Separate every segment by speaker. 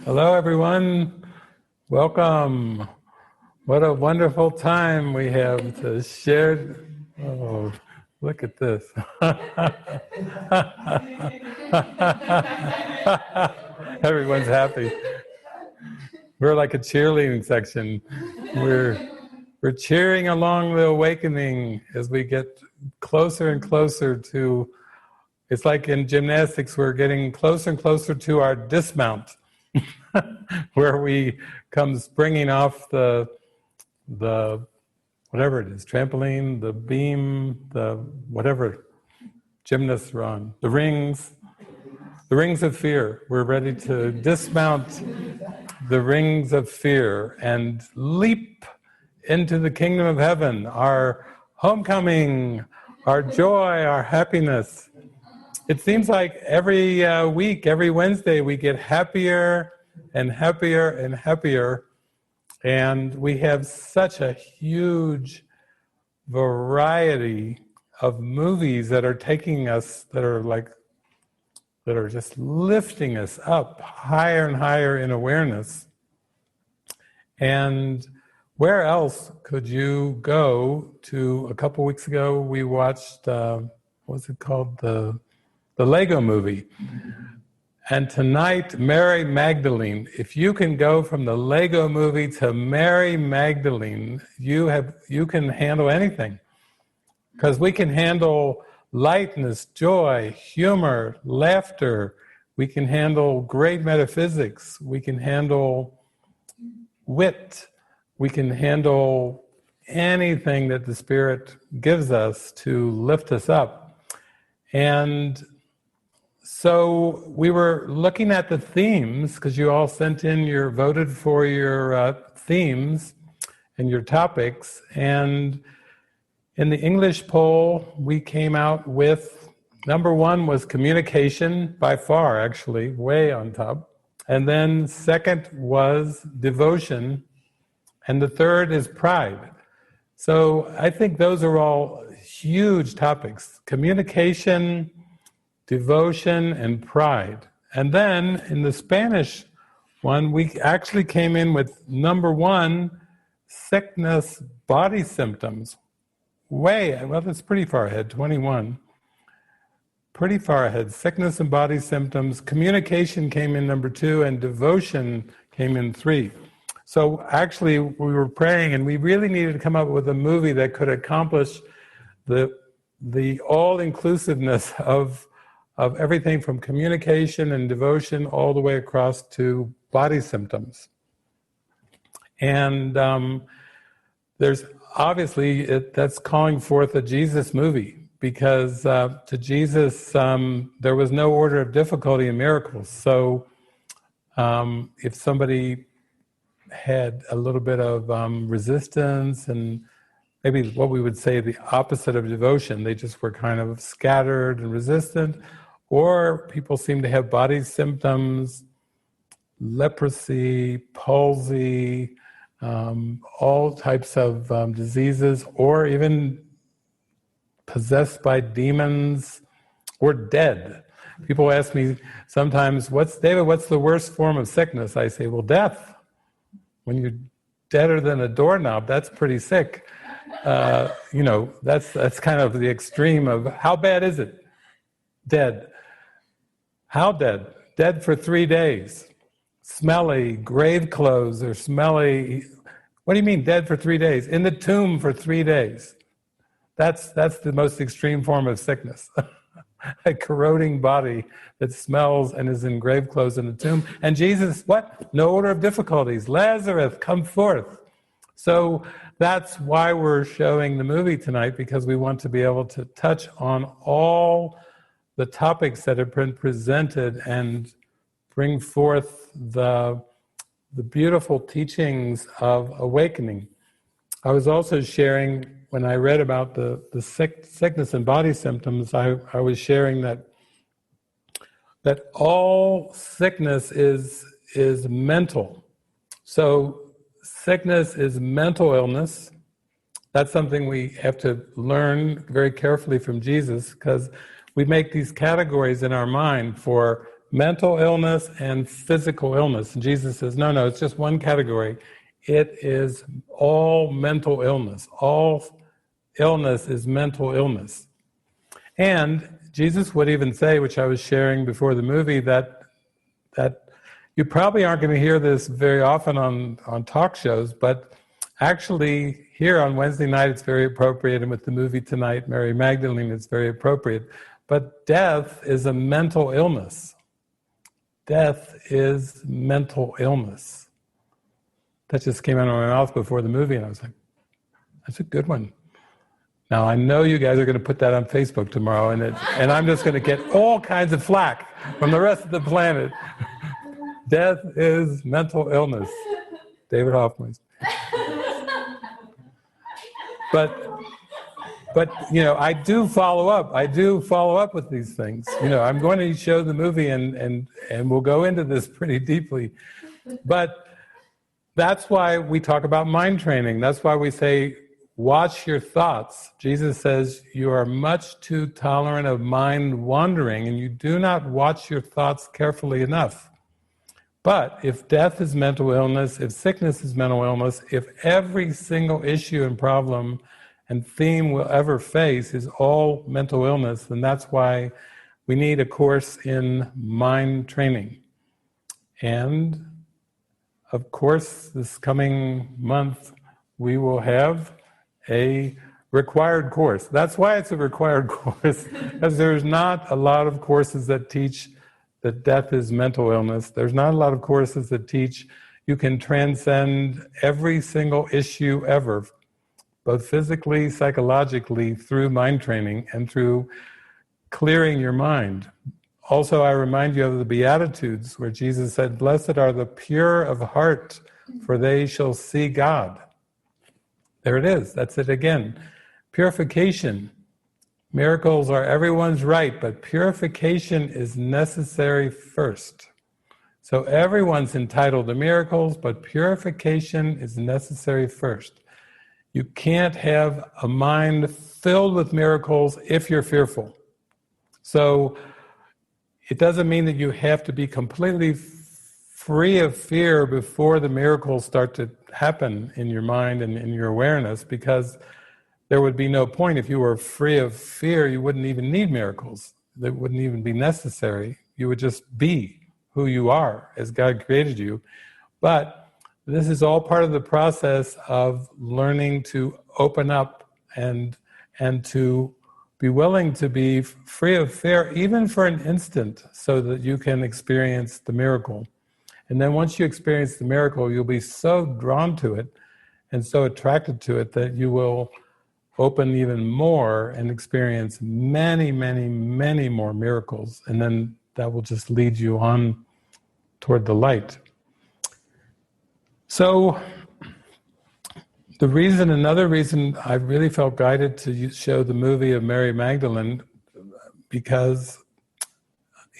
Speaker 1: Hello, everyone. Welcome. What a wonderful time we have to share. Oh, look at this. Everyone's happy. We're like a cheerleading section. We're cheering along the awakening as we get closer and closer to. It's like in gymnastics, we're getting closer and closer to our dismount. Where we come springing off the whatever it is, trampoline, the beam, the whatever gymnasts are on, the rings of fear. We're ready to dismount the rings of fear and leap into the kingdom of heaven, our homecoming, our joy, our happiness. It seems like every week, every Wednesday, we get happier and happier and happier, and we have such a huge variety of movies that are taking us, that are just lifting us up higher and higher in awareness. And where else could you go to? A couple weeks ago, we watched what's it called, the Lego Movie. And tonight, Mary Magdalene. If you can go from the Lego Movie to Mary Magdalene, you can handle anything. Because we can handle lightness, joy, humor, laughter. We can handle great metaphysics. We can handle wit. We can handle anything that the Spirit gives us to lift us up. And so we were looking at the themes, because you all sent in voted for your themes and your topics. And in the English poll, we came out with, number one was communication, by far, actually, way on top. And then second was devotion. And the third is pride. So I think those are all huge topics. Communication, devotion, and pride. And then in the Spanish one, we actually came in with number one, sickness, body symptoms. Well, that's pretty far ahead, 21. Pretty far ahead. Sickness and body symptoms. Communication came in number two, and devotion came in three. So actually, we were praying, and we really needed to come up with a movie that could accomplish the all-inclusiveness of everything from communication and devotion all the way across to body symptoms. And there's obviously, that's calling forth a Jesus movie, because to Jesus, there was no order of difficulty in miracles. So if somebody had a little bit of resistance and maybe what we would say the opposite of devotion, they just were kind of scattered and resistant, or people seem to have body symptoms, leprosy, palsy, all types of diseases, or even possessed by demons, or dead. People ask me sometimes, David, what's the worst form of sickness? I say, well, death. When you're deader than a doorknob, that's pretty sick. That's kind of the extreme of how bad is it? Dead. How dead? Dead for 3 days. Smelly, grave clothes are smelly. What do you mean dead for 3 days? In the tomb for 3 days. That's the most extreme form of sickness. A corroding body that smells and is in grave clothes in the tomb. And Jesus, what? No order of difficulties. Lazarus, come forth. So that's why we're showing the movie tonight, because we want to be able to touch on all the topics that have been presented and bring forth the beautiful teachings of awakening. I was also sharing, when I read about the sickness and body symptoms, I was sharing that all sickness is mental. So sickness is mental illness. That's something we have to learn very carefully from Jesus, because we make these categories in our mind for mental illness and physical illness. And Jesus says, no, it's just one category. It is all mental illness. All illness is mental illness. And Jesus would even say, which I was sharing before the movie, that you probably aren't going to hear this very often on talk shows, but actually here on Wednesday night it's very appropriate, and with the movie tonight, Mary Magdalene, it's very appropriate. But death is a mental illness. Death is mental illness. That just came out of my mouth before the movie, and I was like, that's a good one. Now, I know you guys are going to put that on Facebook tomorrow, and I'm just going to get all kinds of flack from the rest of the planet. Death is mental illness. David Hoffman. But I do follow up. I do follow up with these things. I'm going to show the movie, and we'll go into this pretty deeply. But that's why we talk about mind training. That's why we say, watch your thoughts. Jesus says you are much too tolerant of mind wandering, and you do not watch your thoughts carefully enough. But if death is mental illness, if sickness is mental illness, if every single issue and problem and theme we'll ever face is all mental illness, then that's why we need a course in mind training. And of course, this coming month, we will have a required course. That's why it's a required course, because there's not a lot of courses that teach that death is mental illness. There's not a lot of courses that teach you can transcend every single issue ever, both physically, psychologically, through mind training and through clearing your mind. Also, I remind you of the Beatitudes, where Jesus said, "Blessed are the pure of heart, for they shall see God." There it is. That's it again. Purification. Miracles are everyone's right, but purification is necessary first. So everyone's entitled to miracles, but purification is necessary first. You can't have a mind filled with miracles if you're fearful. So it doesn't mean that you have to be completely free of fear before the miracles start to happen in your mind and in your awareness, because there would be no point. If you were free of fear, you wouldn't even need miracles. They wouldn't even be necessary. You would just be who you are as God created you. But this is all part of the process of learning to open up and to be willing to be free of fear, even for an instant, so that you can experience the miracle. And then once you experience the miracle, you'll be so drawn to it and so attracted to it that you will open even more and experience many, many, many more miracles. And then that will just lead you on toward the light. So another reason I really felt guided to show the movie of Mary Magdalene, because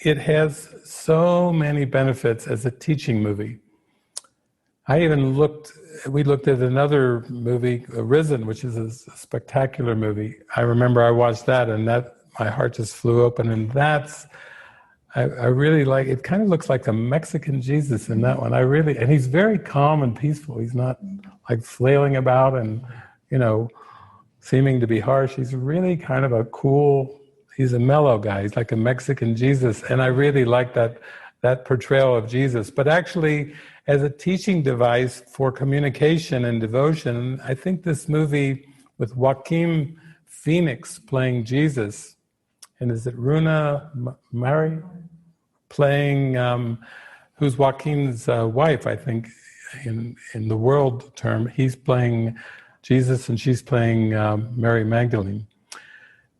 Speaker 1: it has so many benefits as a teaching movie. We looked at another movie, Risen, which is a spectacular movie. I remember I watched that, and that my heart just flew open, and I really like, it kind of looks like a Mexican Jesus in that one. And he's very calm and peaceful. He's not like flailing about and, seeming to be harsh. He's really kind of he's a mellow guy. He's like a Mexican Jesus, and I really like that portrayal of Jesus. But actually, as a teaching device for communication and devotion, I think this movie with Joaquin Phoenix playing Jesus, and is it Runa Mari playing, who's Joaquin's wife, I think, in the world term. He's playing Jesus and she's playing Mary Magdalene.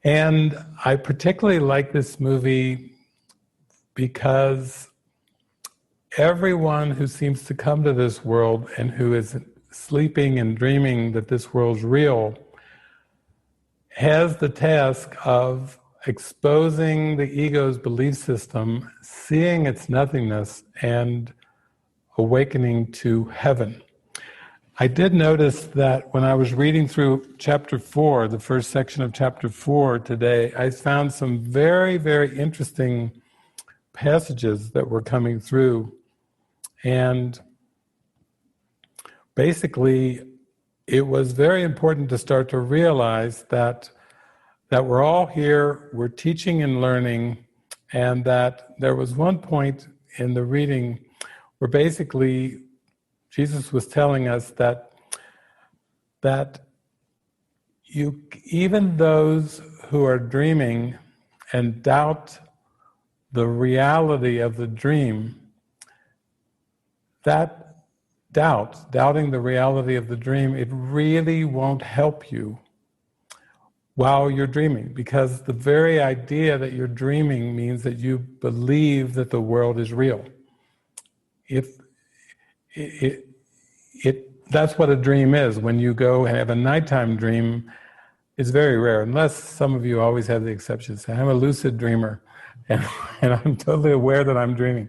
Speaker 1: And I particularly like this movie because everyone who seems to come to this world and who is sleeping and dreaming that this world's real has the task of exposing the ego's belief system, seeing its nothingness, and awakening to heaven. I did notice that when I was reading through chapter 4, the first section of chapter 4 today, I found some very, very interesting passages that were coming through. And basically, it was very important to start to realize that we're all here, we're teaching and learning, and that there was one point in the reading where basically Jesus was telling us that even those who are dreaming and doubt the reality of the dream, that doubting the reality of the dream, it really won't help you while you're dreaming, because the very idea that you're dreaming means that you believe that the world is real. That's what a dream is. When you go have a nighttime dream, it's very rare, unless some of you always have the exceptions. I'm a lucid dreamer, and I'm totally aware that I'm dreaming.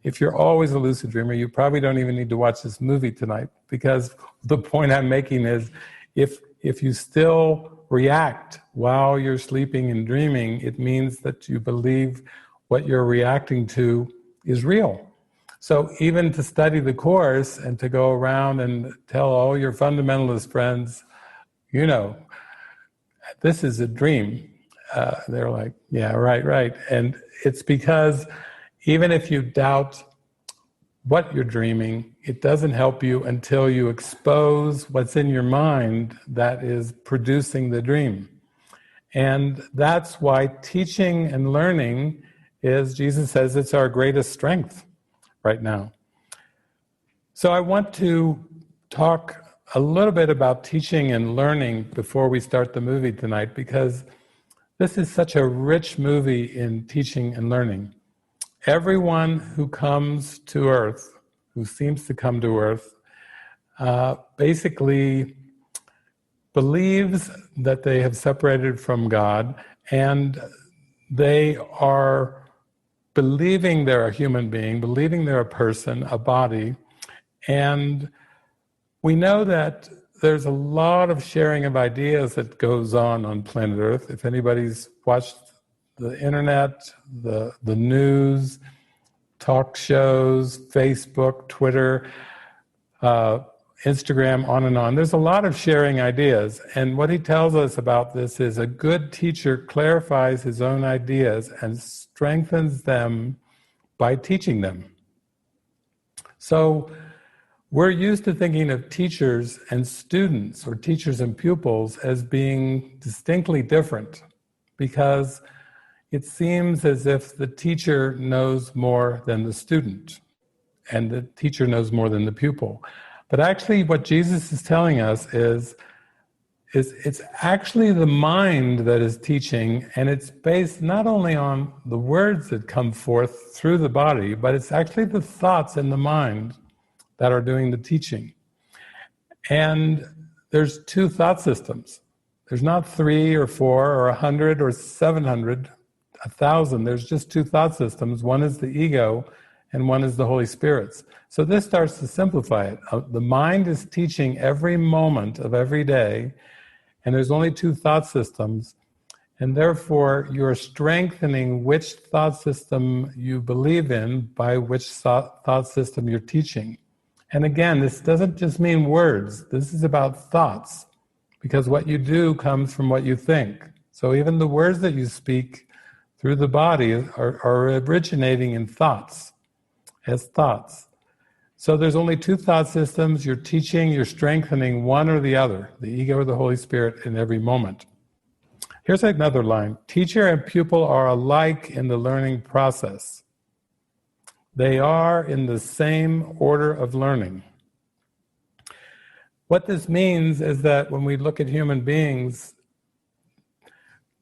Speaker 1: If you're always a lucid dreamer, you probably don't even need to watch this movie tonight, because the point I'm making is if you still react while you're sleeping and dreaming, it means that you believe what you're reacting to is real. So even to study the Course and to go around and tell all your fundamentalist friends, this is a dream, they're like, yeah, right. And it's because even if you doubt what you're dreaming, it doesn't help you until you expose what's in your mind that is producing the dream. And that's why teaching and learning is, Jesus says, it's our greatest strength right now. So I want to talk a little bit about teaching and learning before we start the movie tonight, because this is such a rich movie in teaching and learning. Everyone who comes to Earth, who seems to come to Earth, basically believes that they have separated from God, and they are believing they're a human being, believing they're a person, a body. And we know that there's a lot of sharing of ideas that goes on planet Earth. If anybody's watched the internet, the news, talk shows, Facebook, Twitter, Instagram, on and on. There's a lot of sharing ideas. And what he tells us about this is a good teacher clarifies his own ideas and strengthens them by teaching them. So we're used to thinking of teachers and students, or teachers and pupils, as being distinctly different, because it seems as if the teacher knows more than the student, and the teacher knows more than the pupil. But actually what Jesus is telling us is it's actually the mind that is teaching, and it's based not only on the words that come forth through the body, but it's actually the thoughts in the mind that are doing the teaching. And there's two thought systems. There's not 3 or 4 or 100 or 700, 1,000. There's just two thought systems. One is the ego, and one is the Holy Spirit's. So this starts to simplify it. The mind is teaching every moment of every day, and there's only two thought systems, and therefore you're strengthening which thought system you believe in by which thought system you're teaching. And again, this doesn't just mean words. This is about thoughts, because what you do comes from what you think. So even the words that you speak through the body are originating in thoughts, as thoughts. So there's only two thought systems. You're teaching, you're strengthening one or the other, the ego or the Holy Spirit, in every moment. Here's another line. Teacher and pupil are alike in the learning process. They are in the same order of learning. What this means is that when we look at human beings,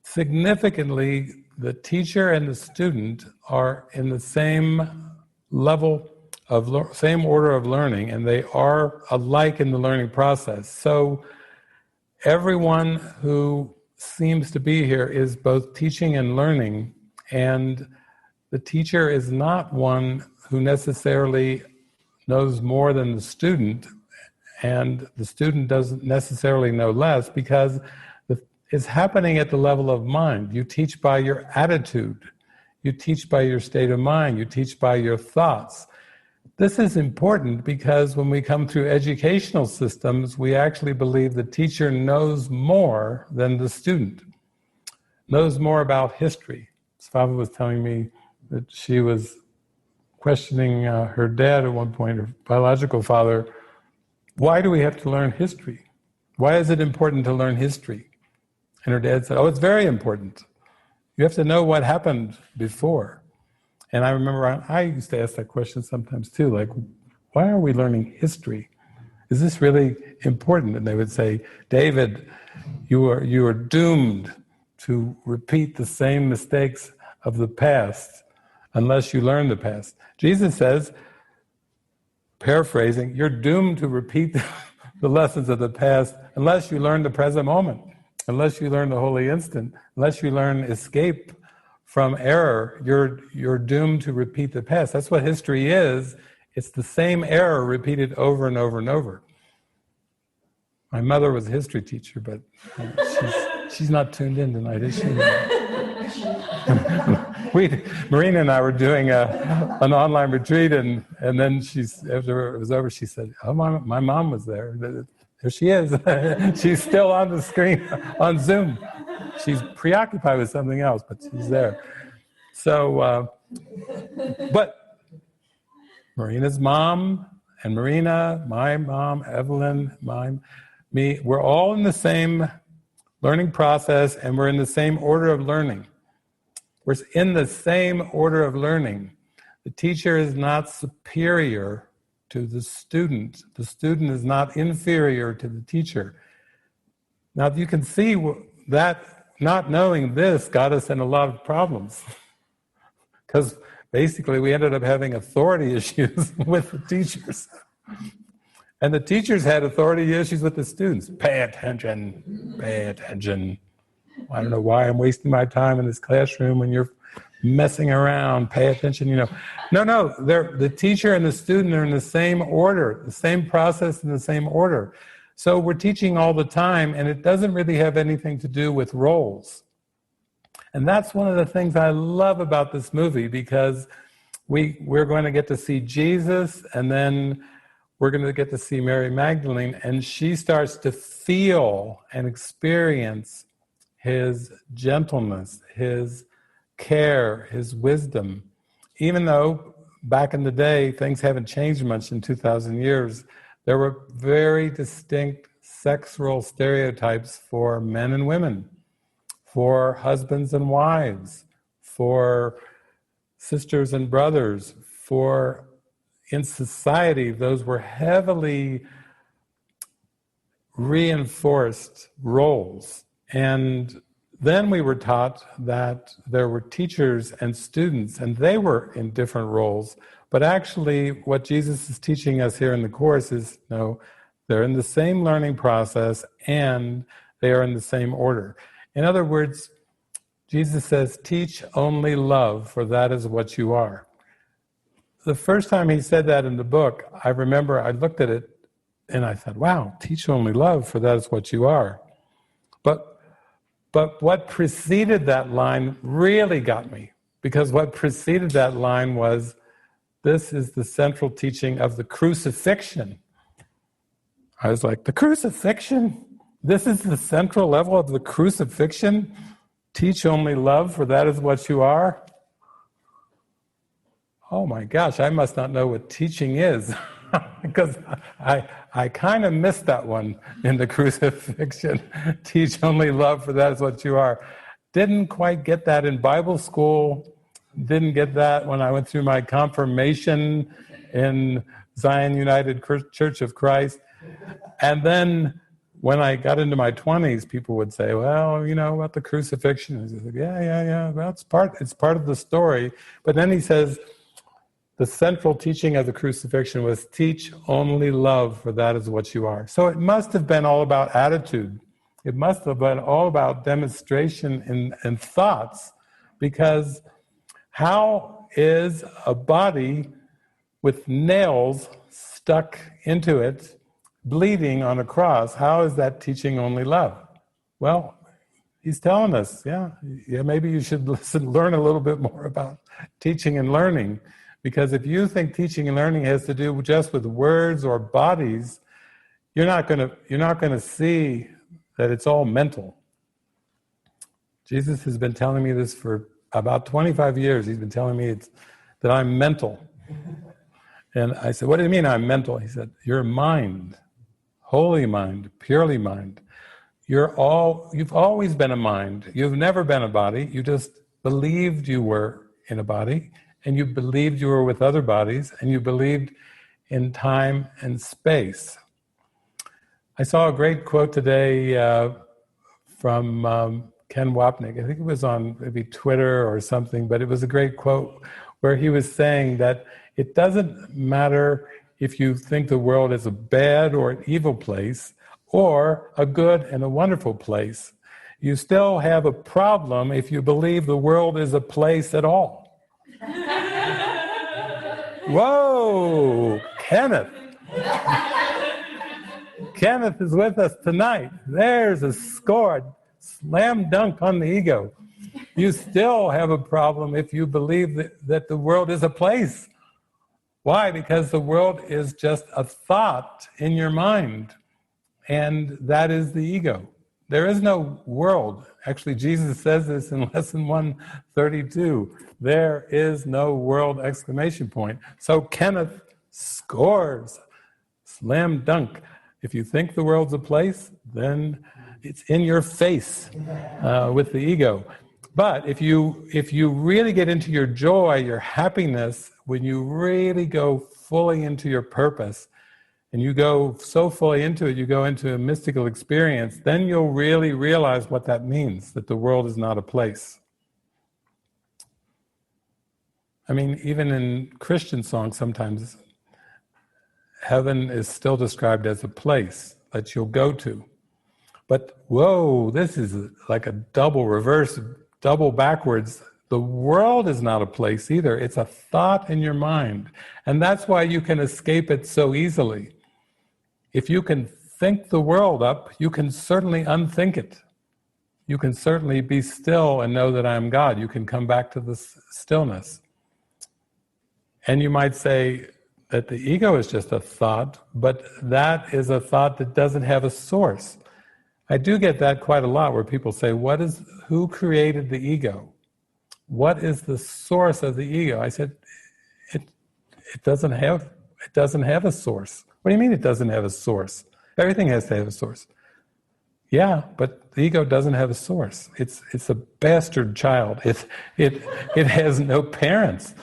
Speaker 1: significantly, the teacher and the student are in the same level of same order of learning, and they are alike in the learning process. So everyone who seems to be here is both teaching and learning, and the teacher is not one who necessarily knows more than the student, and the student doesn't necessarily know less, because it's happening at the level of mind. You teach by your attitude. You teach by your state of mind. You teach by your thoughts. This is important because when we come through educational systems, we actually believe the teacher knows more than the student, knows more about history. Svava was telling me that she was questioning her dad at one point, her biological father, why do we have to learn history? Why is it important to learn history? And her dad said, oh, it's very important. You have to know what happened before. And I remember I used to ask that question sometimes too, like, why are we learning history? Is this really important? And they would say, David, you are doomed to repeat the same mistakes of the past unless you learn the past. Jesus says, paraphrasing, you're doomed to repeat the lessons of the past unless you learn the present moment, unless you learn the holy instant, unless you learn escape from error, you're doomed to repeat the past. That's what history is. It's the same error repeated over and over and over. My mother was a history teacher, but she's not tuned in tonight, is she? Marina and I were doing an online retreat, and then after it was over, she said, "Oh, my mom was there. There she is. She's still on the screen on Zoom. She's preoccupied with something else, but she's there." So, but Marina's mom and Marina, my mom, Evelyn, me, we're all in the same learning process, and we're in the same order of learning. We're in the same order of learning. The teacher is not superior to the student. The student is not inferior to the teacher. Now, you can see that not knowing this got us in a lot of problems. Because basically we ended up having authority issues with the teachers. And the teachers had authority issues with the students. Pay attention, pay attention. I don't know why I'm wasting my time in this classroom when you're messing around. Pay attention, No, the teacher and the student are in the same order, the same process in the same order. So we're teaching all the time, and it doesn't really have anything to do with roles. And that's one of the things I love about this movie, because we're going to get to see Jesus, and then we're going to get to see Mary Magdalene, and she starts to feel and experience his gentleness, his care, his wisdom. Even though back in the day, things haven't changed much in 2,000 years, there were very distinct sex role stereotypes for men and women, for husbands and wives, for sisters and brothers, in society, those were heavily reinforced roles. And then we were taught that there were teachers and students, and they were in different roles. But actually, what Jesus is teaching us here in the Course is, no, they're in the same learning process, and they are in the same order. In other words, Jesus says, teach only love, for that is what you are. The first time he said that in the book, I remember I looked at it and I thought, wow, teach only love, for that is what you are. But what preceded that line really got me, because what preceded that line was, this is the central teaching of the crucifixion. I was like, the crucifixion? This is the central level of the crucifixion? Teach only love, for that is what you are? Oh my gosh, I must not know what teaching is, because I kind of missed that one in the crucifixion. Teach only love, for that is what you are. Didn't quite get that in Bible school. Didn't get that when I went through my confirmation in Zion United Church of Christ. And then when I got into my 20s, people would say, well, about the crucifixion. I said, yeah. Well, it's part of the story. But then he says, the central teaching of the crucifixion was teach only love, for that is what you are. So it must have been all about attitude. It must have been all about demonstration and thoughts, because how is a body with nails stuck into it, bleeding on a cross, how is that teaching only love? Well, He's telling us, yeah, maybe you should learn a little bit more about teaching and learning. Because if you think teaching and learning has to do just with words or bodies, you're not gonna see that it's all mental. Jesus has been telling me this for about 25 years. He's been telling me that I'm mental. And I said, what do you mean I'm mental? He said, you're mind, holy mind, purely mind. You've always been a mind. You've never been a body. You just believed you were in a body, and you believed you were with other bodies, and you believed in time and space. I saw a great quote today from Ken Wapnick. I think it was on maybe Twitter or something, but it was a great quote where he was saying that it doesn't matter if you think the world is a bad or an evil place, or a good and a wonderful place. You still have a problem if you believe the world is a place at all. Whoa, Kenneth. Kenneth is with us tonight. There's a score, slam dunk on the ego. You still have a problem if you believe that the world is a place. Why? Because the world is just a thought in your mind. And that is the ego. There is no world. Actually, Jesus says this in lesson 132. There is no world, exclamation point. So Kenneth scores. Slam dunk. If you think the world's a place, then it's in your face with the ego. But if you really get into your joy, your happiness, when you really go fully into your purpose, and you go so fully into it, you go into a mystical experience, then you'll really realize what that means, that the world is not a place. I mean, even in Christian songs, sometimes heaven is still described as a place that you'll go to. But whoa, this is like a double reverse, double backwards. The world is not a place either. It's a thought in your mind. And that's why you can escape it so easily. If you can think the world up, you can certainly unthink it. You can certainly be still and know that I am God. You can come back to the stillness. And you might say that the ego is just a thought, but that is a thought that doesn't have a source. I do get that quite a lot, where people say, who created the ego? What is the source of the ego? I said, it doesn't have a source. What do you mean it doesn't have a source? Everything has to have a source. Yeah, but the ego doesn't have a source. It's a bastard child. It has no parents.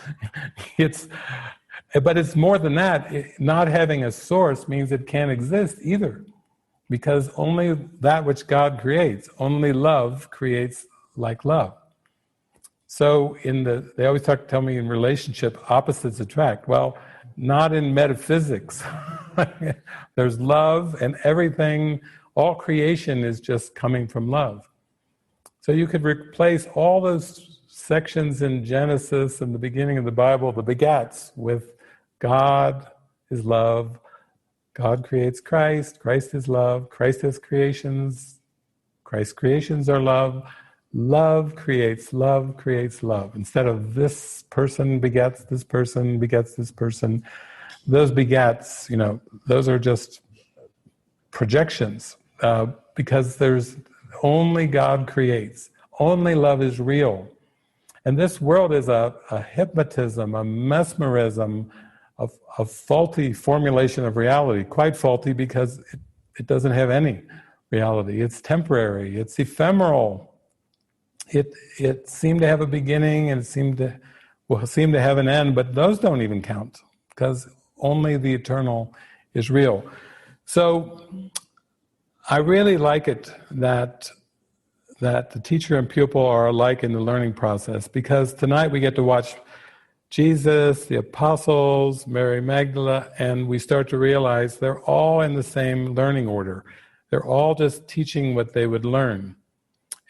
Speaker 1: But it's more than that. Not having a source means it can't exist either, because only that which God creates, only love creates like love. So they always tell me in relationship, opposites attract. Well, not in metaphysics. There's love, and everything, all creation is just coming from love. So you could replace all those sections in Genesis and the beginning of the Bible, the begats, with God is love, God creates Christ, Christ is love, Christ has creations, Christ's creations are love, love creates love creates love. Instead of this person begets this person begets this person, those begats, those are just projections, because there's only God creates, only love is real. And this world is a hypnotism, a mesmerism, a faulty formulation of reality, quite faulty because it doesn't have any reality. It's temporary, it's ephemeral. It seemed to have a beginning and it will seem to have an end, but those don't even count, because only the eternal is real. So I really like it that the teacher and pupil are alike in the learning process, because tonight we get to watch Jesus, the apostles, Mary Magdalene, and we start to realize they're all in the same learning order. They're all just teaching what they would learn.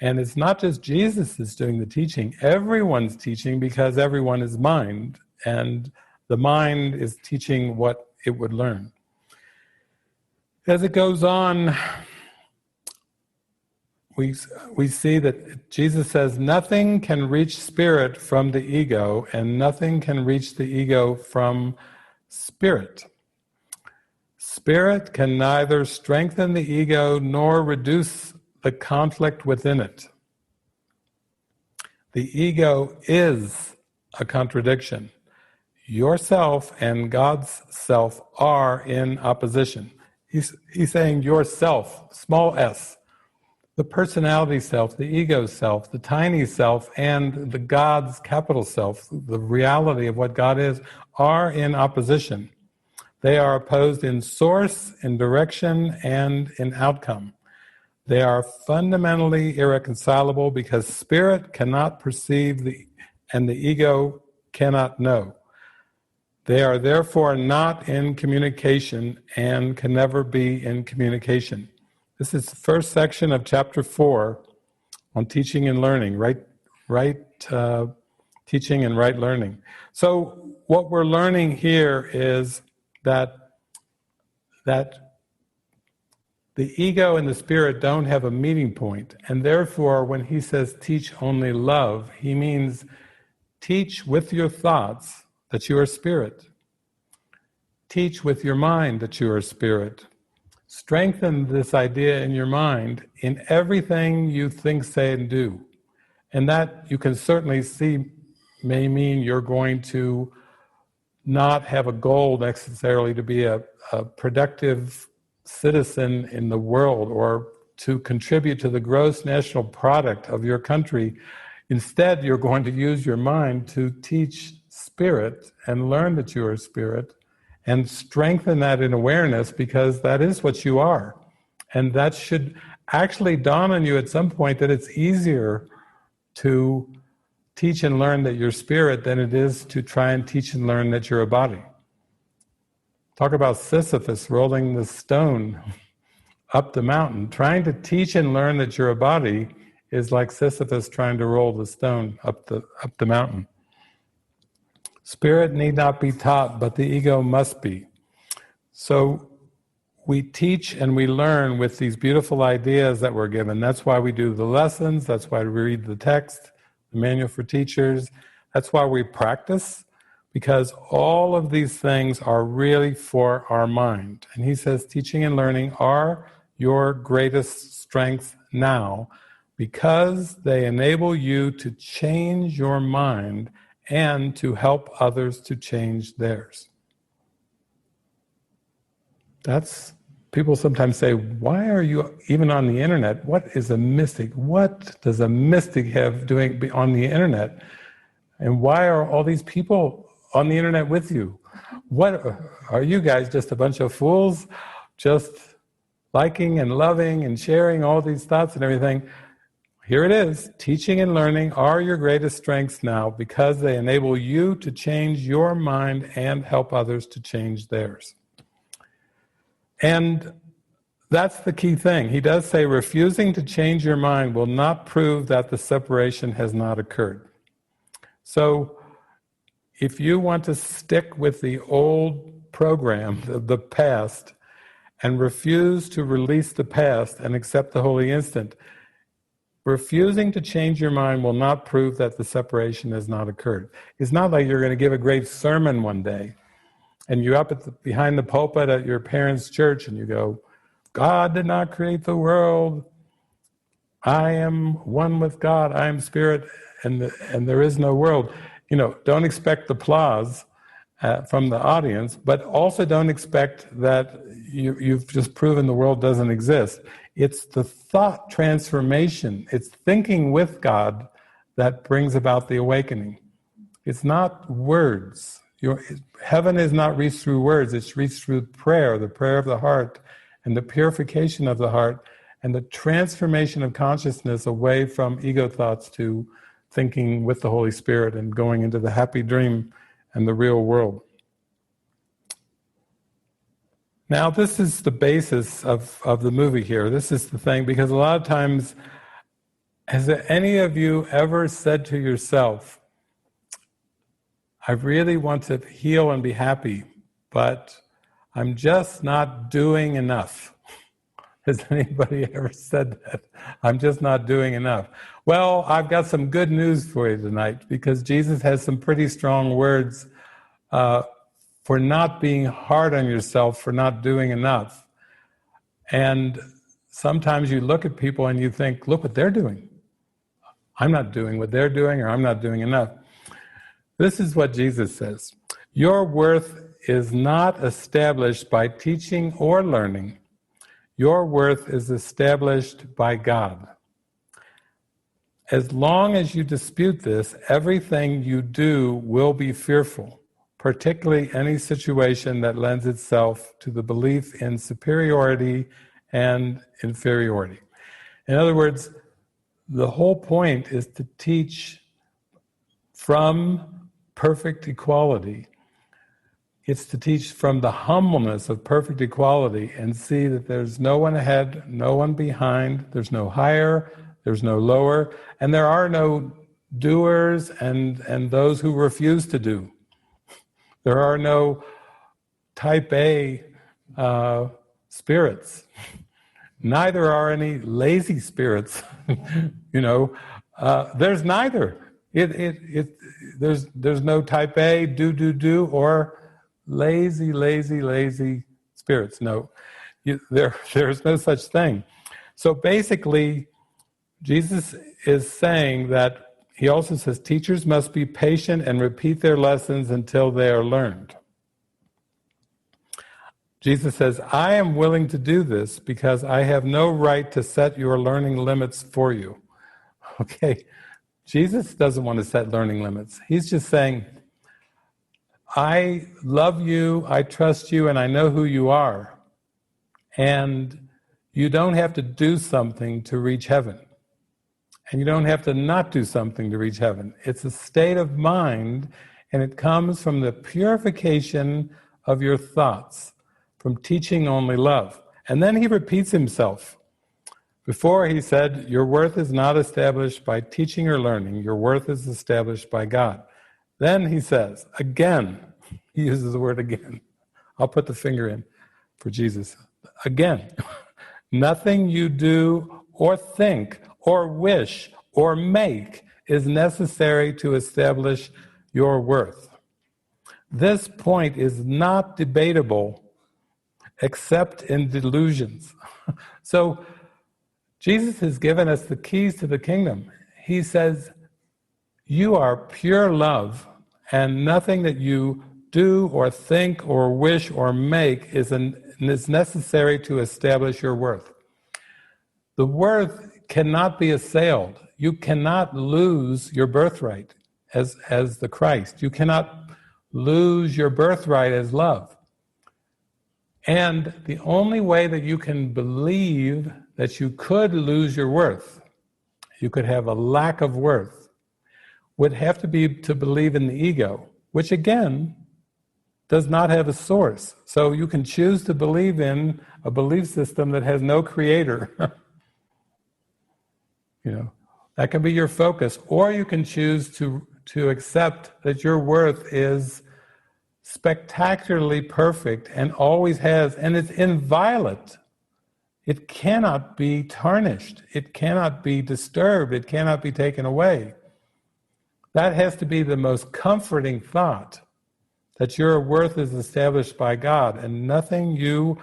Speaker 1: And it's not just Jesus that's doing the teaching. Everyone's teaching, because everyone is mind, and the mind is teaching what it would learn. As it goes on, we see that Jesus says nothing can reach spirit from the ego, and nothing can reach the ego from spirit. Spirit can neither strengthen the ego nor reduce the conflict within it. The ego is a contradiction. Yourself and God's self are in opposition. He's saying yourself, small s, the personality self, the ego self, the tiny self, and the God's capital self, the reality of what God is, are in opposition. They are opposed in source, in direction, and in outcome. They are fundamentally irreconcilable because spirit cannot perceive and the ego cannot know. They are therefore not in communication and can never be in communication. This is the first section of chapter 4 on teaching and learning, right teaching and right learning. So what we're learning here is that the ego and the spirit don't have a meeting point, and therefore when he says teach only love, he means teach with your thoughts that you are spirit. Teach with your mind that you are spirit. Strengthen this idea in your mind in everything you think, say, and do. And that you can certainly see may mean you're going to not have a goal necessarily to be a productive citizen in the world or to contribute to the gross national product of your country. Instead, you're going to use your mind to teach spirit and learn that you are spirit and strengthen that in awareness, because that is what you are. And that should actually dawn on you at some point that it's easier to teach and learn that you're spirit than it is to try and teach and learn that you're a body. Talk about Sisyphus rolling the stone up the mountain. Trying to teach and learn that you're a body is like Sisyphus trying to roll the stone up the mountain. Spirit need not be taught, but the ego must be. So we teach and we learn with these beautiful ideas that we're given. That's why we do the lessons. That's why we read the text, the manual for teachers. That's why we practice, because all of these things are really for our mind. And he says teaching and learning are your greatest strength now, because they enable you to change your mind and to help others to change theirs. People sometimes say, why are you even on the internet? What is a mystic? What does a mystic have doing on the internet? And why are all these people on the internet with you? What are you guys, just a bunch of fools, just liking and loving and sharing all these thoughts and everything? Here it is. Teaching and learning are your greatest strengths now, because they enable you to change your mind and help others to change theirs. And that's the key thing. He does say refusing to change your mind will not prove that the separation has not occurred. So if you want to stick with the old program, the past, and refuse to release the past and accept the holy instant, refusing to change your mind will not prove that the separation has not occurred. It's not like you're going to give a great sermon one day, and you're up behind the pulpit at your parents' church, and you go, God did not create the world. I am one with God. I am spirit, and there is no world. Don't expect applause from the audience, but also don't expect that you've just proven the world doesn't exist. It's the thought transformation, it's thinking with God that brings about the awakening. It's not words. Heaven is not reached through words, it's reached through prayer, the prayer of the heart, and the purification of the heart, and the transformation of consciousness away from ego thoughts to thinking with the Holy Spirit and going into the happy dream and the real world. Now, this is the basis of the movie here. This is the thing, because a lot of times, has any of you ever said to yourself, I really want to heal and be happy, but I'm just not doing enough. Has anybody ever said that? I'm just not doing enough. Well, I've got some good news for you tonight, because Jesus has some pretty strong words for not being hard on yourself for not doing enough. And sometimes you look at people and you think, look what they're doing. I'm not doing what they're doing, or I'm not doing enough. This is what Jesus says. Your worth is not established by teaching or learning. Your worth is established by God. As long as you dispute this, everything you do will be fearful, particularly any situation that lends itself to the belief in superiority and inferiority. In other words, the whole point is to teach from perfect equality. It's to teach from the humbleness of perfect equality and see that there's no one ahead, no one behind, there's no higher, there's no lower, and there are no doers and those who refuse to do. There are no type A spirits. Neither are any lazy spirits. There's neither. There's no type A, do, or lazy spirits. No, there's no such thing. So basically, Jesus is saying that he also says teachers must be patient and repeat their lessons until they are learned. Jesus says, I am willing to do this because I have no right to set your learning limits for you. Okay, Jesus doesn't want to set learning limits. He's just saying, I love you, I trust you, and I know who you are. And you don't have to do something to reach heaven. And you don't have to not do something to reach heaven. It's a state of mind, and it comes from the purification of your thoughts, from teaching only love. And then he repeats himself. Before he said, your worth is not established by teaching or learning. Your worth is established by God. Then he says, again, he uses the word again. I'll put the finger in for Jesus. Again, nothing you do or think or wish or make is necessary to establish your worth. This point is not debatable except in delusions. So Jesus has given us the keys to the kingdom. He says, you are pure love, and nothing that you do or think or wish or make is necessary to establish your worth. The worth cannot be assailed. You cannot lose your birthright as the Christ. You cannot lose your birthright as love. And the only way that you can believe that you could lose your worth, you could have a lack of worth, would have to be to believe in the ego, which again does not have a source. So you can choose to believe in a belief system that has no creator. That can be your focus. Or you can choose to accept that your worth is spectacularly perfect and always has, and it's inviolate. It cannot be tarnished. It cannot be disturbed. It cannot be taken away. That has to be the most comforting thought, that your worth is established by God, and nothing you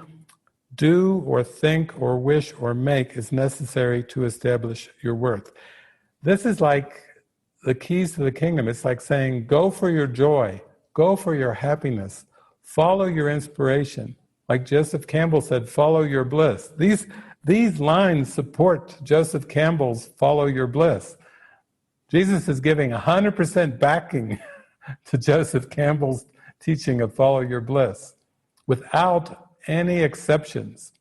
Speaker 1: do or think or wish or make is necessary to establish your worth. This is like the keys to the kingdom. It's like saying, go for your joy, go for your happiness, follow your inspiration. Like Joseph Campbell said, follow your bliss. These lines support Joseph Campbell's follow your bliss. Jesus is giving 100% backing to Joseph Campbell's teaching of follow your bliss, without any exceptions.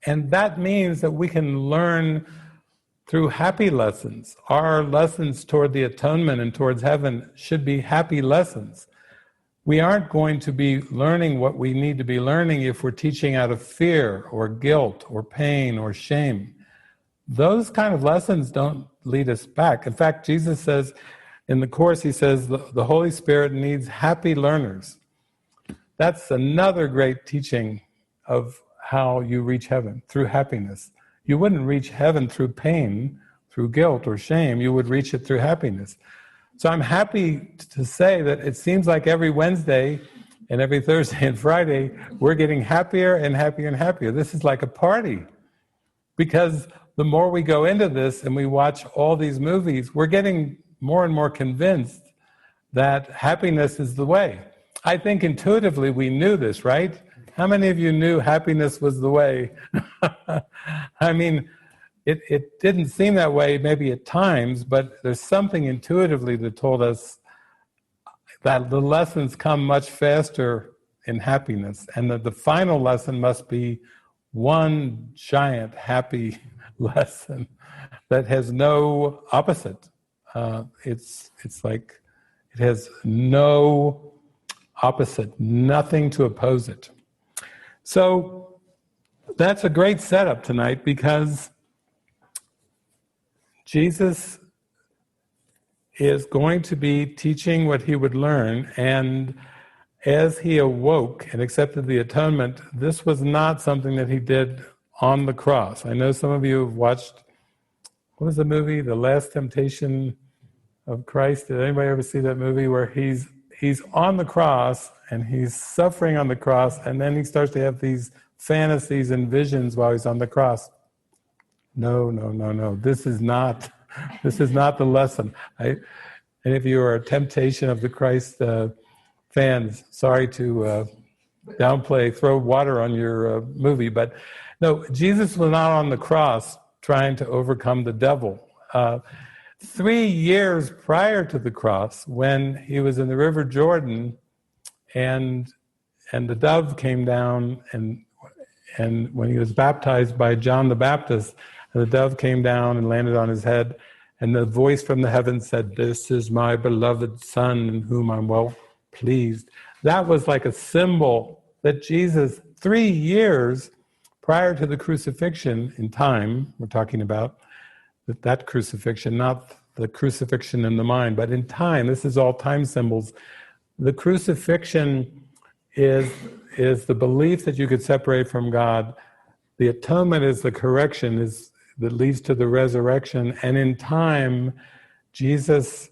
Speaker 1: And that means that we can learn through happy lessons. Our lessons toward the atonement and towards heaven should be happy lessons. We aren't going to be learning what we need to be learning if we're teaching out of fear or guilt or pain or shame. Those kind of lessons don't lead us back. In fact, Jesus says in the Course, he says the Holy Spirit needs happy learners. That's another great teaching of how you reach heaven, through happiness. You wouldn't reach heaven through pain, through guilt or shame. You would reach it through happiness. So I'm happy to say that it seems like every Wednesday and every Thursday and Friday, we're getting happier and happier and happier. This is like a party. Because the more we go into this and we watch all these movies, we're getting more and more convinced that happiness is the way. I think intuitively we knew this, right? How many of you knew happiness was the way? I mean, it didn't seem that way maybe at times, but there's something intuitively that told us that the lessons come much faster in happiness, and that the final lesson must be one giant happy lesson that has no opposite. It's like it has no opposite, nothing to oppose it. So that's a great setup tonight, because Jesus is going to be teaching what he would learn, and as he awoke and accepted the atonement, this was not something that he did on the cross. I know some of you have watched, what was the movie, The Last Temptation of Christ? Did anybody ever see that movie where he's on the cross and he's suffering on the cross, and then he starts to have these fantasies and visions while he's on the cross? No. This is not the lesson. Any of you are a Temptation of the Christ fans, sorry to downplay, throw water on your movie, but no, Jesus was not on the cross trying to overcome the devil. 3 years prior to the cross, when he was in the River Jordan, and the dove came down, and when he was baptized by John the Baptist, and the dove came down and landed on his head, and the voice from the heavens said, "This is my beloved Son, in whom I'm well pleased." That was like a symbol that Jesus, 3 years prior to the crucifixion in time, we're talking about that crucifixion, not the crucifixion in the mind, but in time, this is all time symbols. The crucifixion is the belief that you could separate from God. The atonement is the correction that leads to the resurrection. And in time, Jesus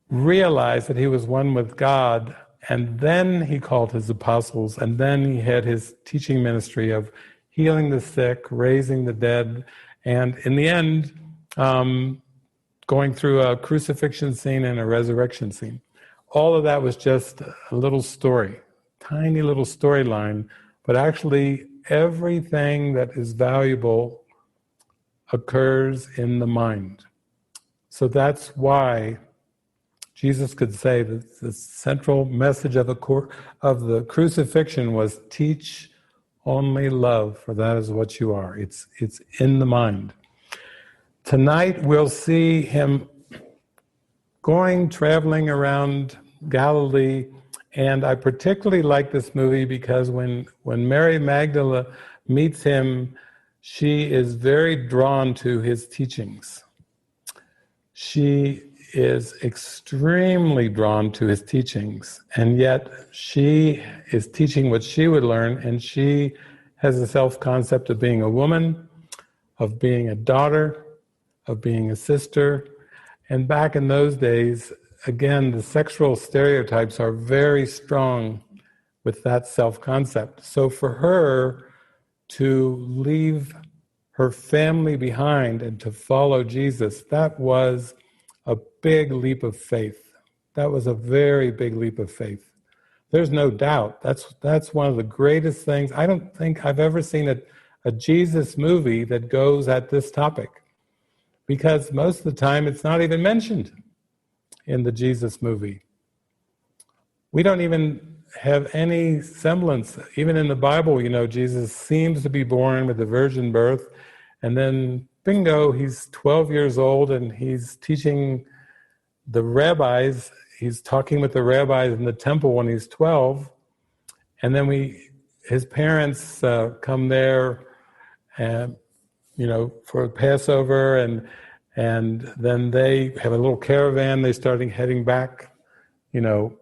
Speaker 1: realized that he was one with God, and then he called his apostles, and then he had his teaching ministry of healing the sick, raising the dead, and in the end, going through a crucifixion scene and a resurrection scene. All of that was just a little story, tiny little storyline, but actually everything that is valuable occurs in the mind. So that's why Jesus could say that the central message of the crucifixion was, teach only love, for that is what you are. It's in the mind. Tonight we'll see him traveling around Galilee, and I particularly like this movie because when Mary Magdalene meets him, she is very drawn to his teachings. She is extremely drawn to his teachings, and yet she is teaching what she would learn, and she has a self-concept of being a woman, of being a daughter, of being a sister. And back in those days, again, the sexual stereotypes are very strong with that self-concept. So for her to leave her family behind and to follow Jesus, that was a big leap of faith. That was a very big leap of faith. There's no doubt. That's one of the greatest things. I don't think I've ever seen a Jesus movie that goes at this topic, because most of the time it's not even mentioned in the Jesus movie. We don't even have any semblance. Even in the Bible, Jesus seems to be born with a virgin birth, and then bingo, he's 12 years old and he's teaching the rabbis. He's talking with the rabbis in the temple when he's 12. And then his parents come there and, for Passover, and then they have a little caravan. They start heading back, to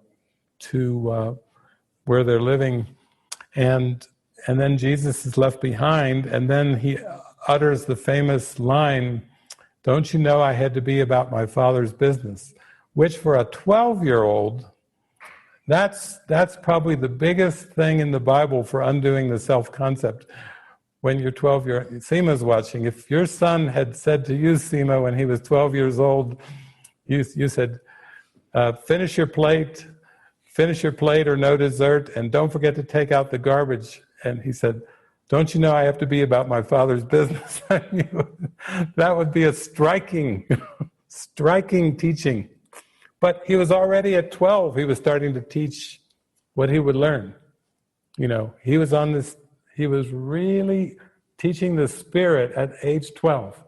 Speaker 1: where they're living. And and then Jesus is left behind, and then he utters the famous line, "Don't you know I had to be about my Father's business?" Which for a 12-year-old, that's probably the biggest thing in the Bible for undoing the self-concept. When you're 12, Seema's watching. If your son had said to you, Seema, when he was 12 years old, you said, finish your plate or no dessert, and don't forget to take out the garbage. And he said, don't you know I have to be about my Father's business? That would be a striking teaching. But he was already at 12, he was starting to teach what he would learn. He was really teaching the Spirit at age 12.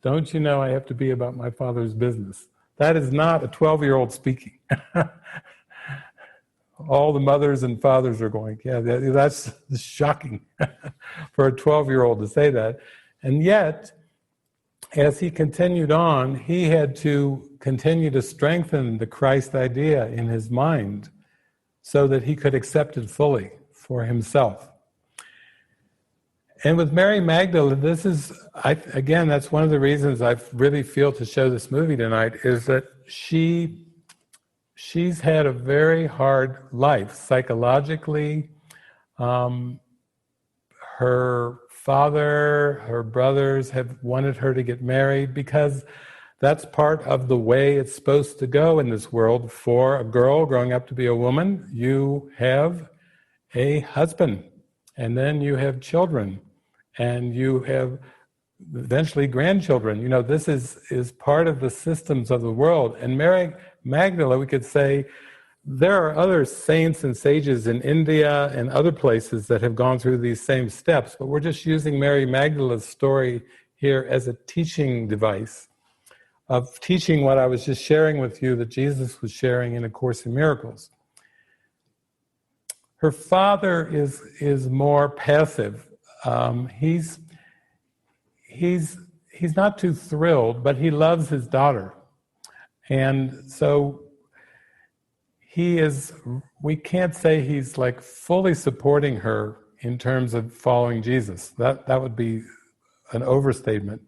Speaker 1: Don't you know I have to be about my Father's business? That is not a 12-year-old speaking. All the mothers and fathers are going, yeah, that's shocking for a 12-year-old to say that. And yet, as he continued on, he had to continue to strengthen the Christ idea in his mind so that he could accept it fully for himself. And with Mary Magdalene, that's one of the reasons I really feel to show this movie tonight, is that she's had a very hard life psychologically. Her father, her brothers have wanted her to get married because that's part of the way it's supposed to go in this world. For a girl growing up to be a woman, you have a husband, and then you have children, and you have eventually grandchildren. This is part of the systems of the world. And Mary Magdalene, we could say, there are other saints and sages in India and other places that have gone through these same steps, but we're just using Mary Magdalene's story here as a teaching device of teaching what I was just sharing with you that Jesus was sharing in A Course in Miracles. Her father is more passive. He's not too thrilled, but he loves his daughter. And so we can't say he's like fully supporting her in terms of following Jesus. That would be an overstatement.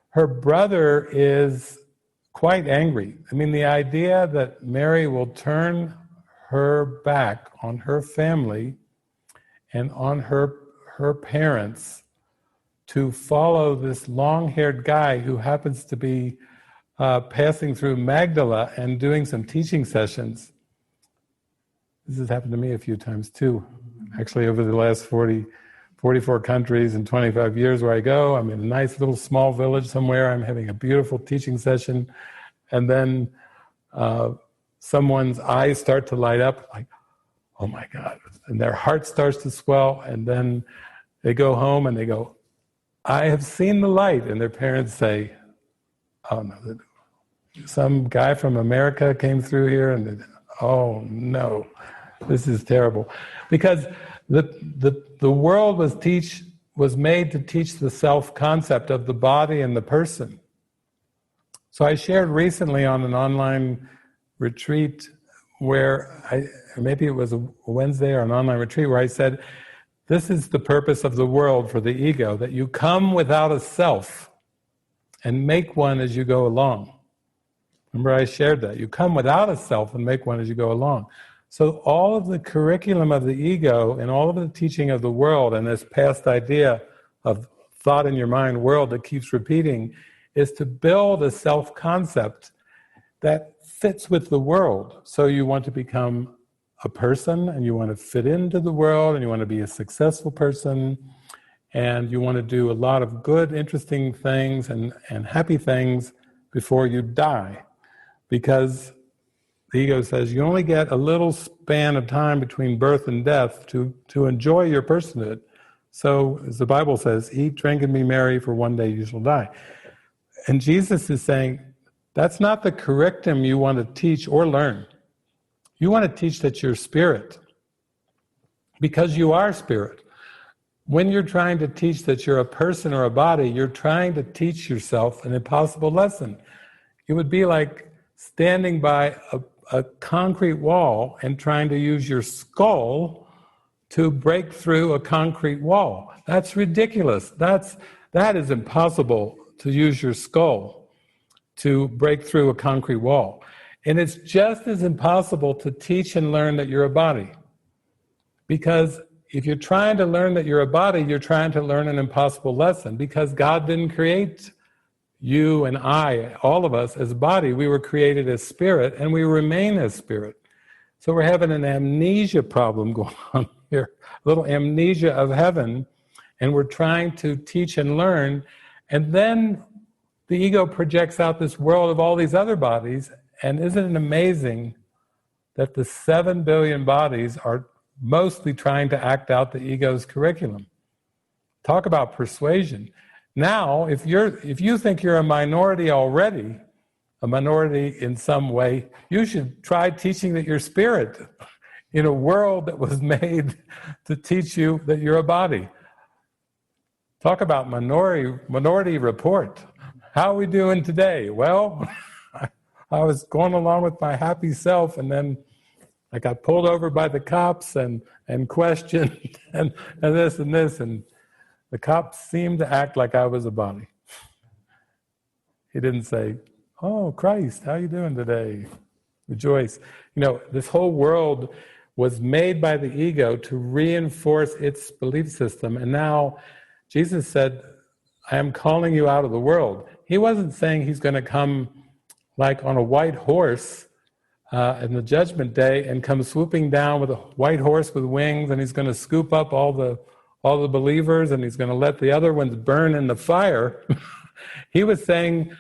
Speaker 1: Her brother is quite angry. The idea that Mary will turn her back on her family and on her parents to follow this long-haired guy who happens to be passing through Magdala and doing some teaching sessions. This has happened to me a few times too. Actually, over the last 44 countries and 25 years where I go, I'm in a nice little small village somewhere, I'm having a beautiful teaching session, and then someone's eyes start to light up, like, oh my God, and their heart starts to swell, and then they go home and they go, I have seen the light, and their parents say, oh no, some guy from America came through here, and oh no, this is terrible. Because the world was made to teach the self-concept of the body and the person. So I shared recently on an online retreat where maybe it was a Wednesday or an online retreat where I said, this is the purpose of the world for the ego, that you come without a self and make one as you go along. Remember I shared that. You come without a self and make one as you go along. So all of the curriculum of the ego and all of the teaching of the world and this past idea of thought in your mind world that keeps repeating is to build a self-concept that fits with the world. So you want to become a person, and you want to fit into the world, and you want to be a successful person, and you want to do a lot of good, interesting things and happy things before you die. Because the ego says you only get a little span of time between birth and death to enjoy your personhood. So, as the Bible says, eat, drink, and be merry, for one day you shall die. And Jesus is saying, that's not the curriculum you want to teach or learn. You want to teach that you're spirit, because you are spirit. When you're trying to teach that you're a person or a body, you're trying to teach yourself an impossible lesson. It would be like standing by a concrete wall and trying to use your skull to break through a concrete wall. That's ridiculous. That is impossible to use your skull to break through a concrete wall. And it's just as impossible to teach and learn that you're a body. Because if you're trying to learn that you're a body, you're trying to learn an impossible lesson, because God didn't create you and I, all of us, as a body. We were created as spirit, and we remain as spirit. So we're having an amnesia problem going on here, a little amnesia of heaven, and we're trying to teach and learn, and then the ego projects out this world of all these other bodies, and isn't it amazing that the 7 billion bodies are mostly trying to act out the ego's curriculum? Talk about persuasion. Now, if you think you're a minority already, a minority in some way, you should try teaching that you're spirit in a world that was made to teach you that you're a body. Talk about minority report. How are we doing today? Well, I was going along with my happy self, and then I got pulled over by the cops and questioned and this, and the cops seemed to act like I was a body. He didn't say, "Oh, Christ, how you doing today? Rejoice." This whole world was made by the ego to reinforce its belief system, and now Jesus said, "I am calling you out of the world." He wasn't saying he's going to come like on a white horse in the judgment day and come swooping down with a white horse with wings, and he's going to scoop up all the believers and he's going to let the other ones burn in the fire. He was saying,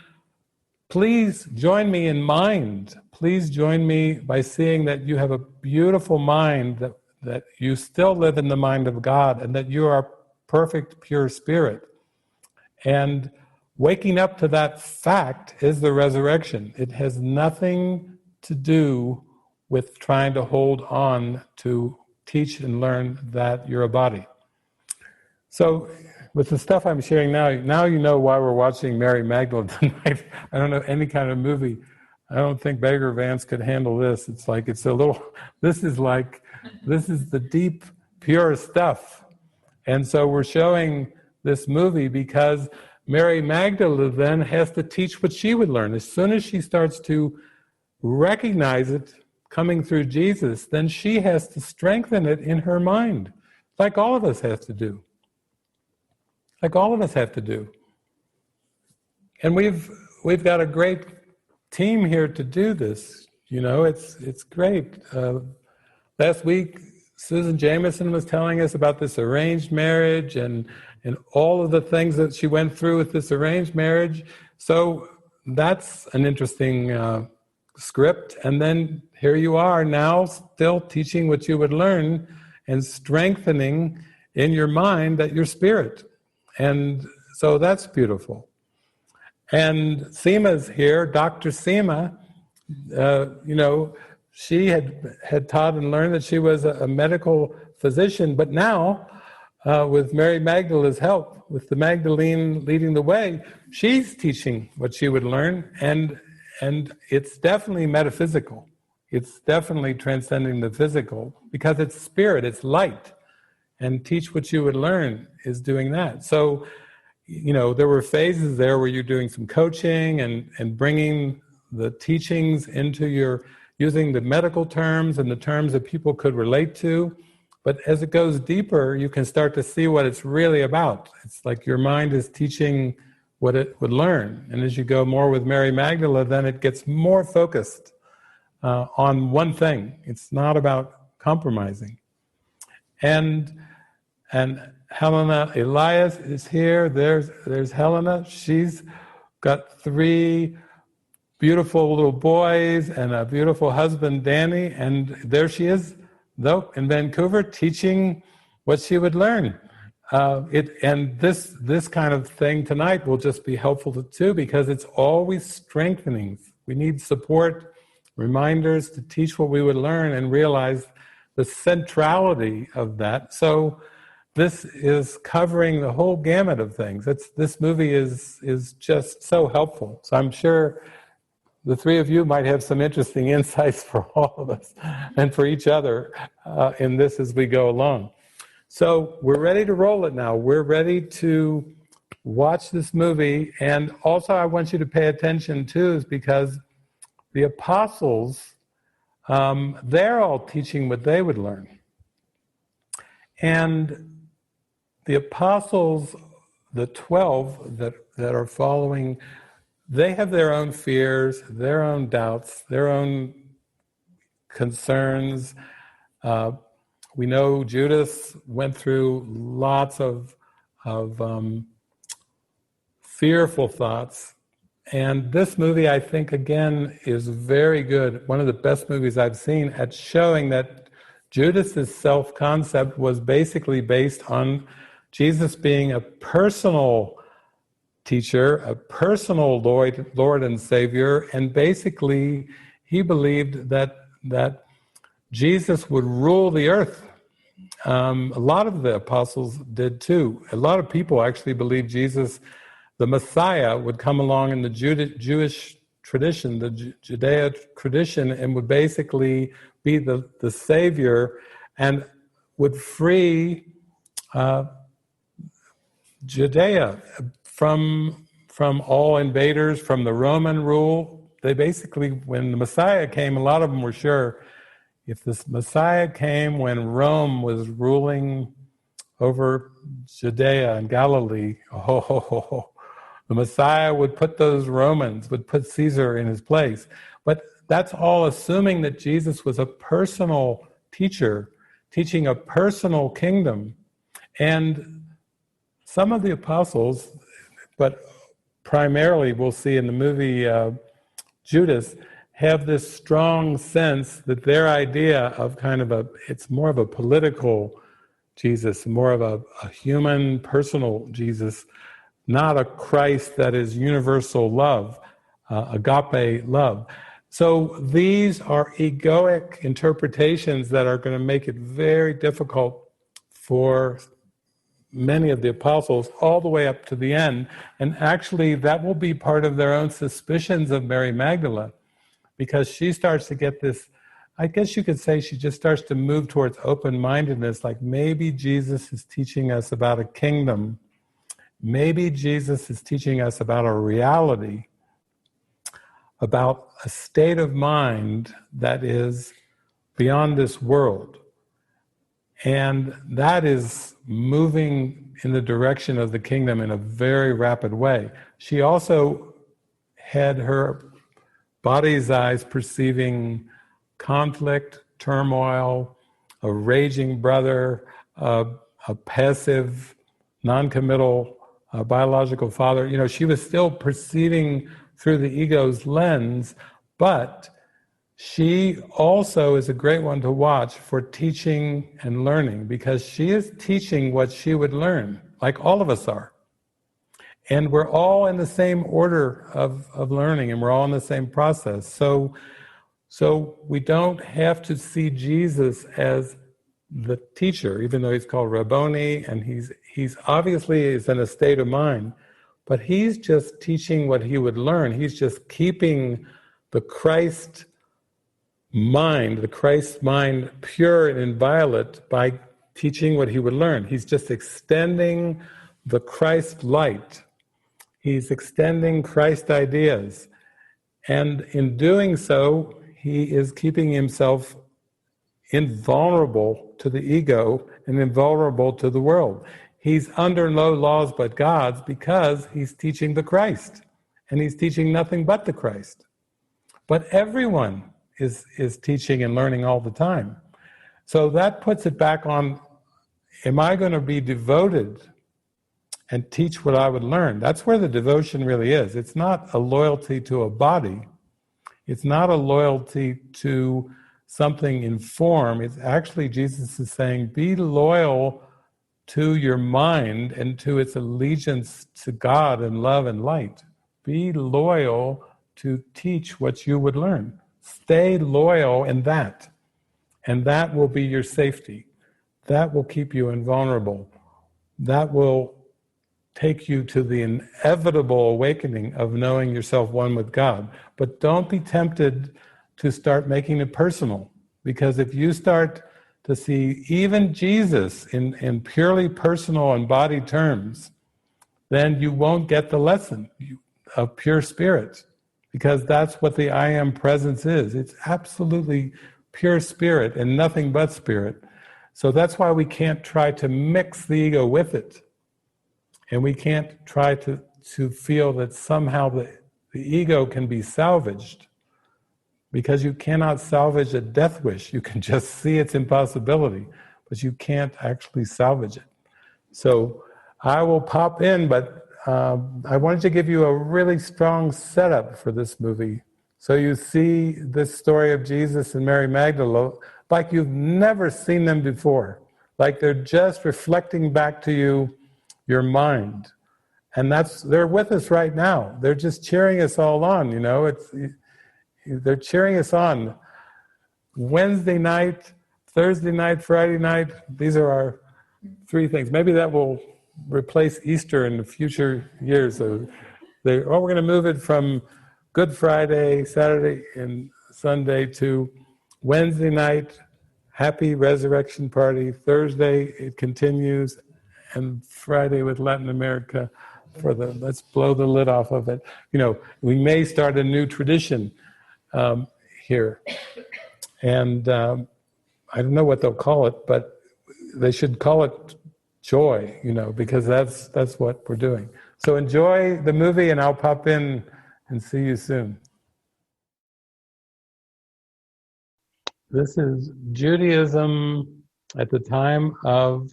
Speaker 1: please join me in mind. Please join me by seeing that you have a beautiful mind, that you still live in the mind of God, and that you are perfect, pure spirit. And waking up to that fact is the resurrection. It has nothing to do with trying to hold on to teach and learn that you're a body. So with the stuff I'm sharing now you know why we're watching Mary Magdalene tonight. I don't know any kind of movie. I don't think Beggar Vance could handle this. This is the deep, pure stuff. And so we're showing this movie because Mary Magdalene then has to teach what she would learn. As soon as she starts to recognize it coming through Jesus, then she has to strengthen it in her mind, like all of us have to do. And we've got a great team here to do this. It's great. Last week, Susan Jameson was telling us about this arranged marriage and all of the things that she went through with this arranged marriage. So that's an interesting script. And then here you are now still teaching what you would learn and strengthening in your mind that you're spirit. And so that's beautiful. And Seema's here, Dr. Seema. She had taught and learned that she was a medical physician, but now, with Mary Magdalene's help, with the Magdalene leading the way, she's teaching what she would learn, and it's definitely metaphysical. It's definitely transcending the physical, because it's spirit, it's light. And teach what you would learn is doing that. So, there were phases there where you're doing some coaching and bringing the teachings into using the medical terms and the terms that people could relate to. But as it goes deeper, you can start to see what it's really about. It's like your mind is teaching what it would learn. And as you go more with Mary Magdalene, then it gets more focused on one thing. It's not about compromising. And Helena Elias is here. There's Helena. She's got 3 beautiful little boys and a beautiful husband, Danny. And there she is, though, in Vancouver, teaching what she would learn. And this kind of thing tonight will just be helpful too, because it's always strengthening. We need support, reminders to teach what we would learn and realize the centrality of that. So this is covering the whole gamut of things. This movie is just so helpful. So I'm sure the 3 of you might have some interesting insights for all of us and for each other in this as we go along. So we're ready to roll it now. We're ready to watch this movie. And also I want you to pay attention too, is because the apostles, they're all teaching what they would learn. And the apostles, the 12 that are following, they have their own fears, their own doubts, their own concerns. We know Judas went through lots of fearful thoughts. And this movie, I think, again, is very good. One of the best movies I've seen at showing that Judas's self-concept was basically based on Jesus being a personal teacher, a personal Lord and Savior, and basically he believed that Jesus would rule the earth. A lot of the apostles did too. A lot of people actually believed Jesus, the Messiah, would come along in the Jewish tradition, the Judaic tradition, and would basically be the Savior and would free Judea from all invaders, from the Roman rule. They basically, when the Messiah came, a lot of them were sure if this Messiah came when Rome was ruling over Judea and Galilee, the Messiah would put those Romans, would put Caesar in his place. But that's all assuming that Jesus was a personal teacher, teaching a personal kingdom. And some of the apostles, but primarily we'll see in the movie Judas, have this strong sense that their idea of it's more of a political Jesus, more of a human, personal Jesus, not a Christ that is universal love, agape love. So these are egoic interpretations that are going to make it very difficult for many of the apostles all the way up to the end. And actually that will be part of their own suspicions of Mary Magdalene, because she starts to get this, I guess you could say she just starts to move towards open-mindedness, like maybe Jesus is teaching us about a kingdom. Maybe Jesus is teaching us about a reality, about a state of mind that is beyond this world. And that is moving in the direction of the kingdom in a very rapid way. She also had her body's eyes perceiving conflict, turmoil, a raging brother, a passive, non-committal biological father. She was still perceiving through the ego's lens, but she also is a great one to watch for teaching and learning, because she is teaching what she would learn, like all of us are. And we're all in the same order of learning, and we're all in the same process. So we don't have to see Jesus as the teacher, even though he's called Rabboni, and he's obviously is in a state of mind, but he's just teaching what he would learn. He's just keeping the Christ mind pure and inviolate by teaching what he would learn. He's just extending the Christ light. He's extending Christ ideas. And in doing so, he is keeping himself invulnerable to the ego and invulnerable to the world. He's under no laws but God's, because he's teaching the Christ, and he's teaching nothing but the Christ. But everyone is teaching and learning all the time. So that puts it back on, am I going to be devoted and teach what I would learn? That's where the devotion really is. It's not a loyalty to a body. It's not a loyalty to something in form. It's actually, Jesus is saying, be loyal to your mind and to its allegiance to God and love and light. Be loyal to teach what you would learn. Stay loyal in that. And that will be your safety. That will keep you invulnerable. That will take you to the inevitable awakening of knowing yourself one with God. But don't be tempted to start making it personal, because if you start to see even Jesus in purely personal and body terms, then you won't get the lesson of pure spirit, because that's what the I Am presence is. It's absolutely pure spirit and nothing but spirit. So that's why we can't try to mix the ego with it. And we can't try to feel that somehow the ego can be salvaged, because you cannot salvage a death wish. You can just see its impossibility, but you can't actually salvage it. So I will pop in, but I wanted to give you a really strong setup for this movie. So you see this story of Jesus and Mary Magdalene like you've never seen them before, like they're just reflecting back to you your mind. And they're with us right now. They're just cheering us all on, you know. They're cheering us on. Wednesday night, Thursday night, Friday night, these are our 3 things. Maybe that will replace Easter in the future years. So we're going to move it from Good Friday, Saturday, and Sunday to Wednesday night, happy resurrection party. Thursday, it continues, and Friday with Latin America let's blow the lid off of it. You know, we may start a new tradition here. And I don't know what they'll call it, but they should call it joy, you know, because that's what we're doing. So enjoy the movie, and I'll pop in and see you soon. This is Judaism at the time of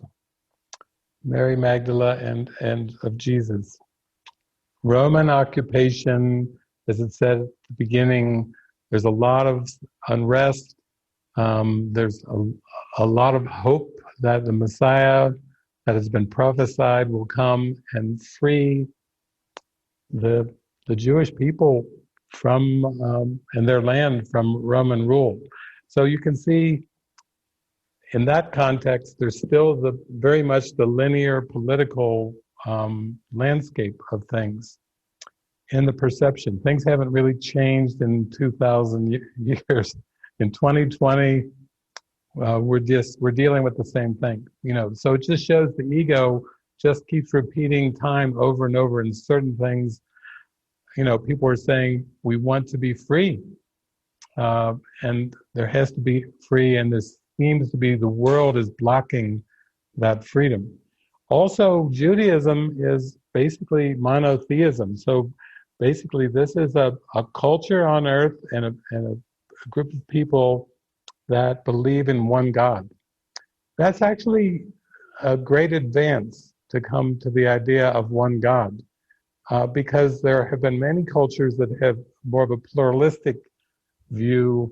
Speaker 1: Mary Magdalene and of Jesus. Roman occupation, as it said at the beginning, there's a lot of unrest. There's a lot of hope that the Messiah that has been prophesied will come and free the Jewish people from and their land from Roman rule. So you can see in that context, there's still very much the linear political landscape of things in the perception. Things haven't really changed in 2,000 years. In 2020, we're dealing with the same thing, you know. So it just shows the ego just keeps repeating time over and over in certain things. You know, people are saying we want to be free, and there has to be free, and this seems to be the world is blocking that freedom. Also, Judaism is basically monotheism. So basically, this is a culture on earth and a group of people that believe in one God. That's actually a great advance to come to the idea of one God, because there have been many cultures that have more of a pluralistic view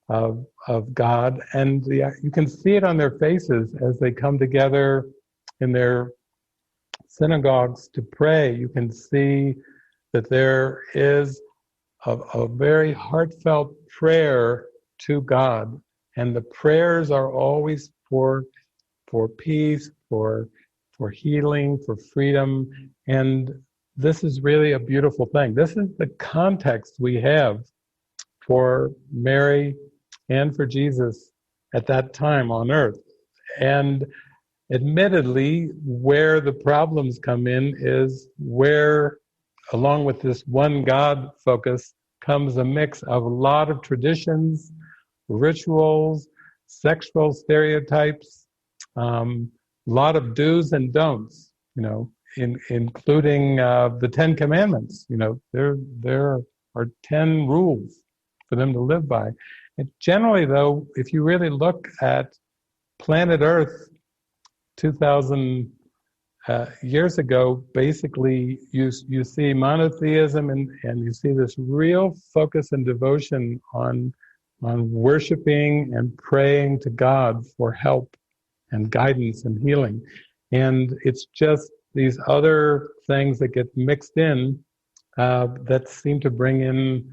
Speaker 1: of God, and you can see it on their faces as they come together in their synagogues to pray. You can see that there is a very heartfelt prayer to God, and the prayers are always for peace, for healing, for freedom, and this is really a beautiful thing. This is the context we have for Mary and for Jesus at that time on earth. And admittedly, where the problems come in is where, along with this one God focus, comes a mix of a lot of traditions, rituals, sexual stereotypes, a lot of do's and don'ts, you know, including the 10 Commandments. You know, there are 10 rules for them to live by. And generally, though, if you really look at planet Earth 2,000 years ago, basically you see monotheism and you see this real focus and devotion on worshiping and praying to God for help and guidance and healing. And it's just these other things that get mixed in that seem to bring in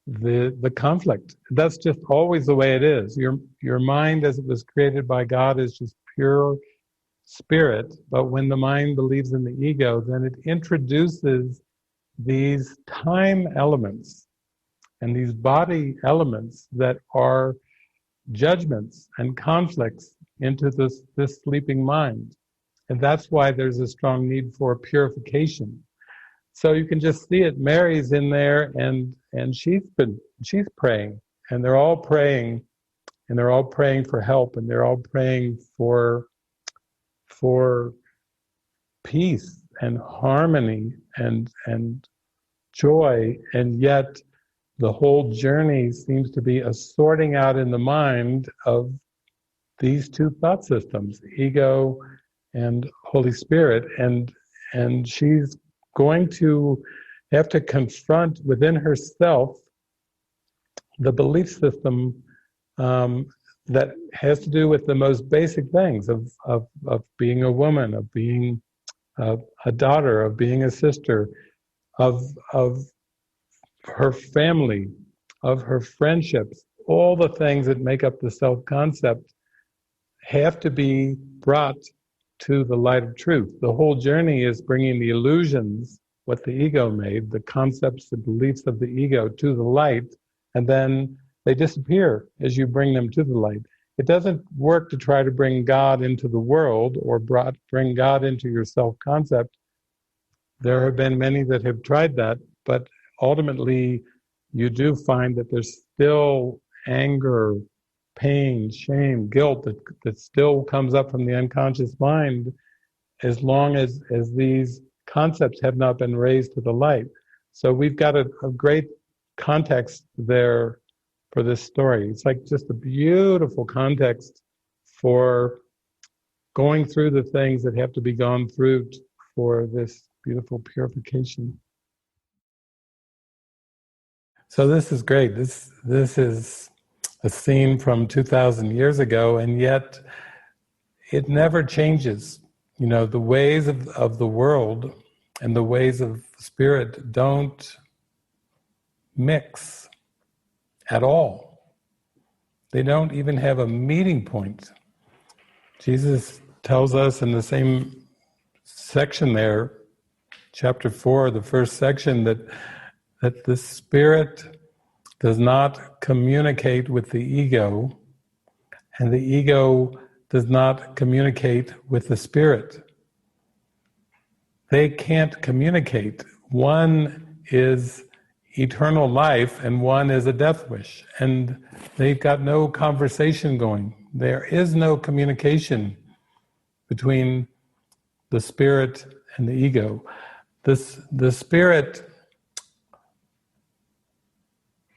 Speaker 1: the conflict. That's just always the way it is. Your mind, as it was created by God, is just pure spirit. But when the mind believes in the ego, then it introduces these time elements and these body elements that are judgments and conflicts into this sleeping mind. And that's why there's a strong need for purification. So you can just see it. Mary's in there, and she's praying, and they're all praying, and they're all praying for help, and they're all praying for peace and harmony and joy, and yet the whole journey seems to be a sorting out in the mind of these two thought systems, ego and Holy Spirit, and she's going to have to confront within herself the belief system that has to do with the most basic things of being a woman, of being a daughter, of being a sister, of her family, of her friendships. All the things that make up the self-concept have to be brought to the light of truth. The whole journey is bringing the illusions, what the ego made, the concepts, the beliefs of the ego, to the light, and then they disappear as you bring them to the light. It doesn't work to try to bring God into the world or bring God into your self-concept. There have been many that have tried that, but ultimately you do find that there's still anger, pain, shame, guilt that still comes up from the unconscious mind as long as these concepts have not been raised to the light. So we've got a great context there for this story. It's like just a beautiful context for going through the things that have to be gone through for this beautiful purification. So this is great. This is a scene from 2,000 years ago, and yet it never changes. You know, the ways of the world and the ways of spirit don't mix at all. They don't even have a meeting point. Jesus tells us in the same section there, chapter 4, the first section, that the spirit does not communicate with the ego, and the ego does not communicate with the spirit. They can't communicate. One is eternal life and one is a death wish, and they've got no conversation going. There is no communication between the spirit and the ego. The spirit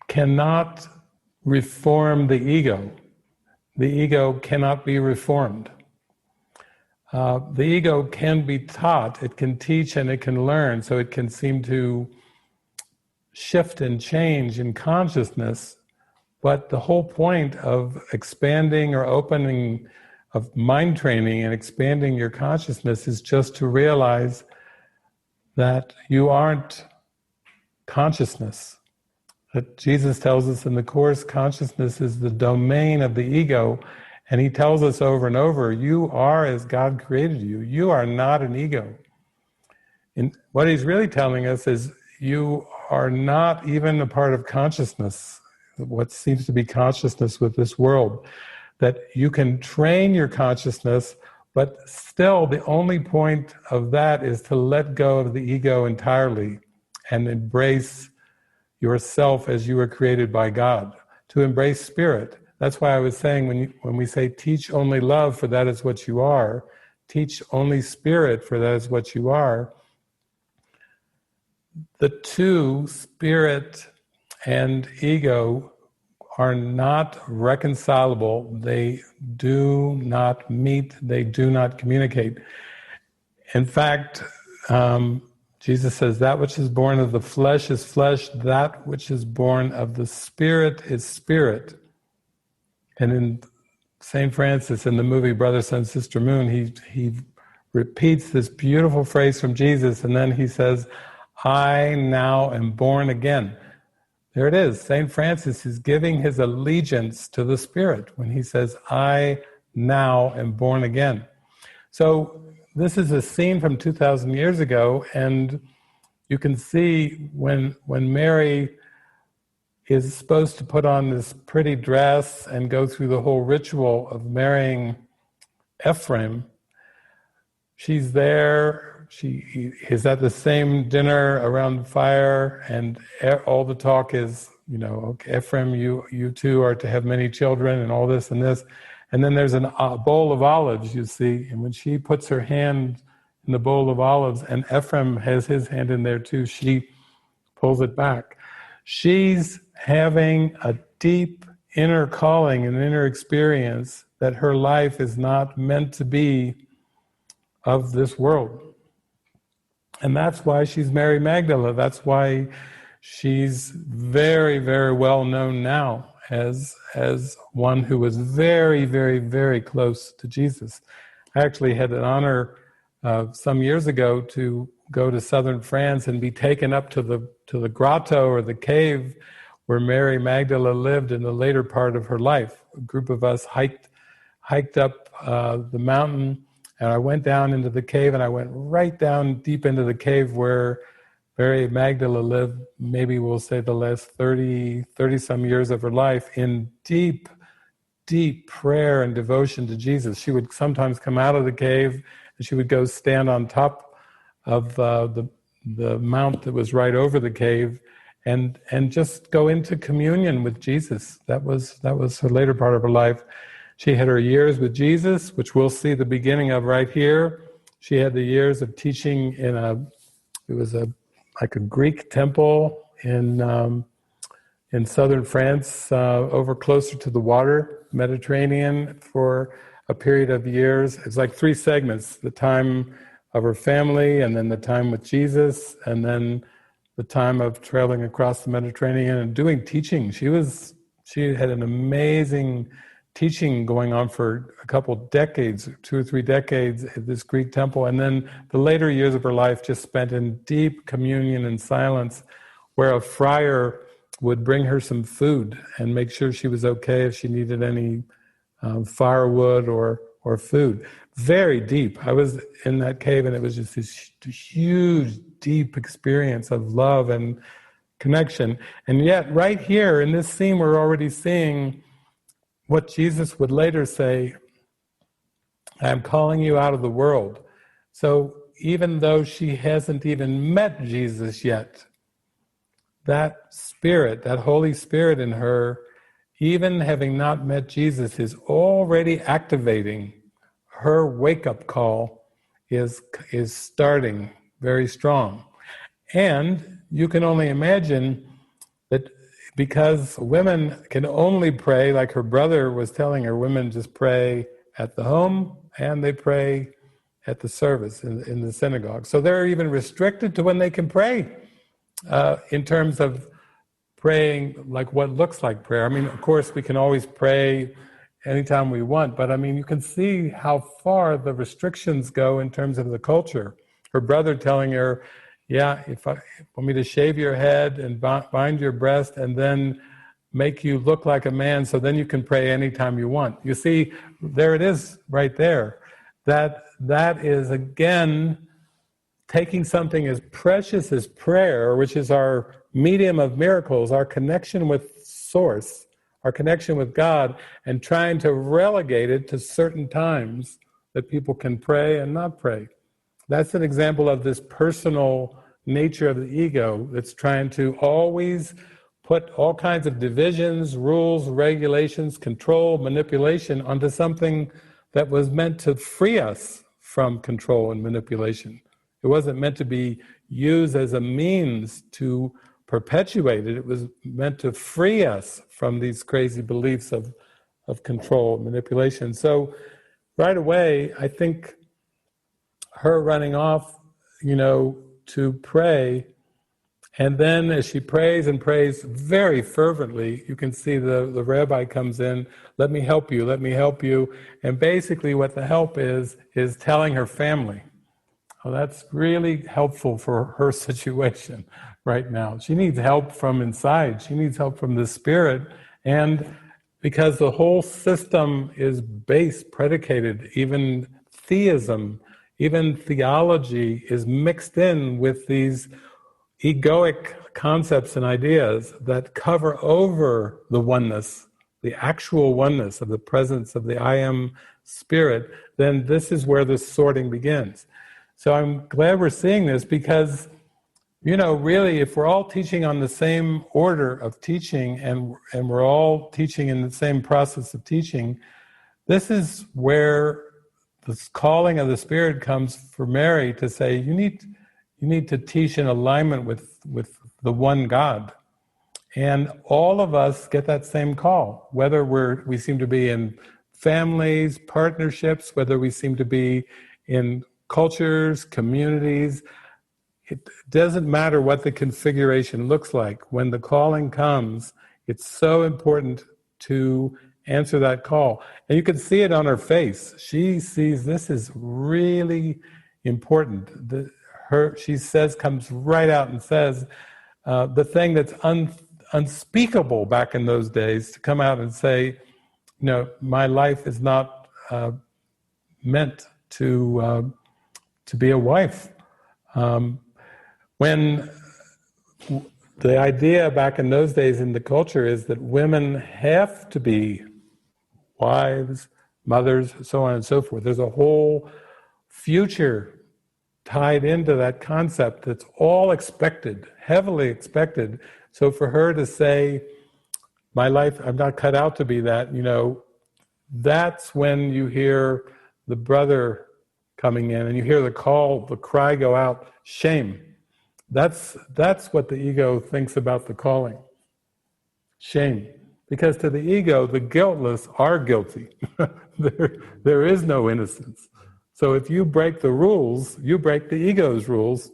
Speaker 1: cannot reform the ego. The ego cannot be reformed. The ego can be taught, it can teach and it can learn, so it can seem to shift and change in consciousness, but the whole point of expanding or opening, of mind training and expanding your consciousness is just to realize that you aren't consciousness. That Jesus tells us in the Course, consciousness is the domain of the ego, and he tells us over and over, you are as God created you. You are not an ego. And what he's really telling us is you are not even a part of consciousness, what seems to be consciousness with this world. That you can train your consciousness, but still the only point of that is to let go of the ego entirely and embrace yourself as you were created by God, to embrace spirit. That's why I was saying when we say teach only love, for that is what you are, teach only spirit, for that is what you are, the two, spirit and ego, are not reconcilable. They do not meet, they do not communicate. In fact, Jesus says, that which is born of the flesh is flesh, that which is born of the spirit is spirit. And in St. Francis, in the movie Brother, Sun, Sister, Moon, he repeats this beautiful phrase from Jesus, and then he says, I now am born again. There it is. St. Francis is giving his allegiance to the Spirit when he says, I now am born again. So this is a scene from 2,000 years ago, and you can see when Mary is supposed to put on this pretty dress and go through the whole ritual of marrying Ephraim. She's there. He is at the same dinner around the fire, and all the talk is, okay, Ephraim, you two are to have many children, and all this and this. And then there's a bowl of olives, you see, and when she puts her hand in the bowl of olives, and Ephraim has his hand in there too, she pulls it back. She's having a deep inner calling, an inner experience that her life is not meant to be of this world. And that's why she's Mary Magdalene. That's why she's very, very well known now as one who was very, very, very close to Jesus. I actually had an honor some years ago to go to southern France and be taken up to the grotto or the cave where Mary Magdalene lived in the later part of her life. A group of us hiked up the mountain, and I went down into the cave, and I went right down deep into the cave where Mary Magdalene lived, maybe we'll say the last 30 some years of her life, in deep, deep prayer and devotion to Jesus. She would sometimes come out of the cave, and she would go stand on top of the mount that was right over the cave, and just go into communion with Jesus. That was her later part of her life. She had her years with Jesus, which we'll see the beginning of right here. She had the years of teaching like a Greek temple in southern France, over closer to the water, Mediterranean, for a period of years. It's like 3 segments: the time of her family, and then the time with Jesus, and then the time of traveling across the Mediterranean and doing teaching. She had an amazing teaching going on for a couple decades, 2 or 3 decades at this Greek temple, and then the later years of her life just spent in deep communion and silence, where a friar would bring her some food and make sure she was okay if she needed any firewood or food. Very deep. I was in that cave, and it was just this huge, deep experience of love and connection. And yet, right here in this scene, we're already seeing what Jesus would later say, "I am calling you out of the world." So even though she hasn't even met Jesus yet, that Spirit, that Holy Spirit in her, even having not met Jesus, is already activating. Her wake-up call is starting very strong. And you can only imagine that because women can only pray, like her brother was telling her, women just pray at the home and they pray at the service in the synagogue. So they're even restricted to when they can pray in terms of praying like what looks like prayer. I mean, of course, we can always pray anytime we want, but I mean, you can see how far the restrictions go in terms of the culture. Her brother telling her, yeah, if I want me to shave your head and bind your breast and then make you look like a man, so then you can pray anytime you want. You see, there it is right there. That is, again, taking something as precious as prayer, which is our medium of miracles, our connection with Source, our connection with God, and trying to relegate it to certain times that people can pray and not pray. That's an example of this personal nature of the ego that's trying to always put all kinds of divisions, rules, regulations, control, manipulation onto something that was meant to free us from control and manipulation. It wasn't meant to be used as a means to perpetuate it. It was meant to free us from these crazy beliefs of control and manipulation. So right away, I think her running off, to pray, and then as she prays and prays very fervently, you can see the rabbi comes in, let me help you. And basically what the help is telling her family. Well, that's really helpful for her situation right now. She needs help from inside. She needs help from the Spirit. And because the whole system is predicated, even theism, even theology is mixed in with these egoic concepts and ideas that cover over the oneness, the actual oneness of the presence of the I Am spirit, then this is where the sorting begins. So I'm glad we're seeing this because, really, if we're all teaching on the same order of teaching and we're all teaching in the same process of teaching, this is where the calling of the Spirit comes for Mary to say, you need to teach in alignment with the one God. And all of us get that same call, whether we seem to be in families, partnerships, whether we seem to be in cultures, communities. It doesn't matter what the configuration looks like. When the calling comes, it's so important to answer that call. And you can see it on her face. She sees this is really important. She comes right out and says, the thing that's unspeakable back in those days, to come out and say, my life is not meant to be a wife. When the idea back in those days in the culture is that women have to be wives, mothers, so on and so forth. There's a whole future tied into that concept that's all expected, heavily expected. So for her to say, my life, I'm not cut out to be that, that's when you hear the brother coming in and you hear the cry go out, shame. That's what the ego thinks about the calling. Shame. Because to the ego, the guiltless are guilty. There is no innocence. So if you break the rules, you break the ego's rules.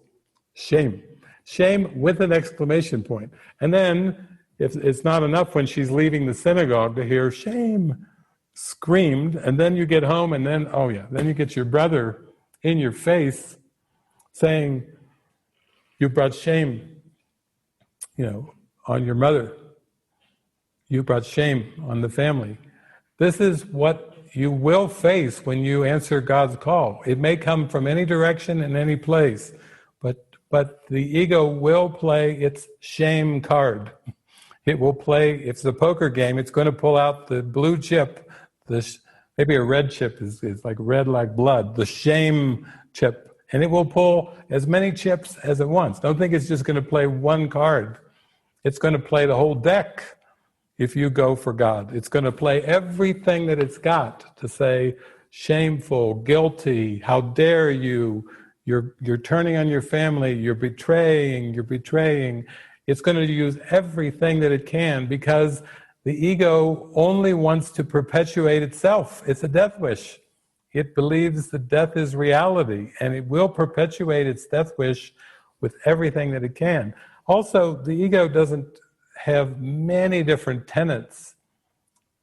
Speaker 1: Shame. Shame with an exclamation point. And then, if it's not enough when she's leaving the synagogue to hear shame screamed, and then you get home and then you get your brother in your face saying, you brought shame, on your mother. You brought shame on the family. This is what you will face when you answer God's call. It may come from any direction in any place, but the ego will play its shame card. It will play, if it's a poker game, it's going to pull out the blue chip. Maybe a red chip is like red like blood, the shame chip. And it will pull as many chips as it wants. Don't think it's just going to play one card. It's going to play the whole deck if you go for God. It's going to play everything that it's got to say, shameful, guilty, how dare you, you're turning on your family, you're betraying. It's going to use everything that it can because the ego only wants to perpetuate itself. It's a death wish. It believes that death is reality, and it will perpetuate its death wish with everything that it can. Also, the ego doesn't have many different tenets.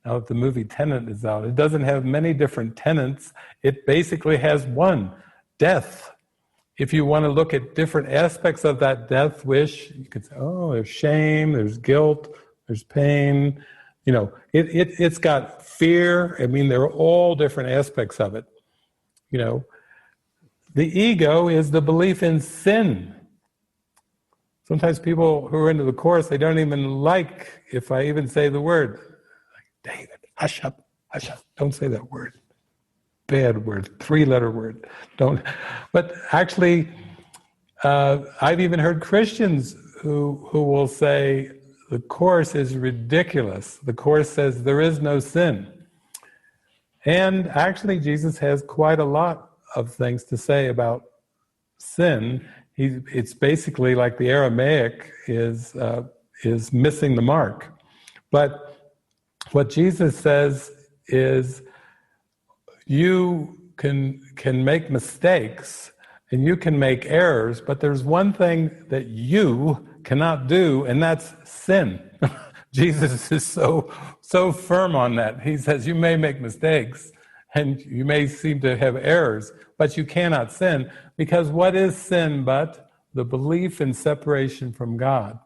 Speaker 1: Now that the movie Tenet is out, it doesn't have many different tenets. It basically has one, death. If you want to look at different aspects of that death wish, you could say, there's shame, there's guilt, there's pain. It's got fear. There are all different aspects of it. The ego is the belief in sin. Sometimes people who are into the Course, they don't even like if I even say the word. Like, David, hush up, don't say that word. Bad word, 3-letter word. Don't. But actually, I've even heard Christians who will say, the Course is ridiculous. The Course says there is no sin. And actually, Jesus has quite a lot of things to say about sin. It's basically like the Aramaic is missing the mark. But what Jesus says is, you can make mistakes and you can make errors, but there's one thing that you cannot do, and that's sin. Jesus is so firm on that. He says you may make mistakes and you may seem to have errors, but you cannot sin, because what is sin but the belief in separation from God?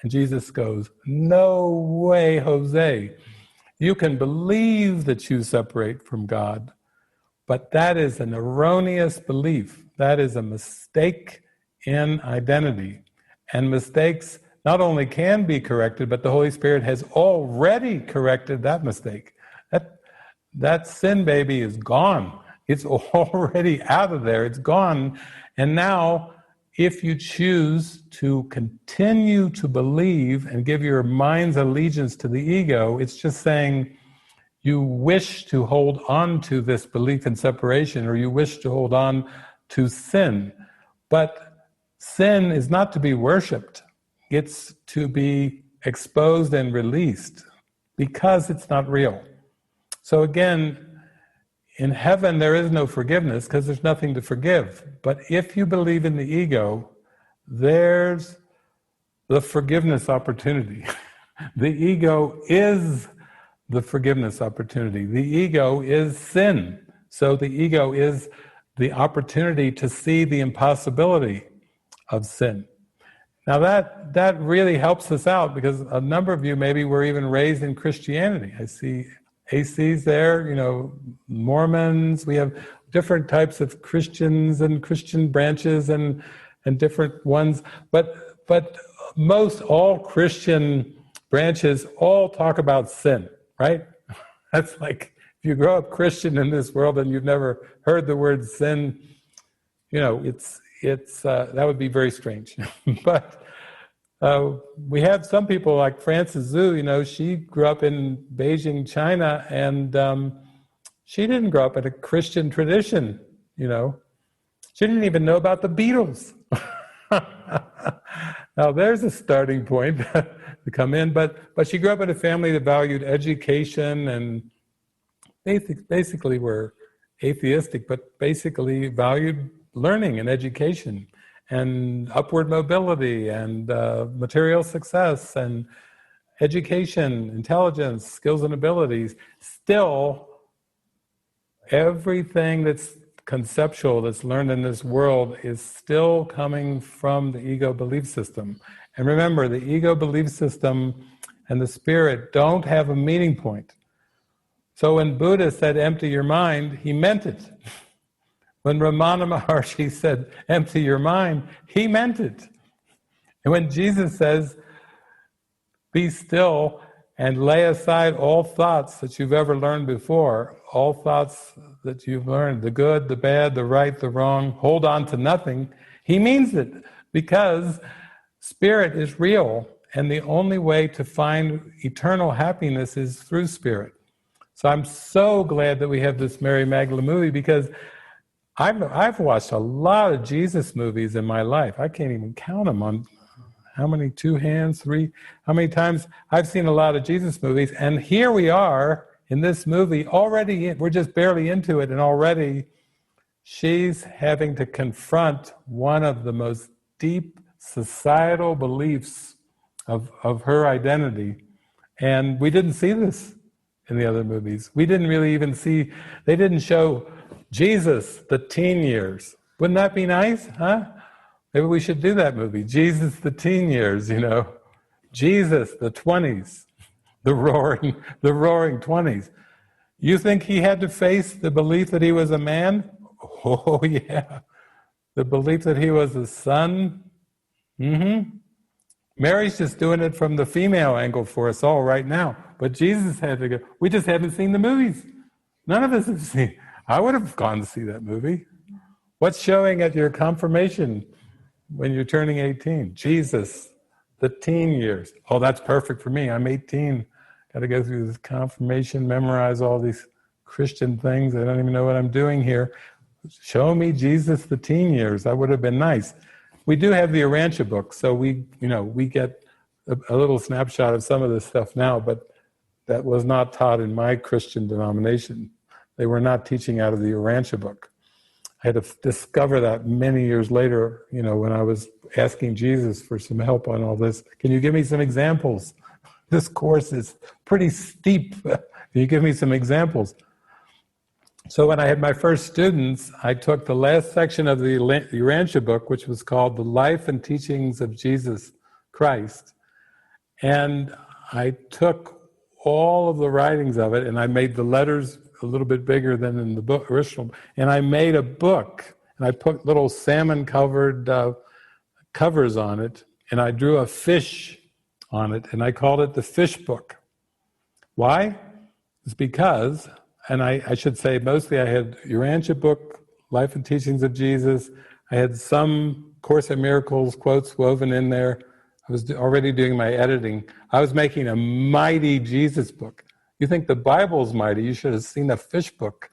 Speaker 1: And Jesus goes, no way, Jose. You can believe that you separate from God, but that is an erroneous belief. That is a mistake in identity. And mistakes not only can be corrected, but the Holy Spirit has already corrected that mistake. that sin baby is gone. It's already out of there. It's gone. And now, if you choose to continue to believe and give your mind's allegiance to the ego, it's just saying you wish to hold on to this belief in separation, or you wish to hold on to sin. But sin is not to be worshipped. It's to be exposed and released because it's not real. So again, in heaven, there is no forgiveness because there's nothing to forgive. But if you believe in the ego, there's the forgiveness opportunity. The ego is the forgiveness opportunity. The ego is sin. So the ego is the opportunity to see the impossibility of sin. Now that really helps us out, because a number of you maybe were even raised in Christianity. I see ACs there, Mormons. We have different types of Christians and Christian branches and different ones. But most all Christian branches all talk about sin, right? That's like, if you grow up Christian in this world and you've never heard the word sin, it's that would be very strange. But we have some people like Frances Zhu, she grew up in Beijing, China, and she didn't grow up in a Christian tradition, She didn't even know about the Beatles. Now there's a starting point to come in, but she grew up in a family that valued education and basically were atheistic, but basically valued learning and education and upward mobility and material success and education, intelligence, skills and abilities. Still, everything that's conceptual, that's learned in this world, is still coming from the ego belief system. And remember, the ego belief system and the spirit don't have a meeting point. So when Buddha said, empty your mind, he meant it. When Ramana Maharshi said, empty your mind, he meant it. And when Jesus says, be still and lay aside all thoughts that you've ever learned before, all thoughts that you've learned, the good, the bad, the right, the wrong, hold on to nothing, he means it, because spirit is real, and the only way to find eternal happiness is through spirit. So I'm so glad that we have this Mary Magdalene movie, because I've watched a lot of Jesus movies in my life. I can't even count them on how many, 2 hands, 3, how many times I've seen a lot of Jesus movies. And here we are in this movie already, we're just barely into it, and already she's having to confront one of the most deep societal beliefs of her identity. And we didn't see this in the other movies. We didn't really even see, they didn't show Jesus, the teen years. Wouldn't that be nice, huh? Maybe we should do that movie, Jesus, the teen years, Jesus, the 20s, the roaring 20s. You think he had to face the belief that he was a man? Oh, yeah. The belief that he was a son? Mary's just doing it from the female angle for us all right now. But Jesus had to go. We just haven't seen the movies. None of us have seen. I would have gone to see that movie. What's showing at your confirmation when you're turning 18? Jesus, the teen years. Oh, that's perfect for me. I'm 18. Got to go through this confirmation, memorize all these Christian things. I don't even know what I'm doing here. Show me Jesus, the teen years. That would have been nice. We do have the Urantia book, so we get a little snapshot of some of this stuff now, but that was not taught in my Christian denomination. They were not teaching out of the Urantia book. I had to discover that many years later, when I was asking Jesus for some help on all this. Can you give me some examples? This course is pretty steep. Can you give me some examples? So when I had my first students, I took the last section of the Urantia book, which was called The Life and Teachings of Jesus Christ, and I took all of the writings of it, and I made the letters a little bit bigger than in the book original, and I made a book, and I put little salmon-covered covers on it, and I drew a fish on it, and I called it the Fish Book. Why? It's because and I should say mostly I had Urantia book, Life and Teachings of Jesus. I had some Course in Miracles quotes woven in there. I was already doing my editing. I was making a mighty Jesus book. You think the Bible's mighty, you should have seen a fish book.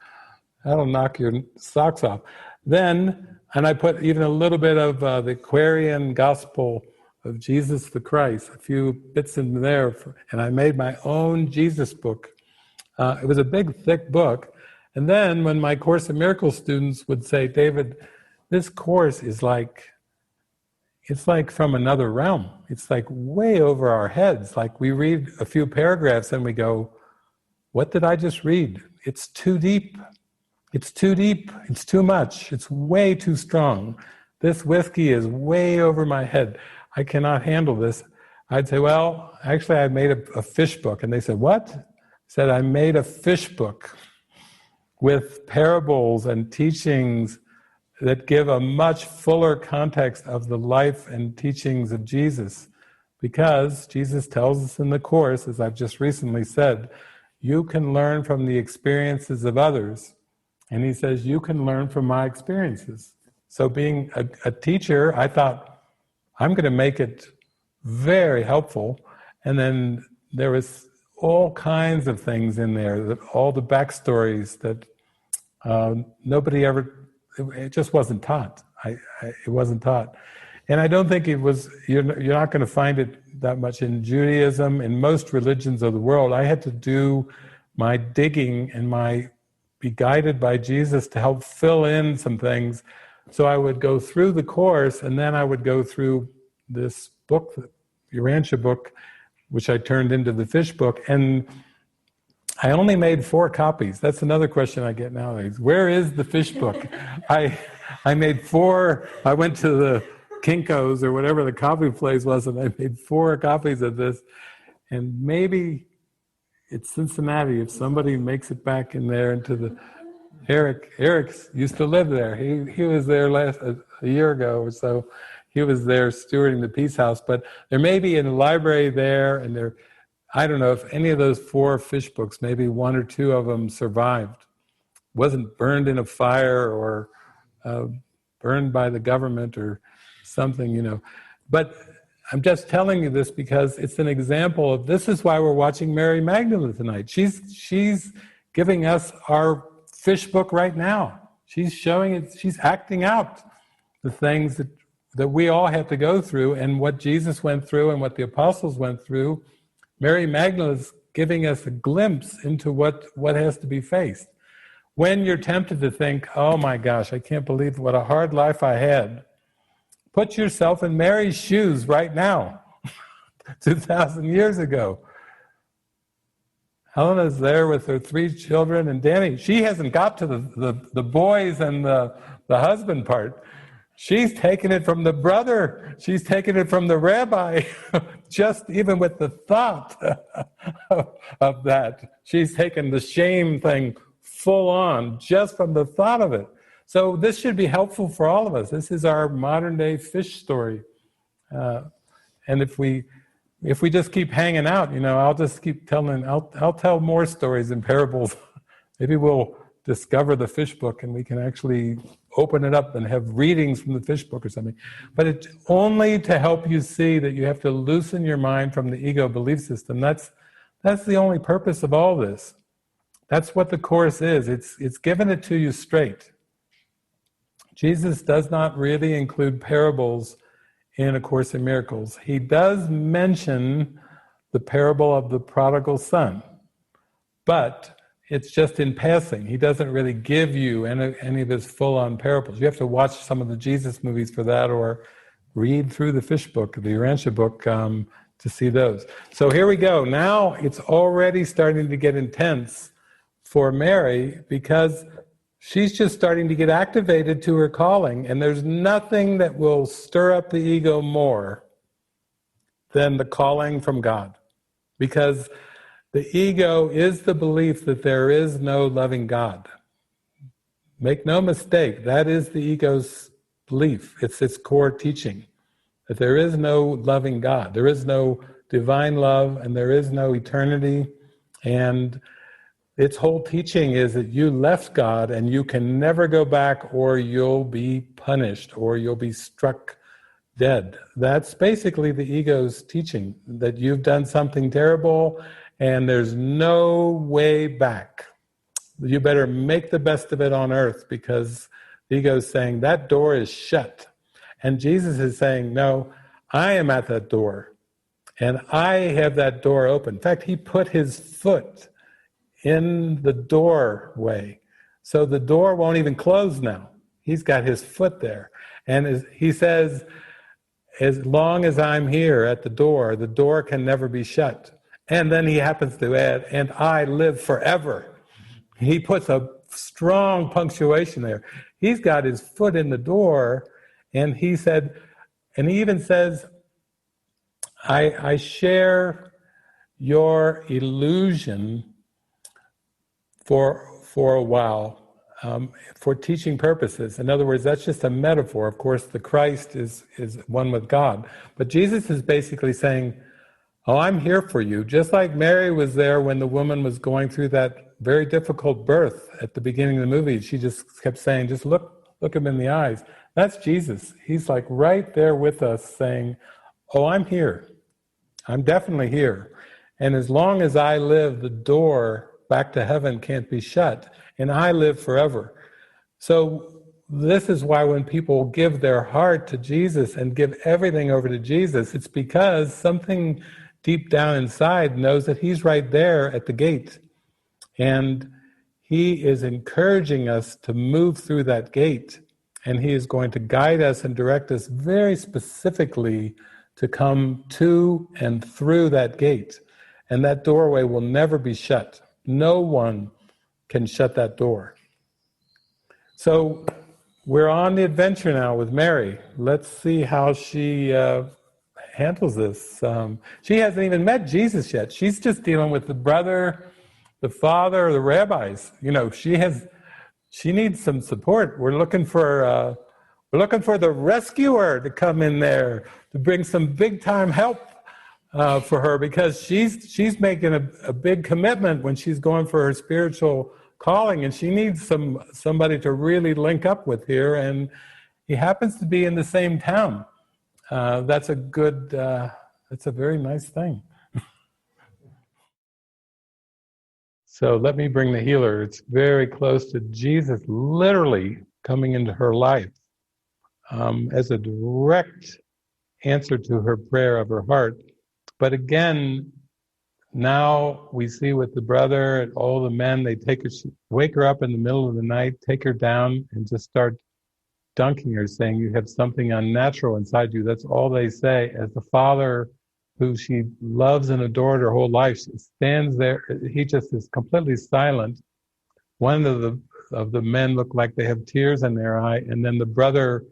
Speaker 1: That'll knock your socks off. Then, and I put even a little bit of the Aquarian Gospel of Jesus the Christ, a few bits in there, and I made my own Jesus book. It was a big, thick book. And then when my Course in Miracles students would say, David, this course is it's like from another realm. It's like way over our heads. Like we read a few paragraphs and we go, what did I just read? It's too deep. It's too deep. It's too much. It's way too strong. This whiskey is way over my head. I cannot handle this. I'd say, well, actually I made a fish book. And they said, what? I said, I made a fish book with parables and teachings that give a much fuller context of the life and teachings of Jesus. Because Jesus tells us in the Course, as I've just recently said, you can learn from the experiences of others. And he says, you can learn from my experiences. So being a teacher, I thought, I'm going to make it very helpful. And then there was all kinds of things in there, all the backstories that nobody ever, it just wasn't taught. It wasn't taught. And I don't think it was, you're not going to find it that much in Judaism, in most religions of the world. I had to do my digging and be guided by Jesus to help fill in some things. So I would go through the Course, and then I would go through this book, the Urantia book, which I turned into the fish book, and I only made 4 copies. That's another question I get nowadays. Where is the fish book? I made 4, I went to the Kinko's or whatever the copy place was, and I made 4 copies of this, and maybe it's Cincinnati, if somebody makes it back in there into the... Eric used to live there. He was there a year ago or so. He was there stewarding the Peace House, but there may be in the library there, and there, I don't know if any of those 4 fish books, maybe 1 or 2 of them survived. Wasn't burned in a fire or burned by the government or something, But I'm just telling you this because it's an example of, this is why we're watching Mary Magdalene tonight. She's giving us our fish book right now. She's showing it, she's acting out the things that we all have to go through, and what Jesus went through and what the apostles went through. Mary Magdalene is giving us a glimpse into what has to be faced. When you're tempted to think, oh my gosh, I can't believe what a hard life I had, put yourself in Mary's shoes right now, 2,000 years ago. Helena's there with her 3 children, and Danny, she hasn't got to the boys and the husband part. She's taken it from the brother. She's taken it from the rabbi, just even with the thought of that. She's taken the shame thing full on, just from the thought of it. So this should be helpful for all of us. This is our modern day fish story. And if we just keep hanging out, I'll just keep telling, I'll tell more stories and parables. Maybe we'll discover the fish book and we can actually open it up and have readings from the fish book or something. But it's only to help you see that you have to loosen your mind from the ego belief system. That's the only purpose of all this. That's what the Course is. It's given it to you straight. Jesus does not really include parables in A Course in Miracles. He does mention the parable of the prodigal son, but it's just in passing. He doesn't really give you any of his full-on parables. You have to watch some of the Jesus movies for that, or read through the fish book, the Urantia book, to see those. So here we go. Now it's already starting to get intense for Mary, because she's just starting to get activated to her calling, and there's nothing that will stir up the ego more than the calling from God. Because the ego is the belief that there is no loving God. Make no mistake, that is the ego's belief. It's its core teaching, that there is no loving God. There is no divine love, and there is no eternity, and its whole teaching is that you left God and you can never go back, or you'll be punished, or you'll be struck dead. That's basically the ego's teaching, that you've done something terrible and there's no way back. You better make the best of it on earth, because the ego is saying that door is shut. And Jesus is saying, no, I am at that door. And I have that door open. In fact, he put his foot in the doorway. So the door won't even close now. He's got his foot there. And he says, as long as I'm here at the door can never be shut. And then he happens to add, and I live forever. He puts a strong punctuation there. He's got his foot in the door, and he said, and he even says, I share your illusion for a while, for teaching purposes. In other words, that's just a metaphor. Of course, the Christ is one with God. But Jesus is basically saying, oh, I'm here for you. Just like Mary was there when the woman was going through that very difficult birth at the beginning of the movie. She just kept saying, just look him in the eyes. That's Jesus. He's like right there with us saying, oh, I'm here. I'm definitely here. And as long as I live, the door back to heaven can't be shut. And I live forever. So this is why when people give their heart to Jesus and give everything over to Jesus, it's because something deep down inside knows that he's right there at the gate. And he is encouraging us to move through that gate. And he is going to guide us and direct us very specifically to come to and through that gate. And that doorway will never be shut. No one can shut that door. So we're on the adventure now with Mary. Let's see how she handles this. She hasn't even met Jesus yet. She's just dealing with the brother, the father, the rabbis. You know, she needs some support. We're looking for the rescuer to come in there to bring some big time help for her, because she's making a big commitment when she's going for her spiritual calling, and she needs somebody to really link up with here. And he happens to be in the same town. That's a very nice thing. So let me bring the healer. It's very close to Jesus literally coming into her life as a direct answer to her prayer of her heart. But again, now we see with the brother and all the men, they wake her up in the middle of the night, take her down, and just start dunking her, saying, you have something unnatural inside you. That's all they say. As the father, who she loves and adored her whole life, stands there. He just is completely silent. One of the men look like they have tears in their eye, and then the brother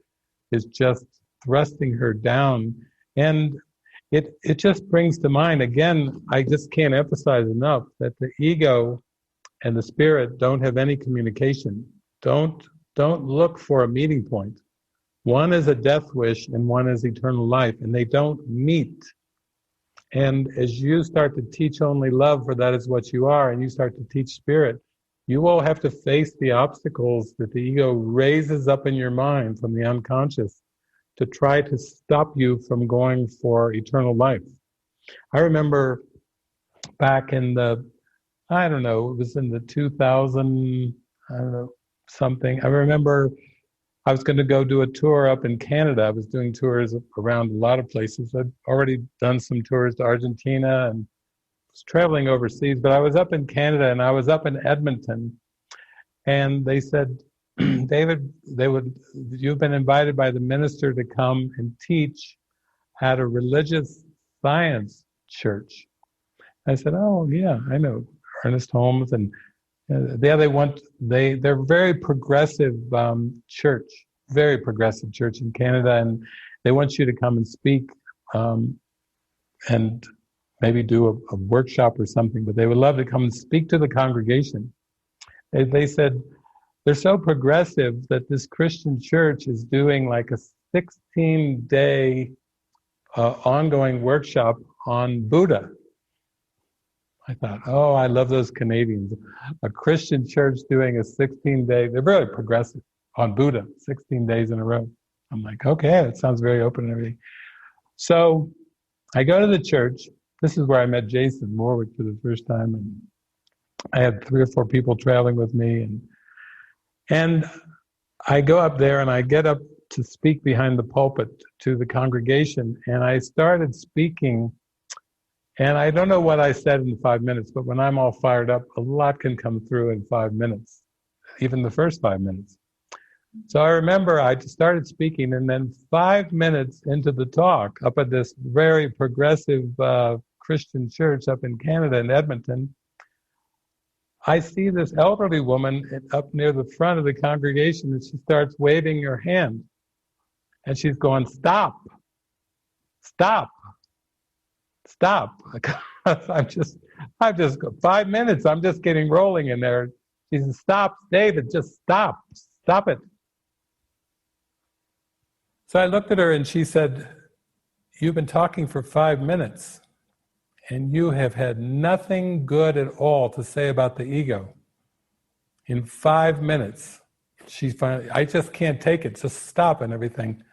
Speaker 1: is just thrusting her down. And it just brings to mind, again, I just can't emphasize enough that the ego and the spirit don't have any communication. Don't look for a meeting point. One is a death wish and one is eternal life, and they don't meet. And as you start to teach only love, for that is what you are, and you start to teach spirit, you will have to face the obstacles that the ego raises up in your mind from the unconscious to try to stop you from going for eternal life. I remember back in it was in the 2000, something. I remember I was going to go do a tour up in Canada. I was doing tours around a lot of places. I'd already done some tours to Argentina and was traveling overseas, but I was up in Canada and I was up in Edmonton, and they said, David, you've been invited by the minister to come and teach at a religious science church. I said, oh yeah, I know Ernest Holmes, and they're very progressive church, very progressive church in Canada, and they want you to come and speak and maybe do a workshop or something, but they would love to come and speak to the congregation. They said, they're so progressive that this Christian church is doing like a 16-day ongoing workshop on Buddha. I thought, oh, I love those Canadians. A Christian church doing a 16-day, they're very progressive on Buddha, 16 days in a row. I'm like, okay, that sounds very open and everything. So I go to the church. This is where I met Jason Warwick for the first time. And I had 3 or 4 people traveling with me. And I go up there and I get up to speak behind the pulpit to the congregation. And I started speaking. And I don't know what I said in 5 minutes, but when I'm all fired up, a lot can come through in 5 minutes, even the first 5 minutes. So I remember I started speaking, and then 5 minutes into the talk, up at this very progressive Christian church up in Canada, in Edmonton, I see this elderly woman up near the front of the congregation, and she starts waving her hand. And she's going, stop, stop. Stop. I'm just 5 minutes. I'm just getting rolling in there. She says, stop, David, just stop. Stop it. So I looked at her and she said, you've been talking for 5 minutes and you have had nothing good at all to say about the ego. In 5 minutes, she finally, I just can't take it. Just stop and everything.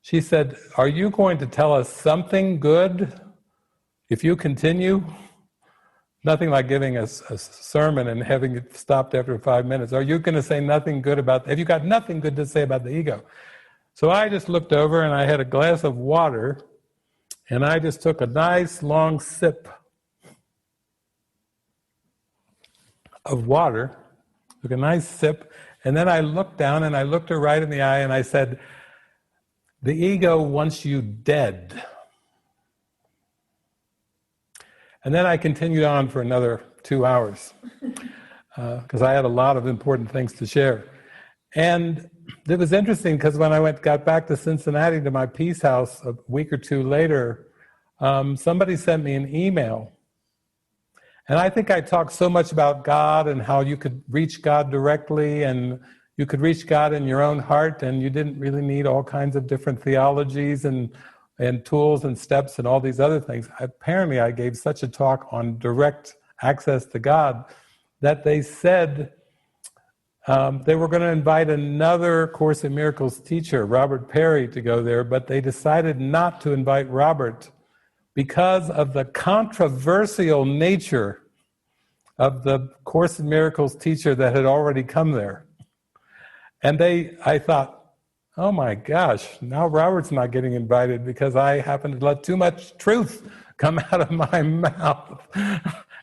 Speaker 1: She said, are you going to tell us something good if you continue? Nothing like giving a sermon and having it stopped after 5 minutes. Are you going to say nothing good about, have you got nothing good to say about the ego? So I just looked over and I had a glass of water and I just took a nice long sip of water, took a nice sip, and then I looked down and I looked her right in the eye and I said, the ego wants you dead. And then I continued on for another 2 hours because I had a lot of important things to share. And it was interesting because when I got back to Cincinnati to my Peace House a week or 2 later, somebody sent me an email. And I think I talked so much about God and how you could reach God directly and you could reach God in your own heart and you didn't really need all kinds of different theologies and tools and steps and all these other things. Apparently, I gave such a talk on direct access to God that they said they were going to invite another Course in Miracles teacher, Robert Perry, to go there, but they decided not to invite Robert because of the controversial nature of the Course in Miracles teacher that had already come there. And I thought, oh my gosh, now Robert's not getting invited because I happen to let too much truth come out of my mouth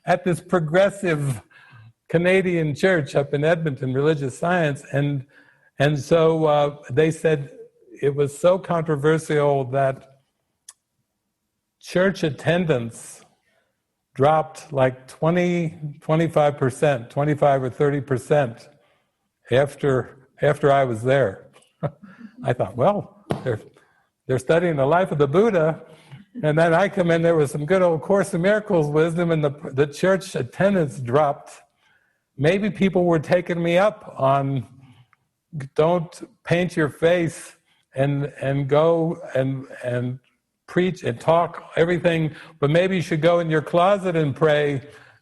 Speaker 1: at this progressive Canadian church up in Edmonton, Religious Science. And so they said it was so controversial that church attendance dropped like 25%, 25 or 30% after I was there. I thought, well, they're studying the life of the Buddha, and then I come in there with some good old Course in Miracles wisdom, and the church attendance dropped. Maybe people were taking me up on don't paint your face and go and preach and talk everything, but maybe you should go in your closet and pray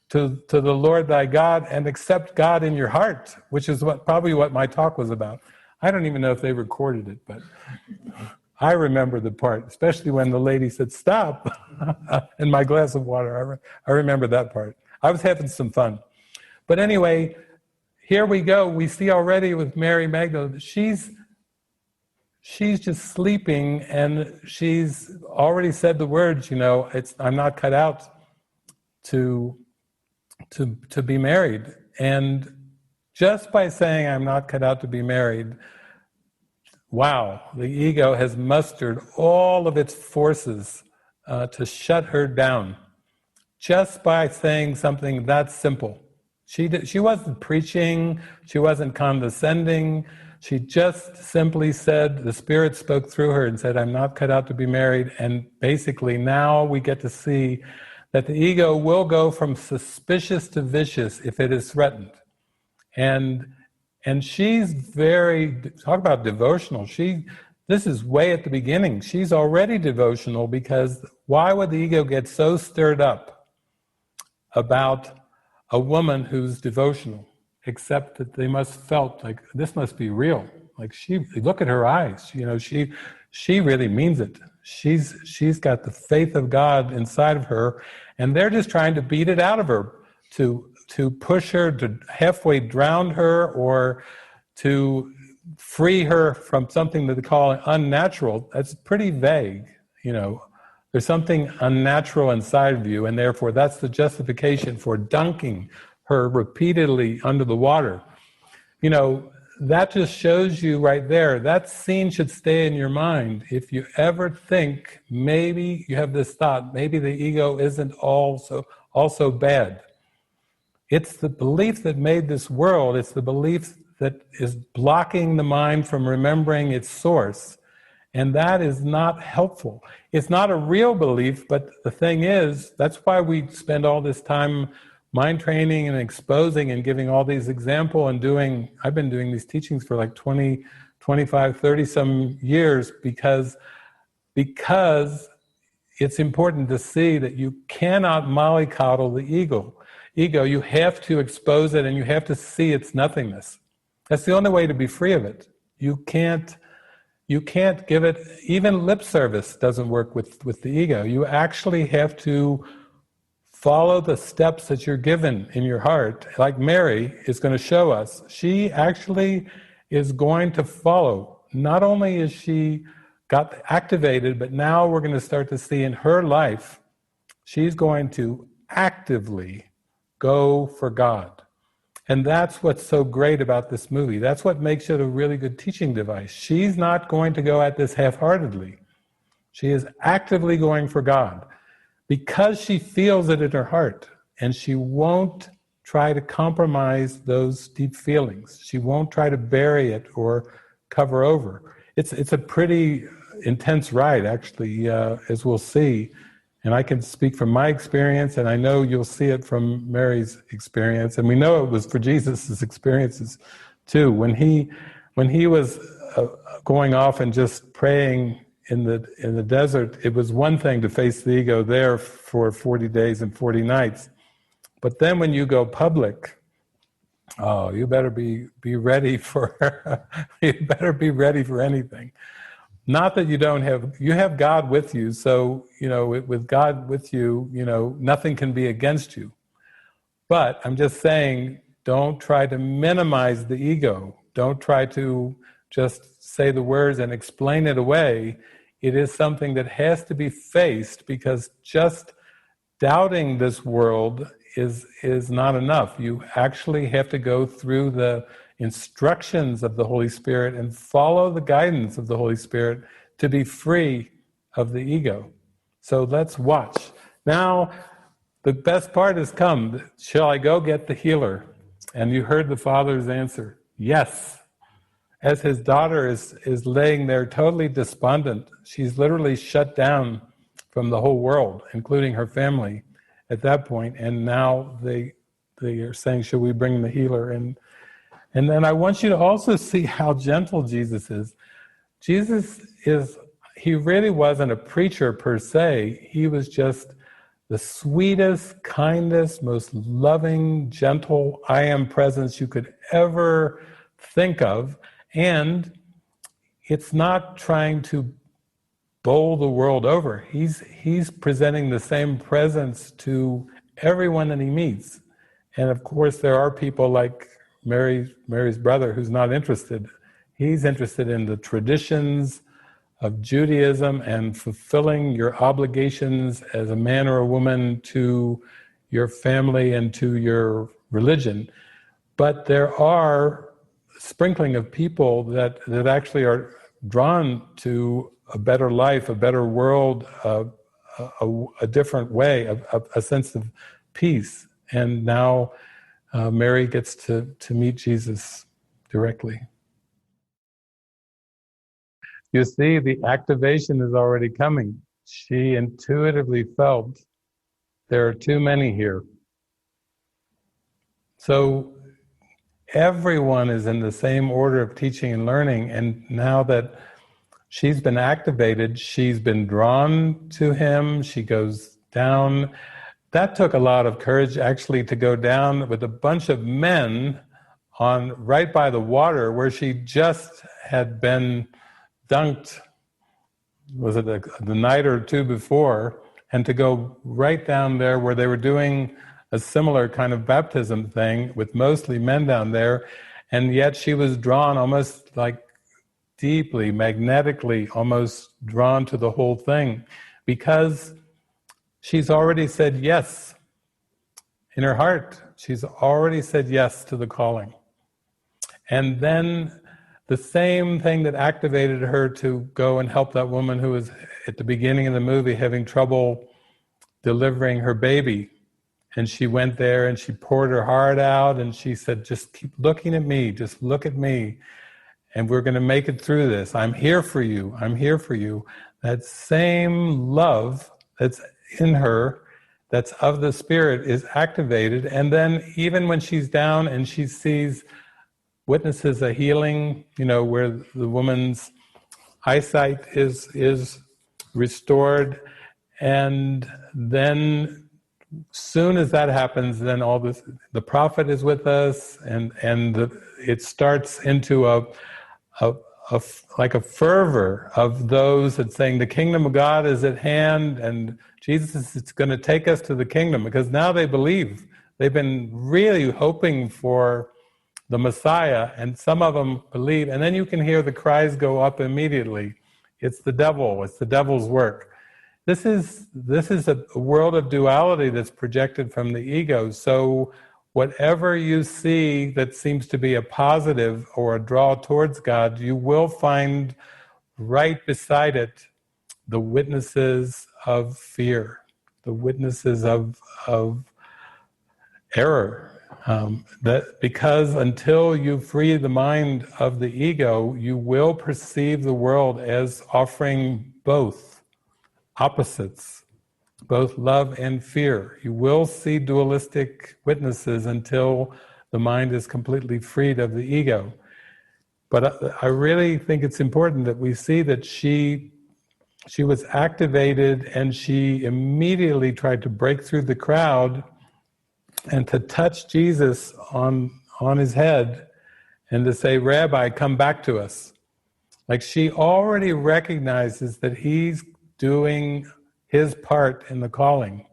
Speaker 1: to the Lord thy God and accept God in your heart, which is probably what my talk was about. I don't even know if they recorded it, but I remember the part, especially when the lady said, stop, in my glass of water. I remember that part. I was having some fun. But anyway, here we go. We see already with Mary Magdalene, she's just sleeping and she's already said the words, I'm not cut out to be married. And just by saying I'm not cut out to be married, wow, the ego has mustered all of its forces to shut her down. Just by saying something that simple. She wasn't preaching, she wasn't condescending, she just simply said, the Spirit spoke through her and said, I'm not cut out to be married, and basically now we get to see that the ego will go from suspicious to vicious if it is threatened. And she's very, talk about devotional, this is way at the beginning. She's already devotional because why would the ego get so stirred up about a woman who's devotional, except that they must felt like this must be real. Like look at her eyes. She really means it. She's got the faith of God inside of her, and they're just trying to beat it out of her, to push her, to halfway drown her, or to free her from something that they call unnatural. That's pretty vague, There's something unnatural inside of you, and therefore that's the justification for dunking her repeatedly under the water. That just shows you right there, that scene should stay in your mind. If you ever think, maybe you have this thought, maybe the ego isn't also bad. It's the belief that made this world, it's the belief that is blocking the mind from remembering its source. And that is not helpful. It's not a real belief, but the thing is, that's why we spend all this time mind training and exposing and giving all these examples and I've been doing these teachings for like 20, 25, 30 some years because it's important to see that you cannot mollycoddle the ego. You have to expose it and you have to see its nothingness. That's the only way to be free of it. You can't give it, even lip service doesn't work with the ego. You actually have to follow the steps that you're given in your heart, like Mary is going to show us. She actually is going to follow. Not only is she got activated, but now we're going to start to see in her life, she's going to actively go for God. And that's what's so great about this movie. That's what makes it a really good teaching device. She's not going to go at this half-heartedly. She is actively going for God because she feels it in her heart, and she won't try to compromise those deep feelings. She won't try to bury it or cover over. It's a pretty intense ride, actually, as we'll see. And I can speak from my experience, and I know you'll see it from Mary's experience, and we know it was for Jesus' experiences too. When he was going off and just praying in the desert, it was one thing to face the ego there for 40 days and 40 nights. But then when you go public, you better be ready for anything. Not that you have God with you, so, with God with you, nothing can be against you. But I'm just saying, don't try to minimize the ego. Don't try to just say the words and explain it away. It is something that has to be faced, because just doubting this world is not enough. You actually have to go through the instructions of the Holy Spirit and follow the guidance of the Holy Spirit to be free of the ego. So let's watch. Now, the best part has come. Shall I go get the healer? And you heard the Father's answer, yes. As his daughter is laying there totally despondent, she's literally shut down from the whole world, including her family at that point. And now they are saying, should we bring the healer? And then I want you to also see how gentle Jesus is. He really wasn't a preacher per se. He was just the sweetest, kindest, most loving, gentle I am presence you could ever think of. And it's not trying to bowl the world over. He's presenting the same presence to everyone that he meets. And of course, there are people like Mary's brother who's not interested. He's interested in the traditions of Judaism and fulfilling your obligations as a man or a woman to your family and to your religion. But there are a sprinkling of people that actually are drawn to a better life, a better world, a different way, a sense of peace. And now Mary gets to meet Jesus directly. You see, the activation is already coming. She intuitively felt there are too many here. So everyone is in the same order of teaching and learning, and now that she's been activated, she's been drawn to him, she goes down. that took a lot of courage actually to go down with a bunch of men on right by the water where she just had been dunked, was it the night or two before, and to go right down there where they were doing a similar kind of baptism thing with mostly men down there, and yet she was drawn almost like deeply, magnetically, almost drawn to the whole thing, because she's already said yes. In her heart, she's already said yes to the calling. And then the same thing that activated her to go and help that woman who was at the beginning of the movie having trouble delivering her baby. And she went there and she poured her heart out and she said, just keep looking at me, just look at me. And we're going to make it through this. I'm here for you. I'm here for you. That same love that's in her, that's of the Spirit, is activated. And then even when she's down and she witnesses a healing, where the woman's eyesight is restored, and then soon as that happens, then all this, the prophet is with us, and it starts into like a fervor of those that saying the kingdom of God is at hand, and Jesus is going to take us to the kingdom, because now they believe. They've been really hoping for the Messiah, and some of them believe, and then you can hear the cries go up immediately. It's the devil. It's the devil's work. This is a world of duality that's projected from the ego. So whatever you see that seems to be a positive or a draw towards God, you will find right beside it the witnesses of fear, the witnesses of error. That because until you free the mind of the ego, you will perceive the world as offering both opposites, both love and fear. You will see dualistic witnesses until the mind is completely freed of the ego. But I really think it's important that we see that she was activated, and she immediately tried to break through the crowd and to touch Jesus on his head and to say, Rabbi, come back to us. Like she already recognizes that he's doing his part in the calling.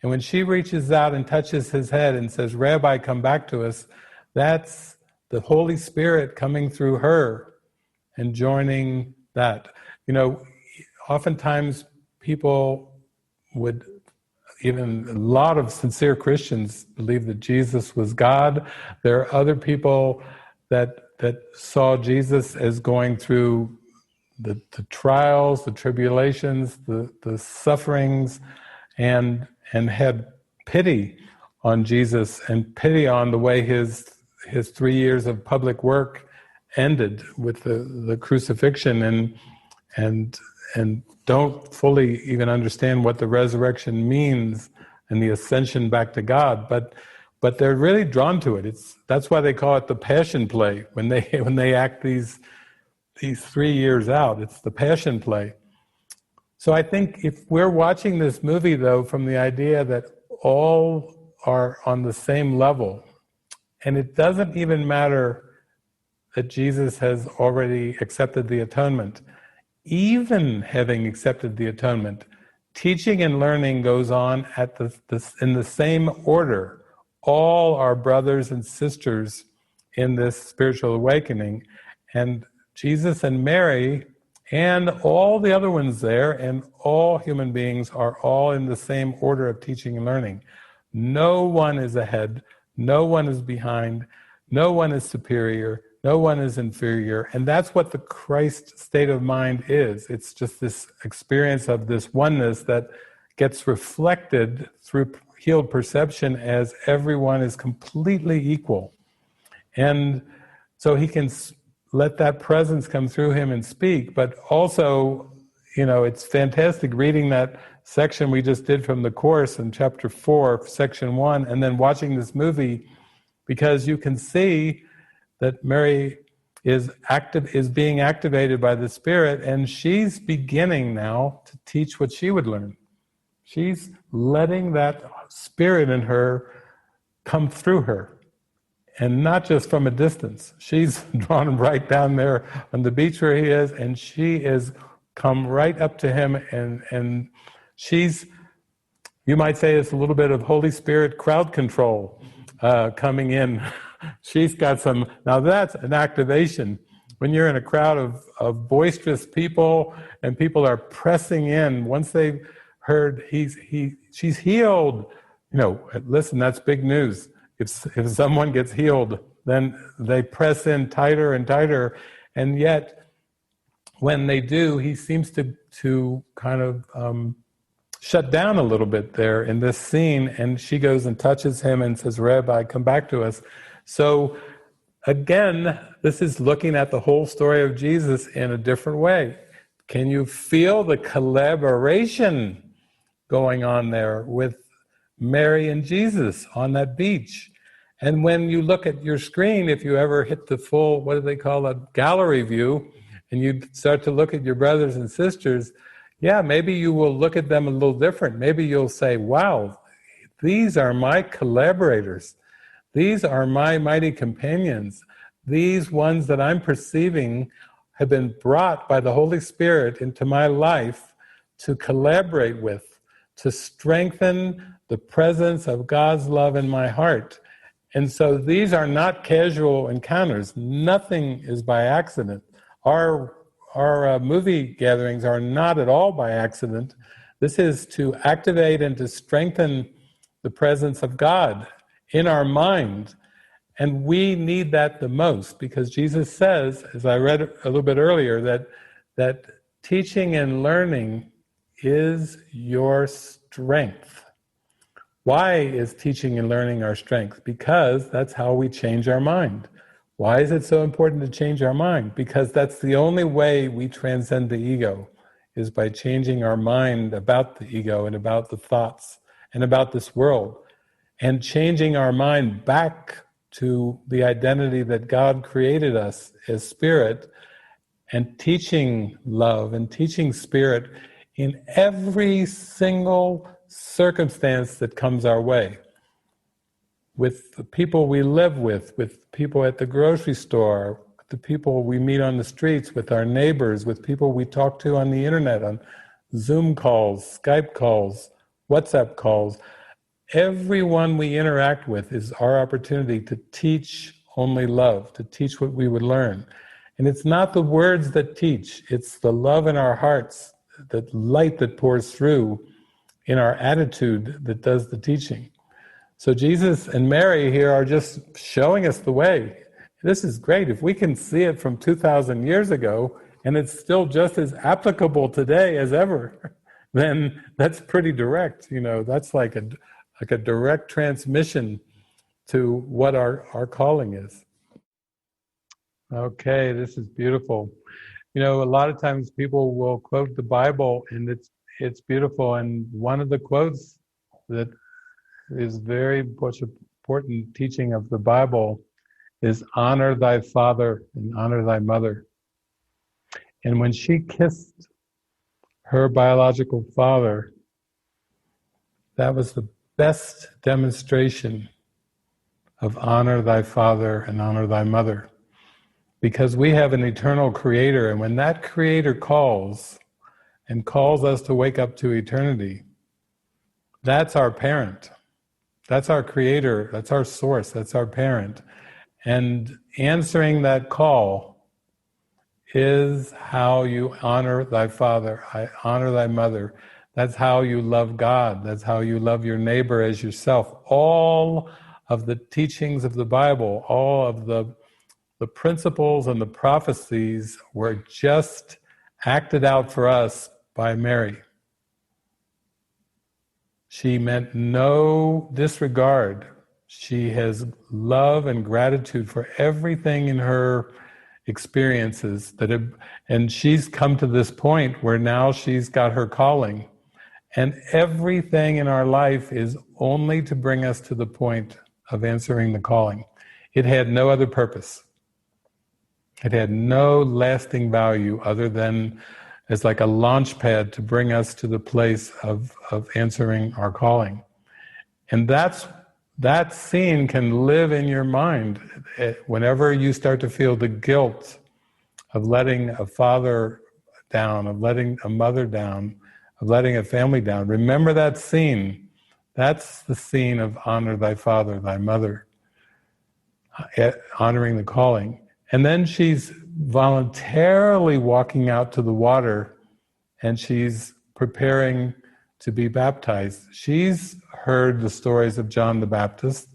Speaker 1: And when she reaches out and touches his head and says, Rabbi, come back to us, that's the Holy Spirit coming through her and joining that. Oftentimes people would, even a lot of sincere Christians believe that Jesus was God. There are other people that saw Jesus as going through the trials, the tribulations, the sufferings, and had pity on Jesus and pity on the way his 3 years of public work ended with the crucifixion, and don't fully even understand what the resurrection means and the ascension back to God, but they're really drawn to it. That's why they call it the passion play when they act these 3 years out. It's the passion play. So I think if we're watching this movie, though, from the idea that all are on the same level, and it doesn't even matter that Jesus has already accepted the atonement, even having accepted the atonement, teaching and learning goes on in the same order. All are brothers and sisters in this spiritual awakening, and Jesus and Mary and all the other ones there and all human beings are all in the same order of teaching and learning. No one is ahead, no one is behind, no one is superior, no one is inferior, and that's what the Christ state of mind is. It's just this experience of this oneness that gets reflected through healed perception as everyone is completely equal. And so he can let that presence come through him and speak, but also, it's fantastic reading that section we just did from the Course in chapter 4, section 1, and then watching this movie, because you can see that Mary is being activated by the Spirit, and she's beginning now to teach what she would learn. She's letting that spirit in her come through her. And not just from a distance. She's drawn right down there on the beach where he is, and she is come right up to him, and she's, you might say it's a little bit of Holy Spirit crowd control coming in. She's got some, now that's an activation. When you're in a crowd of boisterous people, and people are pressing in, once they've heard she's healed, listen, that's big news. If someone gets healed, then they press in tighter and tighter, and yet when they do, he seems to kind of shut down a little bit there in this scene, and she goes and touches him and says, "Rabbi, come back to us." So again, this is looking at the whole story of Jesus in a different way. Can you feel the collaboration going on there with Mary and Jesus on that beach? And when you look at your screen, if you ever hit the full, what do they call it, gallery view, and you start to look at your brothers and sisters, yeah, maybe you will look at them a little different. Maybe you'll say, wow, these are my collaborators. These are my mighty companions. These ones that I'm perceiving have been brought by the Holy Spirit into my life to collaborate with, to strengthen the presence of God's love in my heart. And so these are not casual encounters. Nothing is by accident. Our movie gatherings are not at all by accident. This is to activate and to strengthen the presence of God in our mind. And we need that the most, because Jesus says, as I read a little bit earlier, that teaching and learning is your strength. Why is teaching and learning our strength? Because that's how we change our mind. Why is it so important to change our mind? Because that's the only way we transcend the ego, is by changing our mind about the ego and about the thoughts and about this world, and changing our mind back to the identity that God created us as spirit, and teaching love and teaching spirit in every single circumstance that comes our way, with the people we live with people at the grocery store, the people we meet on the streets, with our neighbors, with people we talk to on the internet, on Zoom calls, Skype calls, WhatsApp calls. Everyone we interact with is our opportunity to teach only love, to teach what we would learn. And it's not the words that teach, it's the love in our hearts, the light that pours through in our attitude that does the teaching. So Jesus and Mary here are just showing us the way. This is great. If we can see it from 2,000 years ago, and it's still just as applicable today as ever, then that's pretty direct. That's like a direct transmission to what our calling is. Okay, this is beautiful. A lot of times people will quote the Bible, and it's beautiful. And one of the quotes that is very much important teaching of the Bible is honor thy father and honor thy mother. And when she kissed her biological father, that was the best demonstration of honor thy father and honor thy mother. Because we have an eternal creator, and when that creator calls and calls us to wake up to eternity, that's our parent. That's our creator, that's our source, that's our parent. And answering that call is how you honor thy father, honor thy mother. That's how you love God. That's how you love your neighbor as yourself. All of the teachings of the Bible, all of the principles and the prophecies were just acted out for us by Mary. She meant no disregard. She has love and gratitude for everything in her experiences and she's come to this point where now she's got her calling. And everything in our life is only to bring us to the point of answering the calling. It had no other purpose. It had no lasting value other than as like a launch pad to bring us to the place of answering our calling. And that scene can live in your mind whenever you start to feel the guilt of letting a father down, of letting a mother down, of letting a family down. Remember that scene. That's the scene of honor thy father, thy mother, honoring the calling. And then she's voluntarily walking out to the water, and she's preparing to be baptized. She's heard the stories of John the Baptist.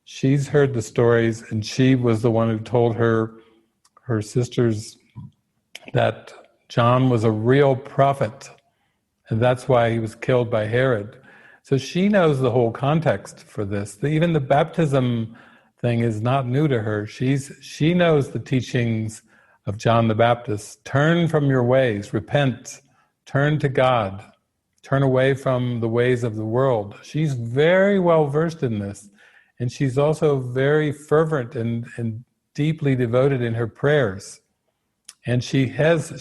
Speaker 1: She's heard the stories, and she was the one who told her sisters that John was a real prophet, and that's why he was killed by Herod. So she knows the whole context for this. Even the baptism thing is not new to her. She knows the teachings of John the Baptist. Turn from your ways, repent, turn to God, turn away from the ways of the world. She's very well versed in this, and she's also very fervent and deeply devoted in her prayers. And she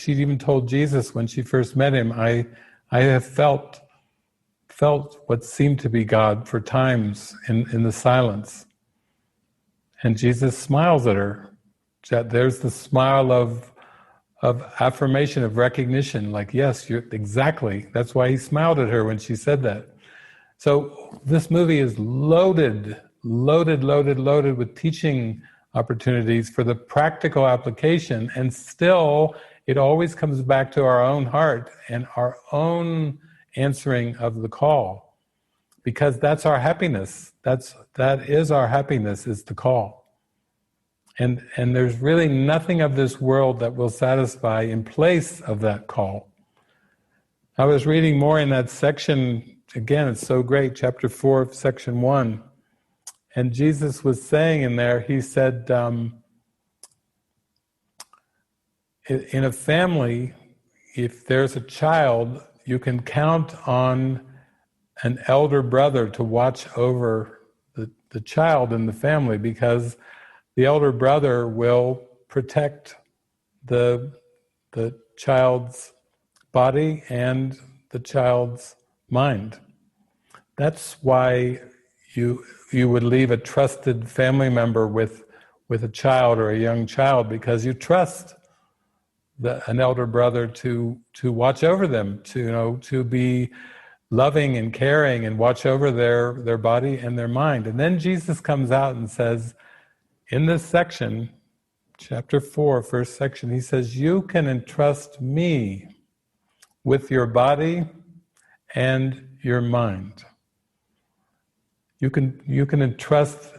Speaker 1: even told Jesus when she first met him, I have felt what seemed to be God for times in the silence. And Jesus smiles at her. There's the smile of affirmation, of recognition, like, yes, you're exactly. That's why he smiled at her when she said that. So this movie is loaded with teaching opportunities for the practical application, and still it always comes back to our own heart and our own answering of the call, because that's our happiness. That is our happiness, is the call. And there's really nothing of this world that will satisfy in place of that call. I was reading more in that section, again, it's so great, chapter 4, section 1. And Jesus was saying in there, he said, in a family, if there's a child, you can count on an elder brother to watch over the child in the family, because the elder brother will protect the child's body and the child's mind. That's why you would leave a trusted family member with a child or a young child, because you trust an elder brother to watch over them, to be loving and caring and watch over their body and their mind. And then Jesus comes out and says, in this section, chapter 4, first section, he says, you can entrust me with your body and your mind. You can entrust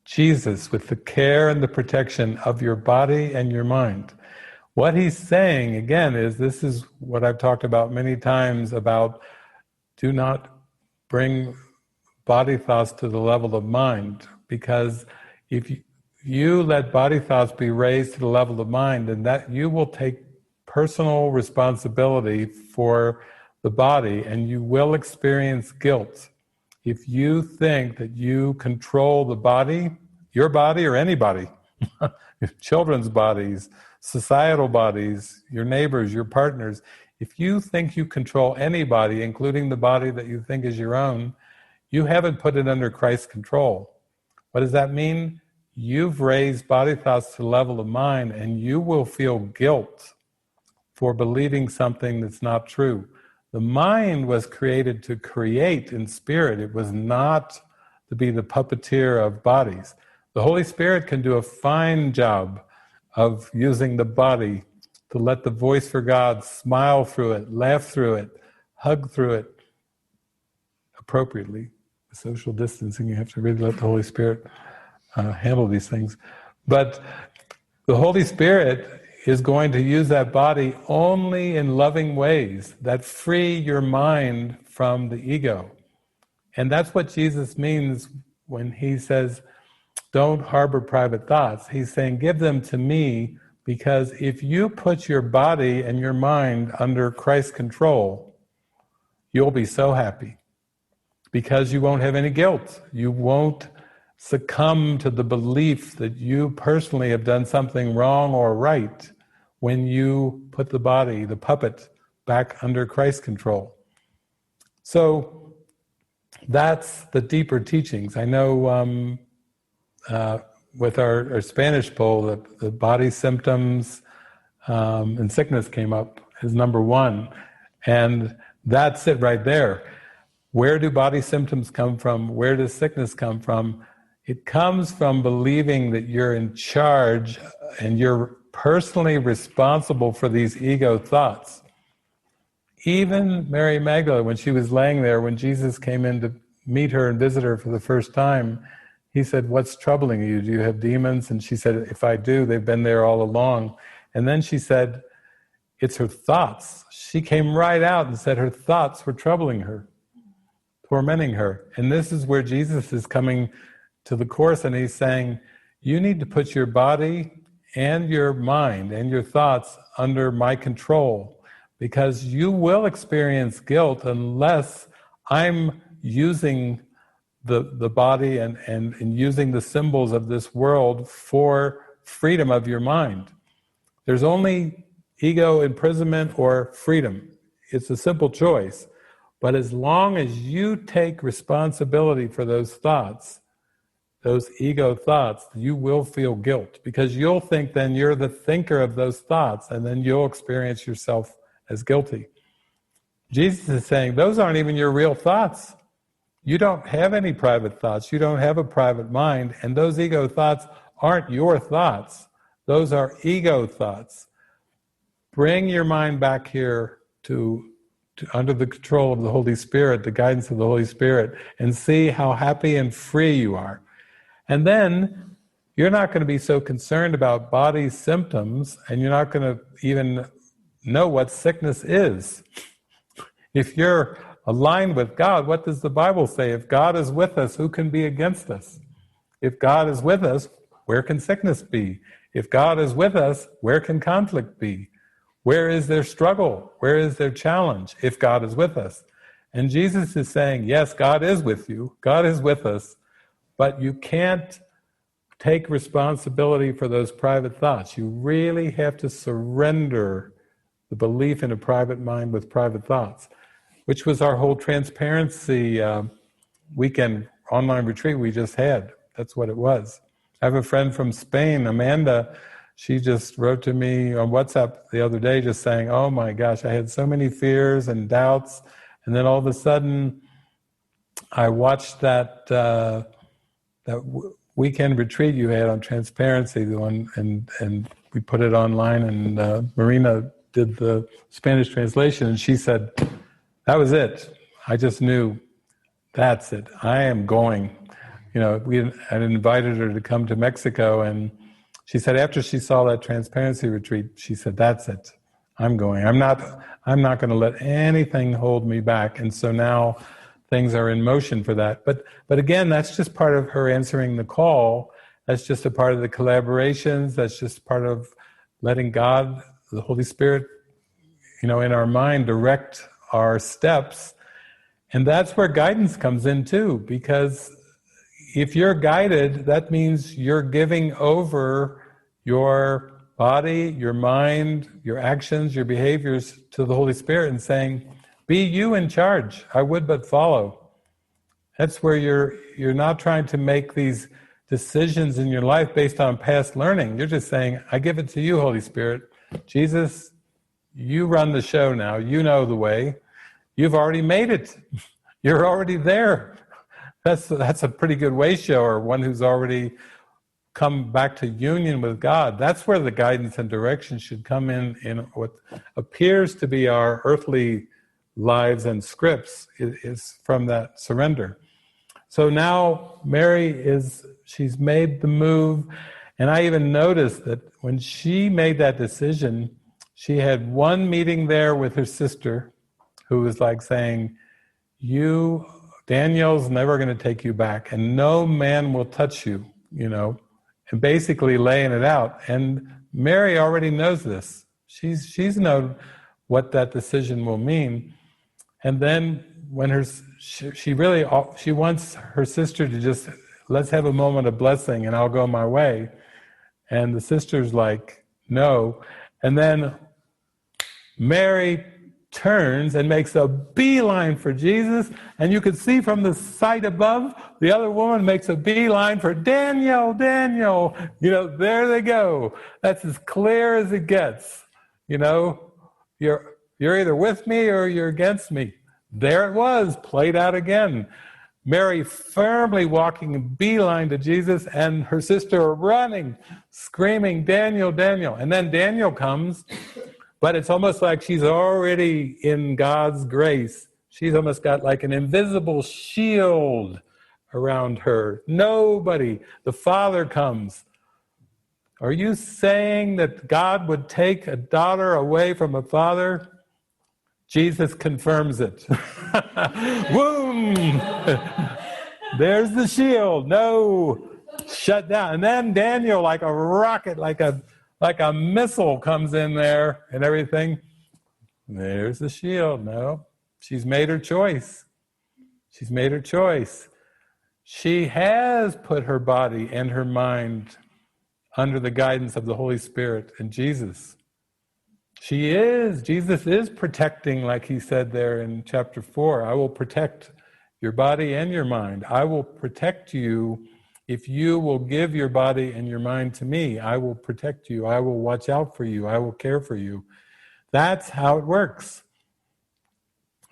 Speaker 1: Jesus with the care and the protection of your body and your mind. What he's saying, again, is this is what I've talked about many times about do not bring body thoughts to the level of mind, because if you let body thoughts be raised to the level of mind, and that you will take personal responsibility for the body, and you will experience guilt if you think that you control the body, your body or anybody, children's bodies, societal bodies, your neighbors, your partners. If you think you control anybody, including the body that you think is your own, you haven't put it under Christ's control. What does that mean? You've raised body thoughts to the level of mind, and you will feel guilt for believing something that's not true. The mind was created to create in spirit. It was not to be the puppeteer of bodies. The Holy Spirit can do a fine job of using the body to let the voice for God smile through it, laugh through it, hug through it appropriately. The social distancing, you have to really let the Holy Spirit handle these things. But the Holy Spirit is going to use that body only in loving ways that free your mind from the ego. And that's what Jesus means when he says, don't harbor private thoughts. He's saying, give them to me, because if you put your body and your mind under Christ's control, you'll be so happy, because you won't have any guilt. You won't succumb to the belief that you personally have done something wrong or right when you put the body, the puppet, back under Christ's control. So that's the deeper teachings. I know with our Spanish poll, the body symptoms and sickness came up as number one. And that's it right there. Where do body symptoms come from? Where does sickness come from? It comes from believing that you're in charge and you're personally responsible for these ego thoughts. Even Mary Magdalene, when she was laying there, when Jesus came in to meet her and visit her for the first time, he said, "What's troubling you? Do you have demons?" And she said, "If I do, they've been there all along." And then she said, it's her thoughts. She came right out and said her thoughts were troubling her, tormenting her. And this is where Jesus is coming to the Course, and he's saying, you need to put your body and your mind and your thoughts under my control, because you will experience guilt unless I'm using the body and using the symbols of this world for freedom of your mind. There's only ego imprisonment or freedom. It's a simple choice. But as long as you take responsibility for those thoughts, those ego thoughts, you will feel guilt, because you'll think then you're the thinker of those thoughts, and then you'll experience yourself as guilty. Jesus is saying those aren't even your real thoughts. You don't have any private thoughts. You don't have a private mind, and those ego thoughts aren't your thoughts. Those are ego thoughts. Bring your mind back here to under the control of the Holy Spirit, the guidance of the Holy Spirit, and see how happy and free you are. And then you're not going to be so concerned about body symptoms, and you're not going to even know what sickness is. If you're aligned with God, what does the Bible say? If God is with us, who can be against us? If God is with us, where can sickness be? If God is with us, where can conflict be? Where is their struggle? Where is their challenge if God is with us? And Jesus is saying, yes, God is with you. God is with us. But you can't take responsibility for those private thoughts. You really have to surrender the belief in a private mind with private thoughts, which was our whole transparency weekend online retreat we just had. That's what it was. I have a friend from Spain, Amanda. She just wrote to me on WhatsApp the other day just saying, oh my gosh, I had so many fears and doubts. And then all of a sudden, I watched that weekend retreat you had on transparency, the one, and we put it online, and Marina did the Spanish translation, and she said, that was it. I just knew, that's it. I am going. You know, I'd invited her to come to Mexico, and she said after she saw that transparency retreat, she said, that's it. I'm going. I'm not going to let anything hold me back. And so now things are in motion for that. But again, that's just part of her answering the call. That's just a part of the collaborations. That's just part of letting God, the Holy Spirit, in our mind direct our steps. And that's where guidance comes in too, because if you're guided, that means you're giving over your body, your mind, your actions, your behaviors to the Holy Spirit and saying, be you in charge. I would but follow. That's where you're not trying to make these decisions in your life based on past learning. You're just saying, I give it to you, Holy Spirit. Jesus, you run the show now. You know the way. You've already made it. You're already there. That's a pretty good way shower, one who's already come back to union with God. That's where the guidance and direction should come in what appears to be our earthly lives and scripts is from that surrender. So now Mary she's made the move, and I even noticed that when she made that decision, she had one meeting there with her sister who was like saying, Daniel's never going to take you back, and no man will touch you, and basically laying it out. And Mary already knows this. She's known what that decision will mean. And then when she wants her sister to just, let's have a moment of blessing and I'll go my way. And the sister's like, no. And then Mary turns and makes a beeline for Jesus, and you could see from the sight above, the other woman makes a beeline for Daniel, Daniel. There they go. That's as clear as it gets. You're either with me or you're against me. There it was, played out again. Mary firmly walking a beeline to Jesus, and her sister running, screaming, Daniel, Daniel. And then Daniel comes, but it's almost like she's already in God's grace. She's almost got like an invisible shield around her. Nobody. The Father comes. Are you saying that God would take a daughter away from a father? Jesus confirms it. Boom! There's the shield. No, shut down. And then Daniel, like a rocket, like a missile, comes in there and everything. There's the shield. No, she's made her choice. She's made her choice. She has put her body and her mind under the guidance of the Holy Spirit and Jesus. Jesus is protecting, like he said there in chapter 4, I will protect your body and your mind. I will protect you if you will give your body and your mind to me. I will protect you. I will watch out for you. I will care for you. That's how it works.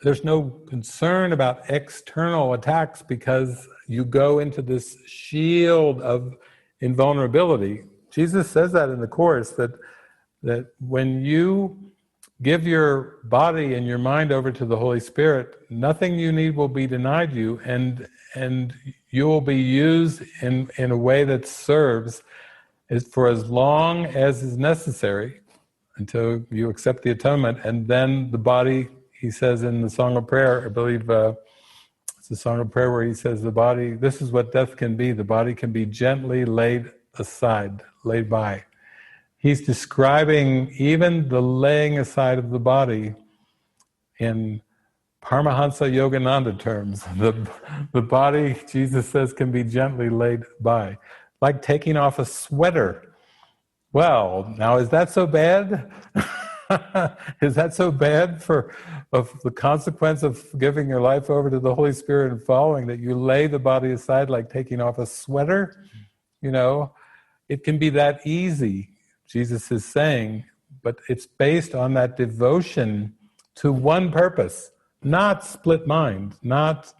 Speaker 1: There's no concern about external attacks because you go into this shield of invulnerability. Jesus says that in the Course, that when you give your body and your mind over to the Holy Spirit, nothing you need will be denied you, and you will be used in a way that serves for as long as is necessary until you accept the atonement. And then the body, he says in the Song of Prayer, I believe it's the Song of Prayer where he says the body, this is what death can be, the body can be gently laid aside, laid by. He's describing even the laying aside of the body in Paramahansa Yogananda terms. The body, Jesus says, can be gently laid by, like taking off a sweater. Well, now is that so bad? Is that so bad of the consequence of giving your life over to the Holy Spirit and following, that you lay the body aside like taking off a sweater? It can be that easy, Jesus is saying, but it's based on that devotion to one purpose, not split mind, not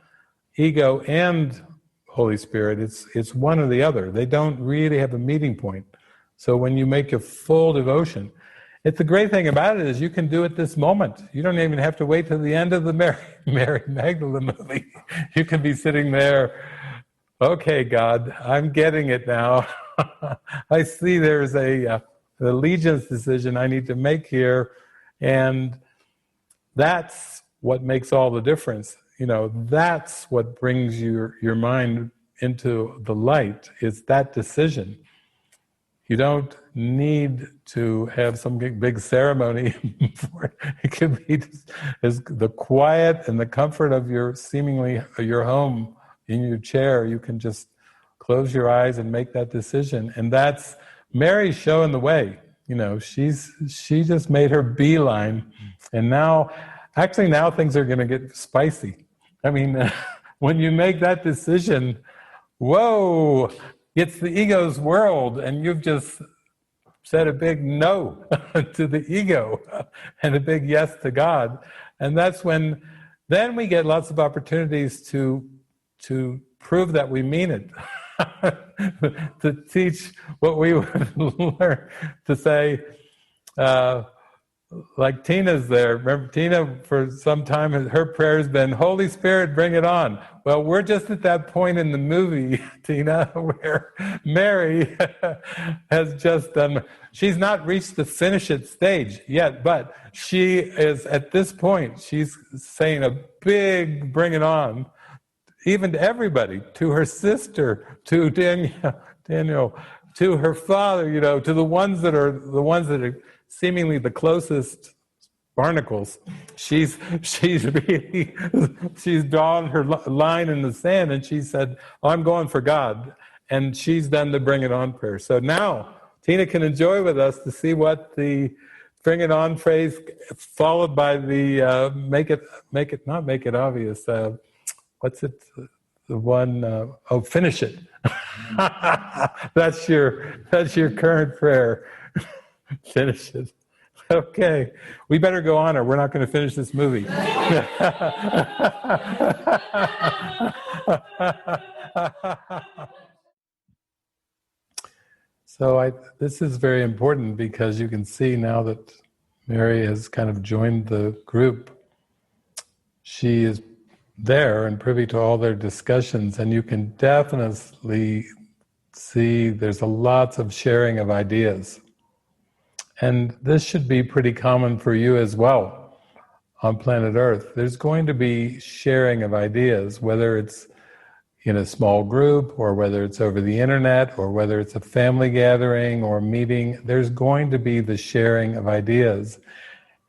Speaker 1: ego and Holy Spirit. It's one or the other. They don't really have a meeting point. So when you make a full devotion, the great thing about it is you can do it this moment. You don't even have to wait till the end of the Mary Magdalene movie. You can be sitting there, okay, God, I'm getting it now. I see there's an allegiance decision I need to make here, and that's what makes all the difference. That's what brings your mind into the light, is that decision. You don't need to have some big ceremony for it. It can be just as the quiet and the comfort of your home, in your chair. You can just close your eyes and make that decision. And that's Mary's showing the way. She just made her beeline. And now things are going to get spicy. I mean, when you make that decision, whoa, it's the ego's world, and you've just said a big no to the ego and a big yes to God. And that's when then we get lots of opportunities to prove that we mean it. To teach what we would learn, to say, like Tina's there. Remember, Tina, for some time, her prayer has been, Holy Spirit, bring it on. Well, we're just at that point in the movie, Tina, where Mary has just done, she's not reached the finish it stage yet, but she is at this point, she's saying a big bring it on, even to everybody, to her sister, to Daniel, to her father, to the ones that are seemingly the closest barnacles. She's drawn her line in the sand, and she said, I'm going for God. And she's done the bring it on prayer. So now Tina can enjoy with us to see what the bring it on phrase followed by the not make it obvious. What's it? The one, finish it. That's your current prayer. Finish it. Okay, we better go on or we're not going to finish this movie. So this is very important because you can see now that Mary has kind of joined the group. She is there and privy to all their discussions, and you can definitely see there's lots of sharing of ideas. And this should be pretty common for you as well on planet Earth. There's going to be sharing of ideas, whether it's in a small group or whether it's over the internet or whether it's a family gathering or meeting. There's going to be the sharing of ideas.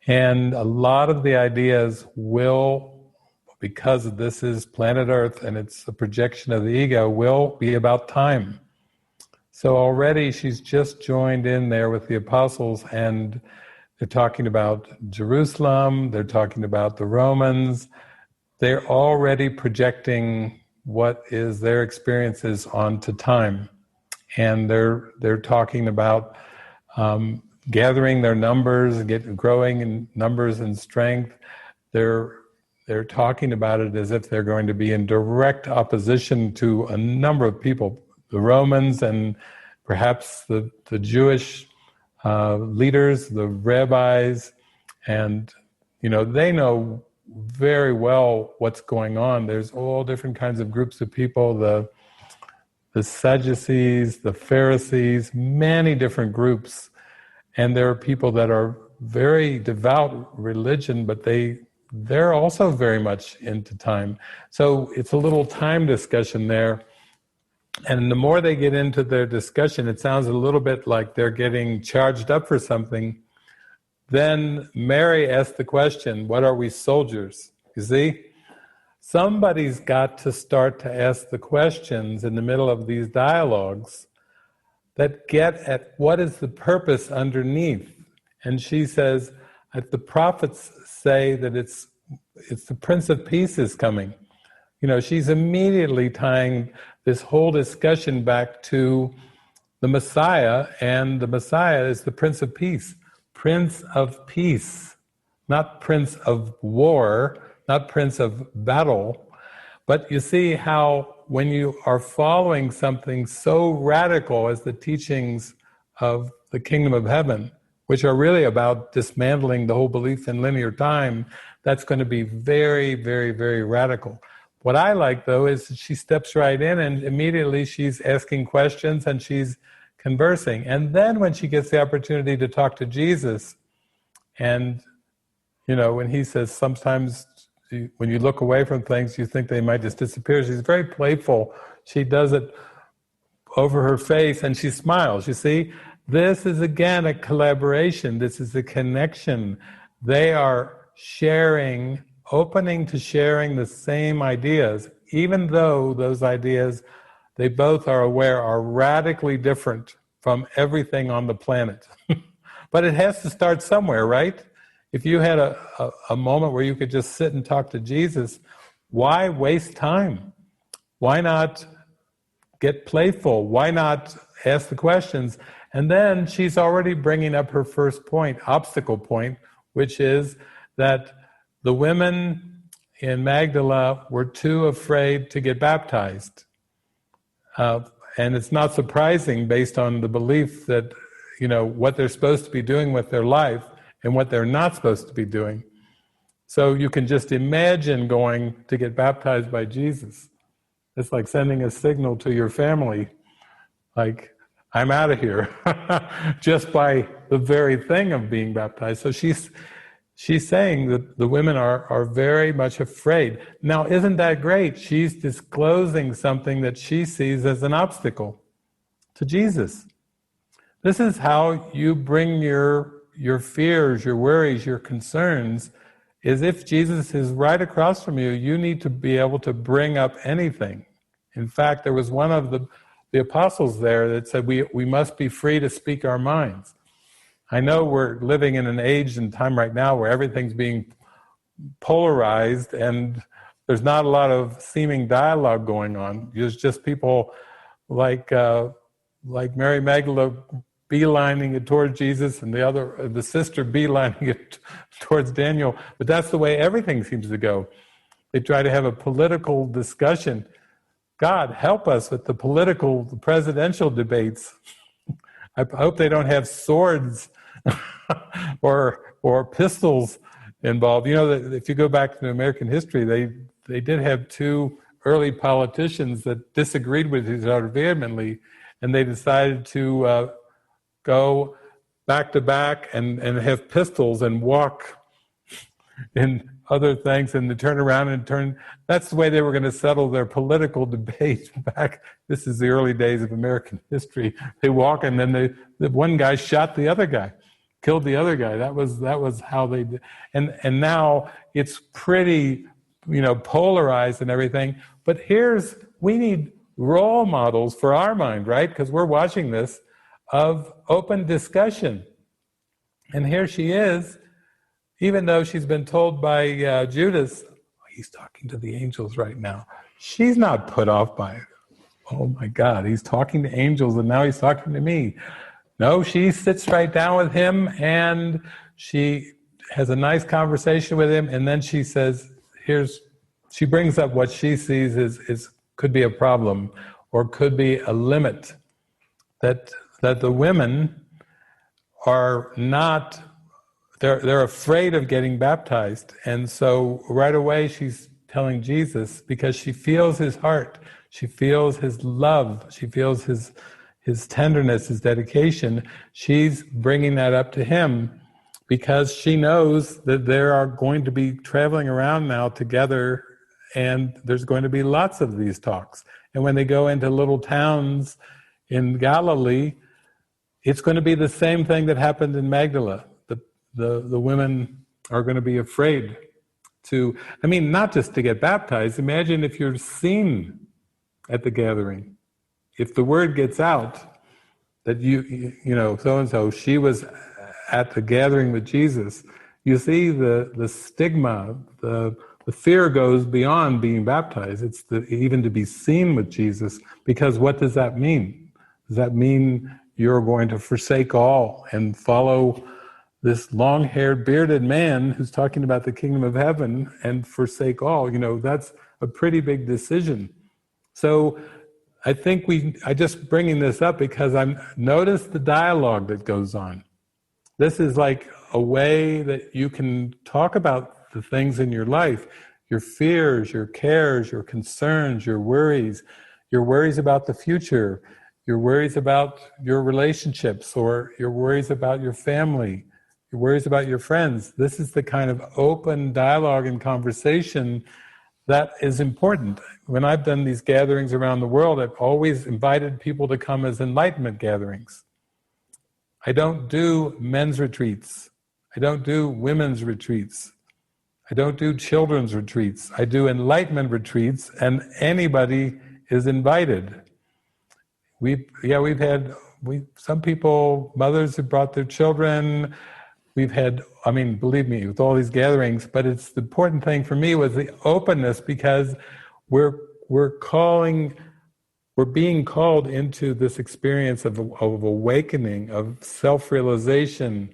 Speaker 1: And a lot of the ideas will, because this is planet Earth and it's a projection of the ego, will be about time. So already she's just joined in there with the apostles, and they're talking about Jerusalem, they're talking about the Romans. They're already projecting what is their experiences onto time. And they're talking about gathering their numbers, growing in numbers and strength. They're talking about it as if they're going to be in direct opposition to a number of people, the Romans and perhaps the Jewish leaders, the rabbis, and they know very well what's going on. There's all different kinds of groups of people, the Sadducees, the Pharisees, many different groups. And there are people that are very devout religion, but they're also very much into time. So it's a little time discussion there. And the more they get into their discussion, it sounds a little bit like they're getting charged up for something. Then Mary asked the question, what are we, soldiers? You see? Somebody's got to start to ask the questions in the middle of these dialogues that get at what is the purpose underneath. And she says, the prophets say that it's the Prince of Peace is coming. She's immediately tying this whole discussion back to the Messiah, and the Messiah is the Prince of Peace. Prince of Peace, not Prince of War, not Prince of Battle. But you see how when you are following something so radical as the teachings of the Kingdom of Heaven, which are really about dismantling the whole belief in linear time, that's going to be very, very, very radical. What I like, though, is she steps right in and immediately she's asking questions and she's conversing. And then when she gets the opportunity to talk to Jesus, and, when he says sometimes when you look away from things, you think they might just disappear. She's very playful. She does it over her face and she smiles. You see, this is again a collaboration. This is a connection. They are sharing, opening to sharing the same ideas, even though those ideas, they both are aware, are radically different from everything on the planet. But it has to start somewhere, right? If you had a moment where you could just sit and talk to Jesus, why waste time? Why not get playful? Why not ask the questions? And then she's already bringing up her first point, obstacle point, which is that the women in Magdala were too afraid to get baptized. And it's not surprising based on the belief that, what they're supposed to be doing with their life and what they're not supposed to be doing. So you can just imagine going to get baptized by Jesus. It's like sending a signal to your family, like, I'm out of here, just by the very thing of being baptized. So she's saying that the women are very much afraid. Now, isn't that great? She's disclosing something that she sees as an obstacle to Jesus. This is how you bring your fears, your worries, your concerns, is if Jesus is right across from you, you need to be able to bring up anything. In fact, there was one of the apostles there that said, we must be free to speak our minds. I know we're living in an age and time right now where everything's being polarized and there's not a lot of seeming dialogue going on. There's just people like Mary Magdalene beelining it towards Jesus, and the sister beelining it towards Daniel. But that's the way everything seems to go. They try to have a political discussion. God, help us with the presidential debates. I hope they don't have swords or pistols involved. You know, that if you go back to American history, they did have two early politicians that disagreed with each other vehemently, and they decided to go back to back and have pistols and walk in other things, and to turn around and turn. That's the way they were going to settle their political debate back. This is the early days of American history. They walk, and then the one guy shot the other guy, killed the other guy. That was how they did. And now it's pretty, polarized and everything. But we need role models for our mind, right? Because we're watching this, of open discussion. And here she is, even though she's been told by Judas, he's talking to the angels right now. She's not put off by it. Oh my God, he's talking to angels and now he's talking to me. No, she sits right down with him and she has a nice conversation with him, and then she says, she brings up what she sees is could be a problem or could be a limit, that the women are not, they're afraid of getting baptized. And so right away she's telling Jesus, because she feels his heart, she feels his love, she feels his tenderness, his dedication. She's bringing that up to him because she knows that they are going to be traveling around now together, and there's going to be lots of these talks. And when they go into little towns in Galilee, it's going to be the same thing that happened in Magdala. The women are going to be afraid not just to get baptized. Imagine if you're seen at the gathering. If the word gets out that so-and-so, she was at the gathering with Jesus, you see the stigma, the fear goes beyond being baptized. It's even to be seen with Jesus, because what does that mean? Does that mean you're going to forsake all and follow this long-haired, bearded man who's talking about the kingdom of heaven and forsake all? That's a pretty big decision. So I think I just bringing this up because notice the dialogue that goes on. This is like a way that you can talk about the things in your life, your fears, your cares, your concerns, your worries about the future, your worries about your relationships, or your worries about your family, your worries about your friends. This is the kind of open dialogue and conversation that is important. When I've done these gatherings around the world, I've always invited people to come as enlightenment gatherings. I don't do men's retreats. I don't do women's retreats. I don't do children's retreats. I do enlightenment retreats, and anybody is invited. Some people, mothers have brought their children. We've had, believe me, with all these gatherings, but it's the important thing for me was the openness, because we're being called into this experience of awakening, of self-realization,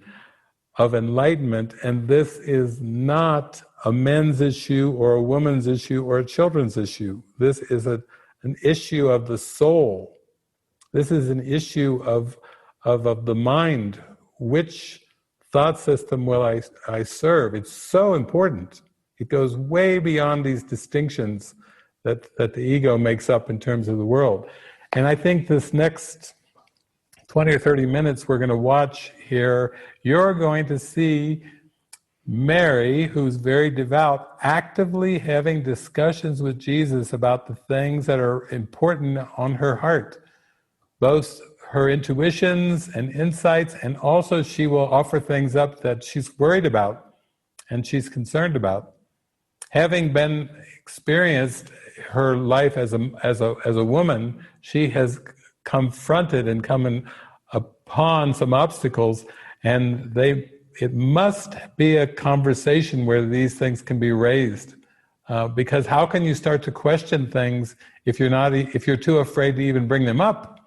Speaker 1: of enlightenment, and this is not a men's issue or a woman's issue or a children's issue. This is an issue of the soul. This is an issue of the mind. Which thought system will I serve? It's so important. It goes way beyond these distinctions that the ego makes up in terms of the world. And I think this next 20 or 30 minutes we're going to watch here, you're going to see Mary, who's very devout, actively having discussions with Jesus about the things that are important on her heart, both her intuitions and insights, and also she will offer things up that she's worried about and she's concerned about. Having been experienced her life as a woman, she has confronted and come upon some obstacles, And it must be a conversation where these things can be raised. Because how can you start to question things if you're too afraid to even bring them up?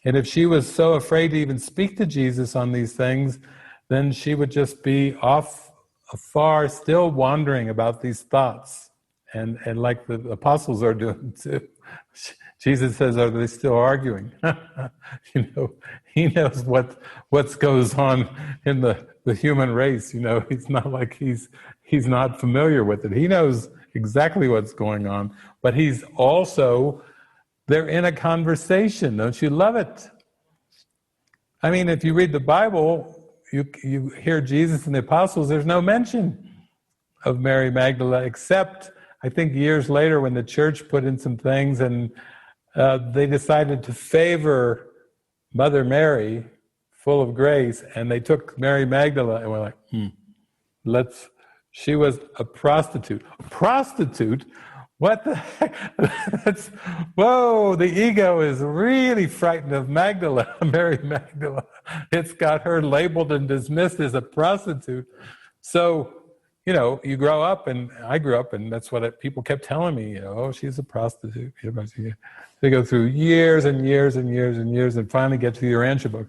Speaker 1: And if she was so afraid to even speak to Jesus on these things, then she would just be off afar, still wandering about these thoughts. And like the apostles are doing too. Jesus says, are they still arguing? He knows what goes on in the human race. He's not like he's not familiar with it. He knows exactly what's going on, but they're in a conversation. Don't you love it? I mean, if you read the Bible, you hear Jesus and the apostles, there's no mention of Mary Magdalene, except I think years later when the church put in some things and they decided to favor Mother Mary, full of grace, and they took Mary Magdalene and we're like, she was a prostitute. A prostitute? What the heck? Whoa, the ego is really frightened of Mary Magdalene. It's got her labeled and dismissed as a prostitute. So, you grow up, and I grew up, and that's what people kept telling me, oh, she's a prostitute. They go through years and years and years and years and finally get to the Urantia book.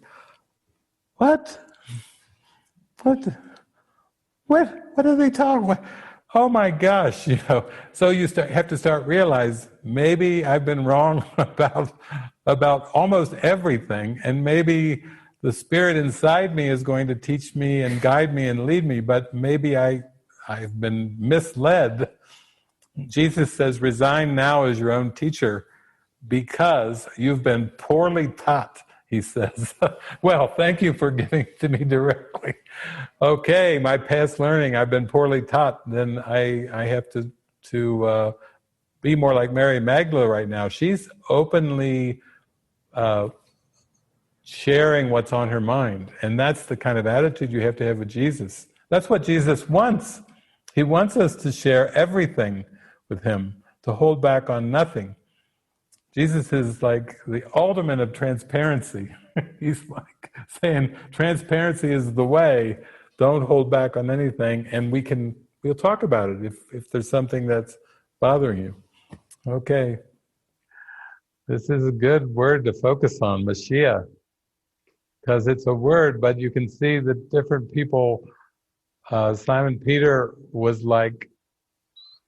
Speaker 1: What are they talking about? Oh my gosh, So you have to start realize maybe I've been wrong about almost everything, and maybe the Spirit inside me is going to teach me and guide me and lead me, but maybe I've been misled. Jesus says, resign now as your own teacher because you've been poorly taught, he says. Well, thank you for giving it to me directly. Okay, my past learning, I've been poorly taught. Then I have to be more like Mary Magdalene right now. She's openly sharing what's on her mind. And that's the kind of attitude you have to have with Jesus. That's what Jesus wants. He wants us to share everything with him, to hold back on nothing. Jesus is like the ultimate of transparency. He's like saying, transparency is the way. Don't hold back on anything, and we'll talk about it if there's something that's bothering you. Okay. This is a good word to focus on, Mashiach, because it's a word, but you can see that different people, Simon Peter was like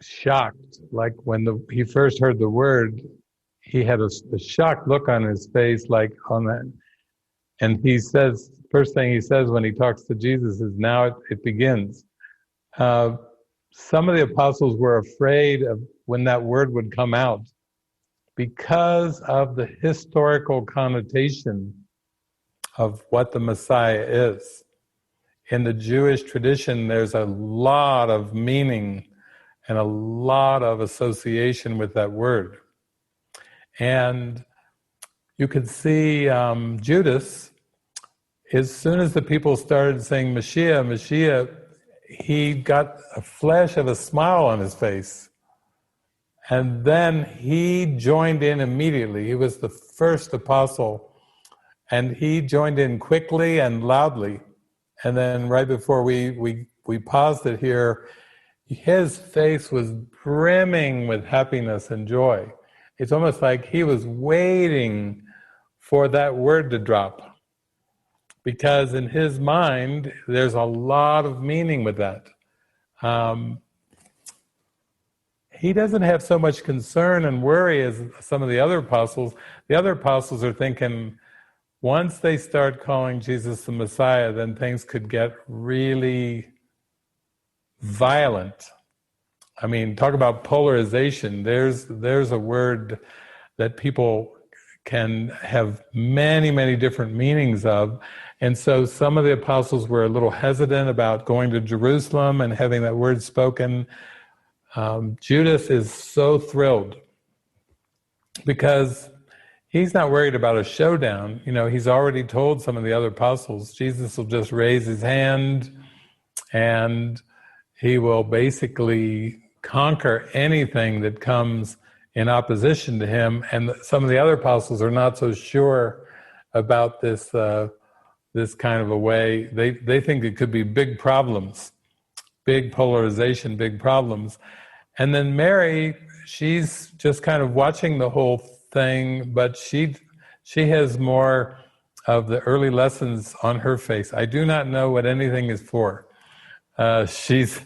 Speaker 1: shocked, like when he first heard the word, he had a shocked look on his face, like on that. And he says, first thing he says when he talks to Jesus is, now it begins. Some of the apostles were afraid of when that word would come out because of the historical connotation of what the Messiah is. In the Jewish tradition, there's a lot of meaning and a lot of association with that word. And you could see Judas, as soon as the people started saying Mashiach, Mashiach, he got a flash of a smile on his face. And then he joined in immediately. He was the first apostle. And he joined in quickly and loudly. And then right before we paused it here, his face was brimming with happiness and joy. It's almost like he was waiting for that word to drop. Because in his mind, there's a lot of meaning with that. He doesn't have so much concern and worry as some of the other apostles. The other apostles are thinking, once they start calling Jesus the Messiah, then things could get really violent. I mean, talk about polarization. There's a word that people can have many, many different meanings of. And so some of the apostles were a little hesitant about going to Jerusalem and having that word spoken. Judas is so thrilled because he's not worried about a showdown. He's already told some of the other apostles, Jesus will just raise his hand and he will basically conquer anything that comes in opposition to him. And some of the other apostles are not so sure about this this kind of a way. They think it could be big problems, big polarization, big problems. And then Mary, she's just kind of watching the whole thing, but she has more of the early lessons on her face. I do not know what anything is for. She's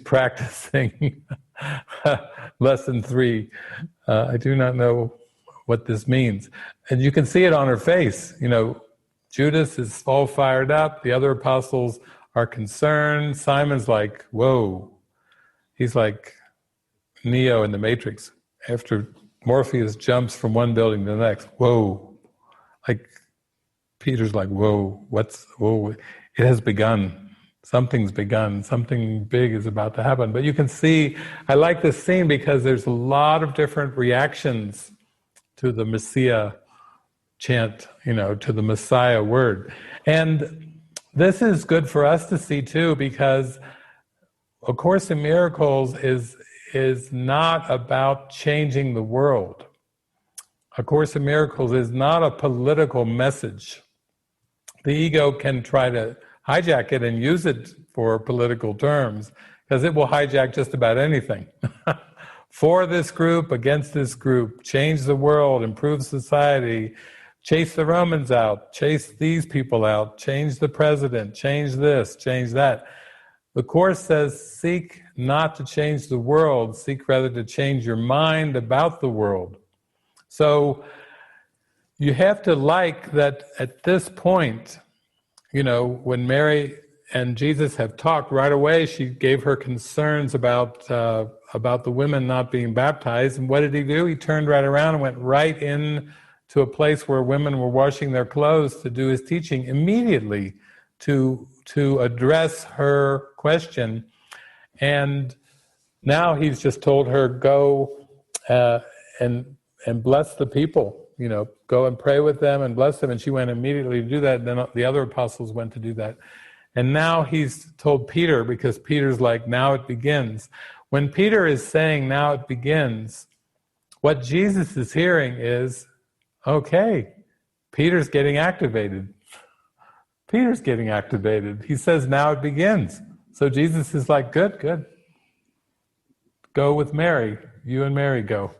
Speaker 1: practicing lesson 3. I do not know what this means. And you can see it on her face. Judas is all fired up. The other apostles are concerned. Simon's like, whoa. He's like Neo in the Matrix. After Morpheus jumps from one building to the next, whoa. Like, Peter's like, whoa, whoa. It has begun. Something's begun. Something big is about to happen. But you can see, I like this scene because there's a lot of different reactions to the Messiah chant, to the Messiah word. And this is good for us to see too, because A Course in Miracles is not about changing the world. A Course in Miracles is not a political message. The ego can try to hijack it and use it for political terms, because it will hijack just about anything. For this group, against this group, change the world, improve society, chase the Romans out, chase these people out, change the president, change this, change that. The Course says, seek not to change the world, seek rather to change your mind about the world. So you have to like that at this point, when Mary and Jesus have talked right away, she gave her concerns about the women not being baptized. And what did he do? He turned right around and went right in to a place where women were washing their clothes to do his teaching immediately to address her question. And now he's just told her, go and bless the people. Go and pray with them and bless them. And she went immediately to do that. And then the other apostles went to do that. And now he's told Peter, because Peter's like, now it begins. When Peter is saying, now it begins, what Jesus is hearing is, okay, Peter's getting activated. Peter's getting activated. He says, now it begins. So Jesus is like, good. Go with Mary. You and Mary go.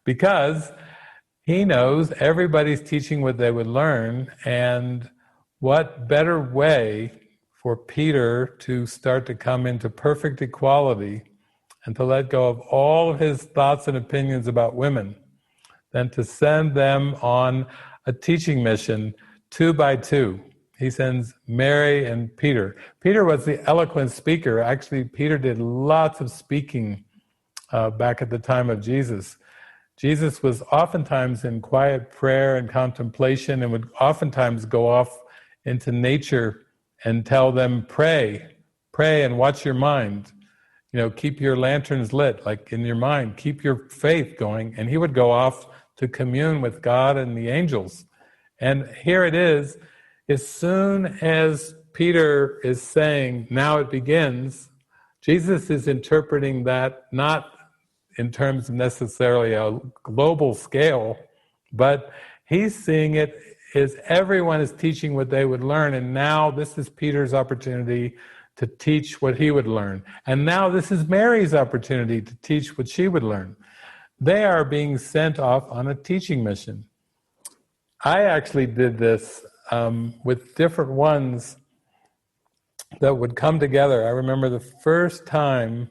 Speaker 1: Because he knows everybody's teaching what they would learn, and what better way for Peter to start to come into perfect equality and to let go of all of his thoughts and opinions about women than to send them on a teaching mission 2 by 2. He sends Mary and Peter. Peter was the eloquent speaker. Actually, Peter did lots of speaking back at the time of Jesus. Jesus was oftentimes in quiet prayer and contemplation, and would oftentimes go off into nature and tell them, pray and watch your mind. Keep your lanterns lit, like in your mind. Keep your faith going. And he would go off to commune with God and the angels. And here it is, as soon as Peter is saying, now it begins, Jesus is interpreting that not in terms of necessarily a global scale, but he's seeing it as everyone is teaching what they would learn, and now this is Peter's opportunity to teach what he would learn. And now this is Mary's opportunity to teach what she would learn. They are being sent off on a teaching mission. I actually did this with different ones that would come together. I remember the first time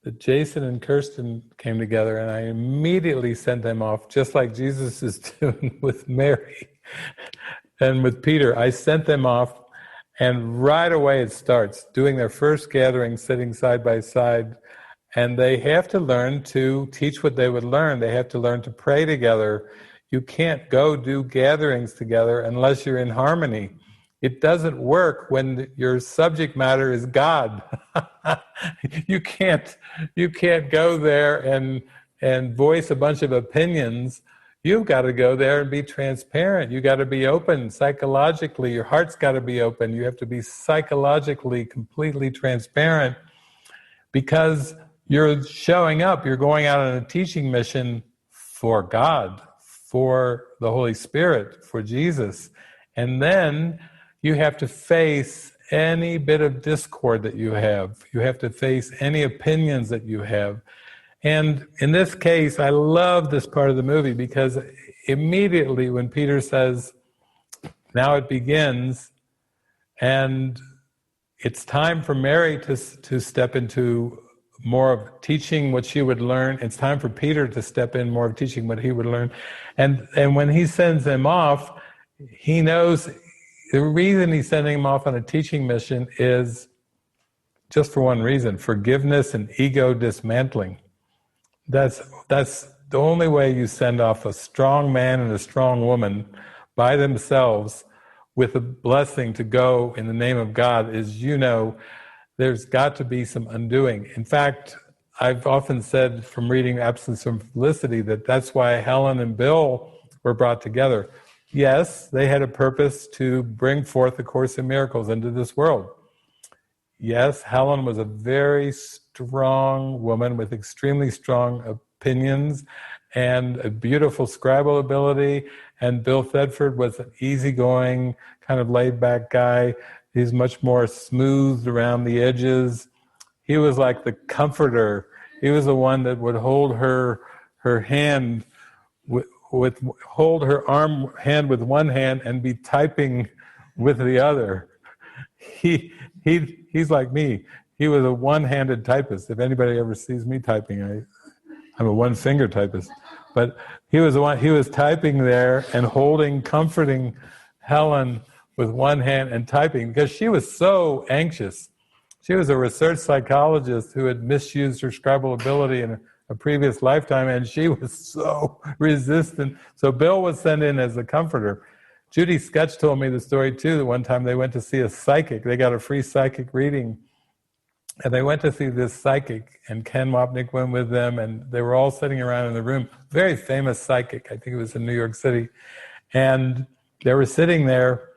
Speaker 1: that Jason and Kirsten came together, and I immediately sent them off, just like Jesus is doing with Mary and with Peter. I sent them off, and right away it starts, doing their first gathering, sitting side by side, and they have to learn to teach what they would learn. They have to learn to pray together. You can't go do gatherings together unless you're in harmony. It doesn't work when your subject matter is God. You can't go there and voice a bunch of opinions. You've got to go there and be transparent. You've got to be open psychologically. Your heart's got to be open. You have to be psychologically completely transparent, because you're showing up. You're going out on a teaching mission for God, for the Holy Spirit, for Jesus. And then you have to face any bit of discord that you have. You have to face any opinions that you have. And in this case, I love this part of the movie because immediately when Peter says, now it begins, and it's time for Mary to step into more of teaching what she would learn. It's time for Peter to step in more of teaching what he would learn. And when he sends them off, he knows the reason he's sending them off on a teaching mission is just for one reason: forgiveness and ego dismantling. That's the only way you send off a strong man and a strong woman by themselves with a blessing to go in the name of God is, there's got to be some undoing. In fact, I've often said from reading Absence from Felicity that that's why Helen and Bill were brought together. Yes, they had a purpose to bring forth the Course in Miracles into this world. Yes, Helen was a very strong woman with extremely strong opinions and a beautiful Scrabble ability, and Bill Thetford was an easygoing, kind of laid-back guy. He's much more smoothed around the edges. He was like the comforter. He was the one that would hold her hand hold her hand with one hand and be typing with the other. He's like me. He was a one-handed typist. If anybody ever sees me typing, I'm a one-finger typist. But he was typing there and comforting Helen with one hand and typing because she was so anxious. She was a research psychologist who had misused her Scrabble ability in a previous lifetime, and she was so resistant. So Bill was sent in as a comforter. Judy Sketch told me the story too, that one time they went to see a psychic. They got a free psychic reading, and they went to see this psychic, and Ken Wapnick went with them, and they were all sitting around in the room. Very famous psychic, I think it was in New York City. And they were sitting there,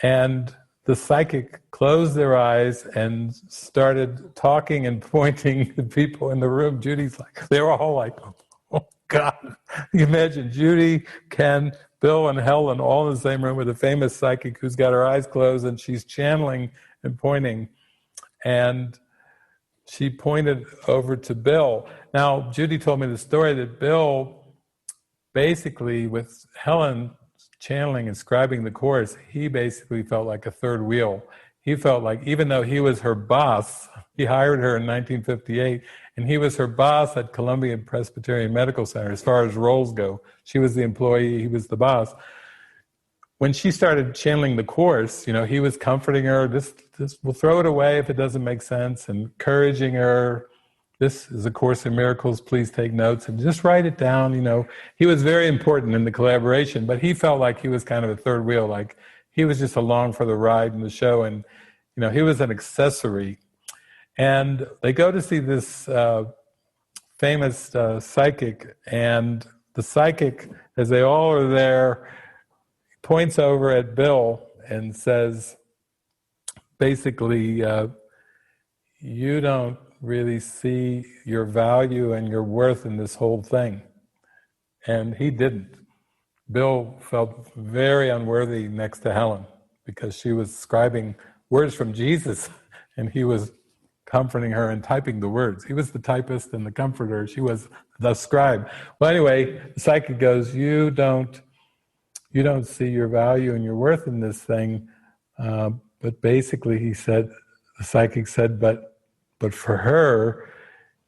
Speaker 1: and the psychic closed their eyes and started talking and pointing to people in the room. Judy's like, they were all like, oh God. You imagine Judy, Ken, Bill, and Helen all in the same room with a famous psychic who's got her eyes closed, and she's channeling and pointing. And she pointed over to Bill. Now, Judy told me the story that Bill, basically with Helen channeling and scribing the Course, he basically felt like a third wheel. He felt like, even though he was her boss, he hired her in 1958, and he was her boss at Columbia Presbyterian Medical Center as far as roles go. She was the employee, he was the boss. When she started channeling the Course, he was comforting her, this we'll throw it away if it doesn't make sense, and encouraging her. This is a Course in Miracles, please take notes and just write it down. He was very important in the collaboration, but he felt like he was kind of a third wheel, like he was just along for the ride in the show, and he was an accessory. And they go to see this famous psychic, and the psychic, as they all are there, points over at Bill and says, basically, you don't really see your value and your worth in this whole thing. And he didn't. Bill felt very unworthy next to Helen because she was scribing words from Jesus, and he was comforting her and typing the words. He was the typist and the comforter. She was the scribe. Well, anyway, the psychic goes, you don't see your value and your worth in this thing. But basically, the psychic said, but for her,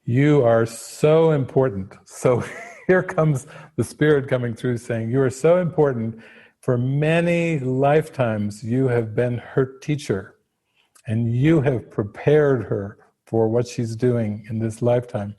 Speaker 1: you are so important. So here comes the Spirit coming through saying, you are so important. For many lifetimes, you have been her teacher, and you have prepared her for what she's doing in this lifetime.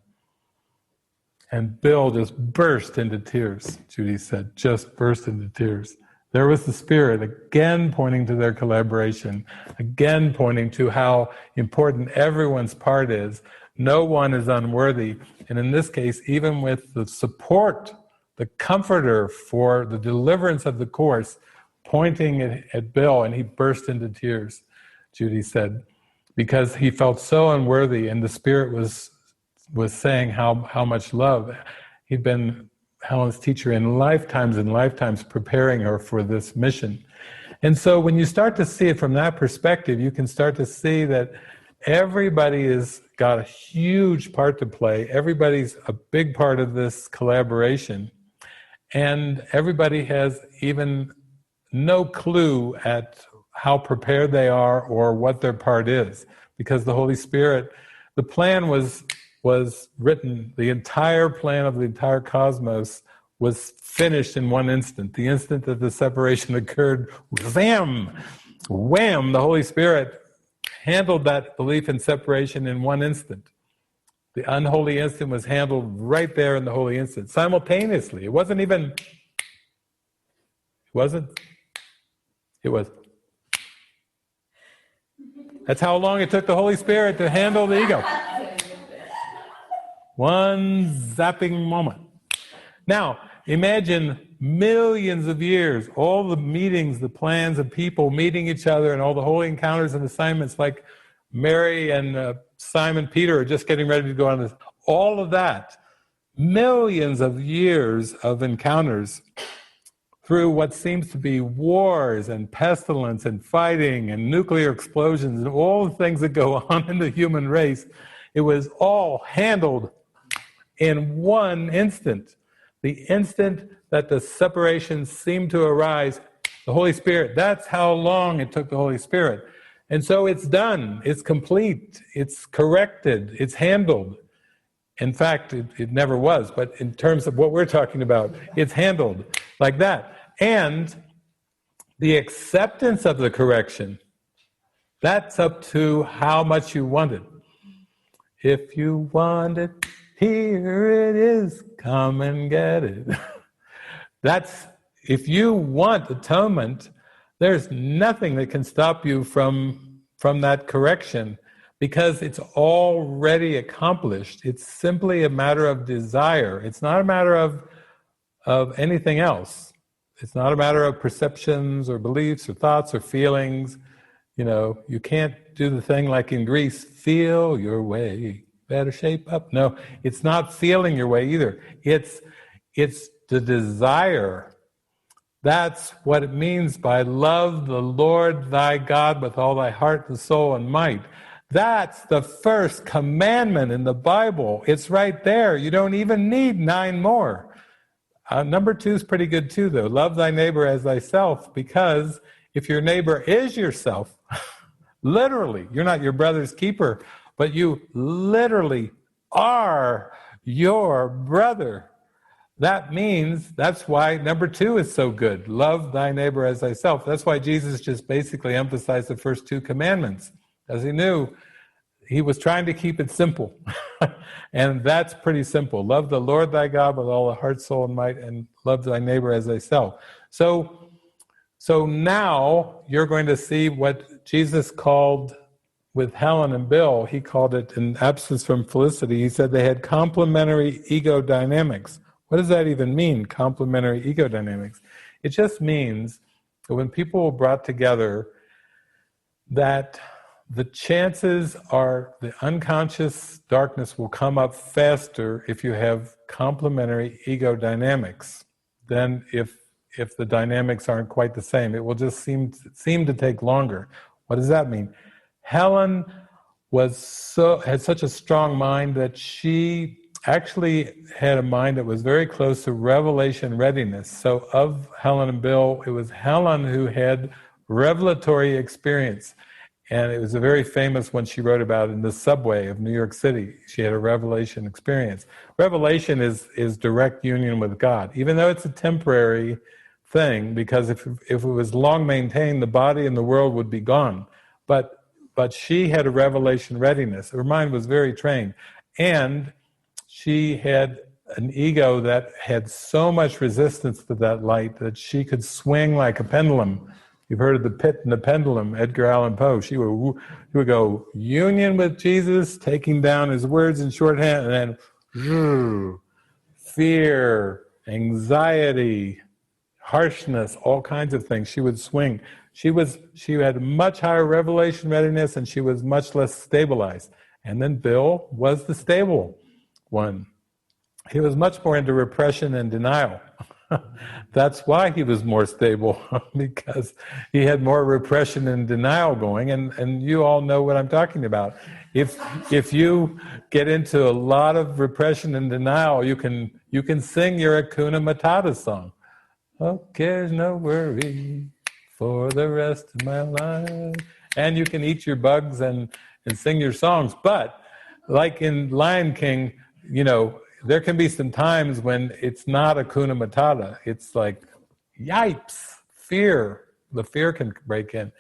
Speaker 1: And Bill just burst into tears, Judy said, just burst into tears. There was the Spirit again pointing to their collaboration, again pointing to how important everyone's part is. No one is unworthy. And in this case, even with the support, the comforter for the deliverance of the Course, pointing at Bill, and he burst into tears, Judy said, because he felt so unworthy, and the Spirit was saying how much love. He'd been Helen's teacher in lifetimes and lifetimes, preparing her for this mission. And so when you start to see it from that perspective, you can start to see that everybody has got a huge part to play. Everybody's a big part of this collaboration. And everybody has even no clue at how prepared they are or what their part is. Because the Holy Spirit, the plan was written, the entire plan of the entire cosmos was finished in one instant. The instant that the separation occurred, wham, the Holy Spirit handled that belief in separation in one instant. The unholy instant was handled right there in the holy instant, simultaneously. It was. That's how long it took the Holy Spirit to handle the ego. One zapping moment. Now, imagine millions of years, all the meetings, the plans of people meeting each other and all the holy encounters and assignments, like Mary and Simon Peter are just getting ready to go on this. All of that, millions of years of encounters through what seems to be wars and pestilence and fighting and nuclear explosions and all the things that go on in the human race, it was all handled in one instant. The instant that the separation seemed to arise, the Holy Spirit, that's how long it took the Holy Spirit. And so it's done, it's complete, it's corrected, it's handled. In fact, it never was, but in terms of what we're talking about, it's handled like that. And the acceptance of the correction, that's up to how much you want it. If you want it, here it is, come and get it. That's, if you want atonement, there's nothing that can stop you from that correction, because it's already accomplished. It's simply a matter of desire. It's not a matter of anything else. It's not a matter of perceptions or beliefs or thoughts or feelings. You know, you can't do the thing like in Greece, feel your way, better shape up. No, it's not feeling your way either. It's the desire. That's what it means by love the Lord thy God with all thy heart and soul and might. That's the first commandment in the Bible. It's right there. You don't even need 9 more. Number 2 is pretty good too, though. Love thy neighbor as thyself, because if your neighbor is yourself, literally, you're not your brother's keeper, but you literally are your brother. That means, that's why number 2 is so good. Love thy neighbor as thyself. That's why Jesus just basically emphasized the first 2 commandments, as he knew he was trying to keep it simple. And that's pretty simple. Love the Lord thy God with all the heart, soul, and might, and love thy neighbor as thyself. So now you're going to see what Jesus called with Helen and Bill. He called it, in absence from felicity, he said they had complementary ego dynamics. What does that even mean, complementary ego dynamics? It just means that when people are brought together, that the chances are the unconscious darkness will come up faster if you have complementary ego dynamics than if the dynamics aren't quite the same. It will just seem to take longer. What does that mean? Helen had such a strong mind that she actually had a mind that was very close to revelation readiness. So of Helen and Bill, it was Helen who had revelatory experience. And it was a very famous one she wrote about in the subway of New York City. She had a revelation experience. Revelation is direct union with God, even though it's a temporary thing, because if it was long maintained, the body and the world would be gone. But she had a revelation readiness. Her mind was very trained. And she had an ego that had so much resistance to that light that she could swing like a pendulum. You've heard of the pit and the pendulum, Edgar Allan Poe. She would go union with Jesus, taking down his words in shorthand, and then fear, anxiety, harshness, all kinds of things. She would swing. She had much higher revelation readiness, and she was much less stabilized. And then Bill was the stable one. he was much more into repression and denial. That's why he was more stable, because he had more repression and denial going, and you all know what I'm talking about. If you get into a lot of repression and denial, you can sing your Hakuna Matata song. Oh, cares no worry for the rest of my life. And you can eat your bugs and sing your songs. But like in Lion King, there can be some times when it's not Hakuna Matata. It's like, yipes, fear. The fear can break in.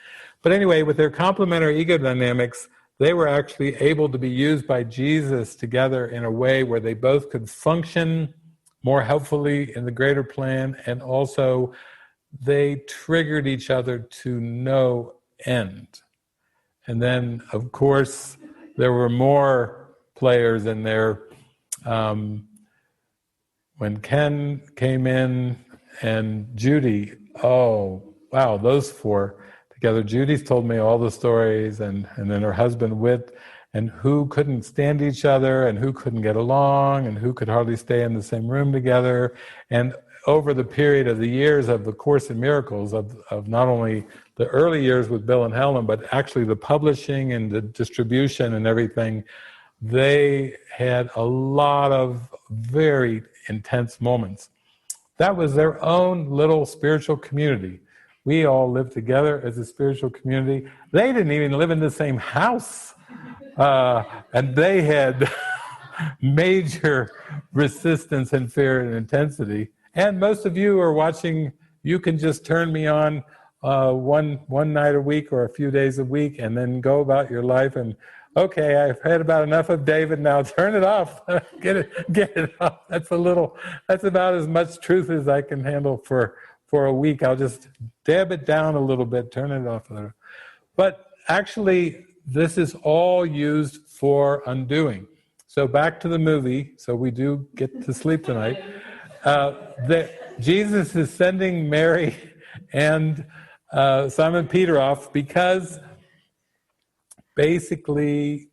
Speaker 1: But anyway, with their complementary ego dynamics, they were actually able to be used by Jesus together in a way where they both could function more helpfully in the greater plan, and also they triggered each other to no end. And then, of course, there were more players in there. When Ken came in and Judy, oh, wow, those four together. Judy's told me all the stories, and then her husband Whit, and who couldn't stand each other, and who couldn't get along, and who could hardly stay in the same room together. And over the period of the years of the Course in Miracles, of not only the early years with Bill and Helen, but actually the publishing and the distribution and everything, they had a lot of very intense moments. That was their own little spiritual community. We all lived together as a spiritual community. They didn't even live in the same house. And they had major resistance and fear and intensity. And most of you who are watching, you can just turn me on one night a week or a few days a week, and then go about your life. And okay, I've had about enough of David. Now turn it off. Get it off. That's about as much truth as I can handle for a week. I'll just dab it down a little bit, turn it off a little. But actually, this is all used for undoing. So back to the movie, so we do get to sleep tonight. Jesus is sending Mary and Simon Peter off because basically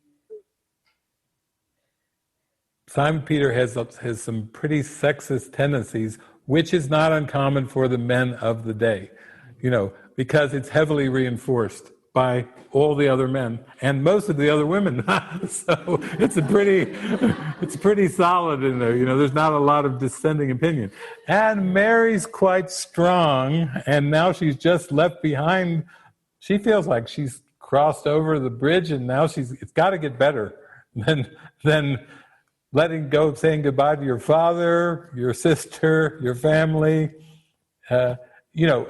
Speaker 1: Simon Peter has some pretty sexist tendencies, which is not uncommon for the men of the day, because it's heavily reinforced by all the other men and most of the other women. So it's pretty solid in there. There's not a lot of dissenting opinion. And Mary's quite strong, and now she's just left behind. She feels like she's crossed over the bridge, and now it's got to get better than letting go, saying goodbye to your father, your sister, your family.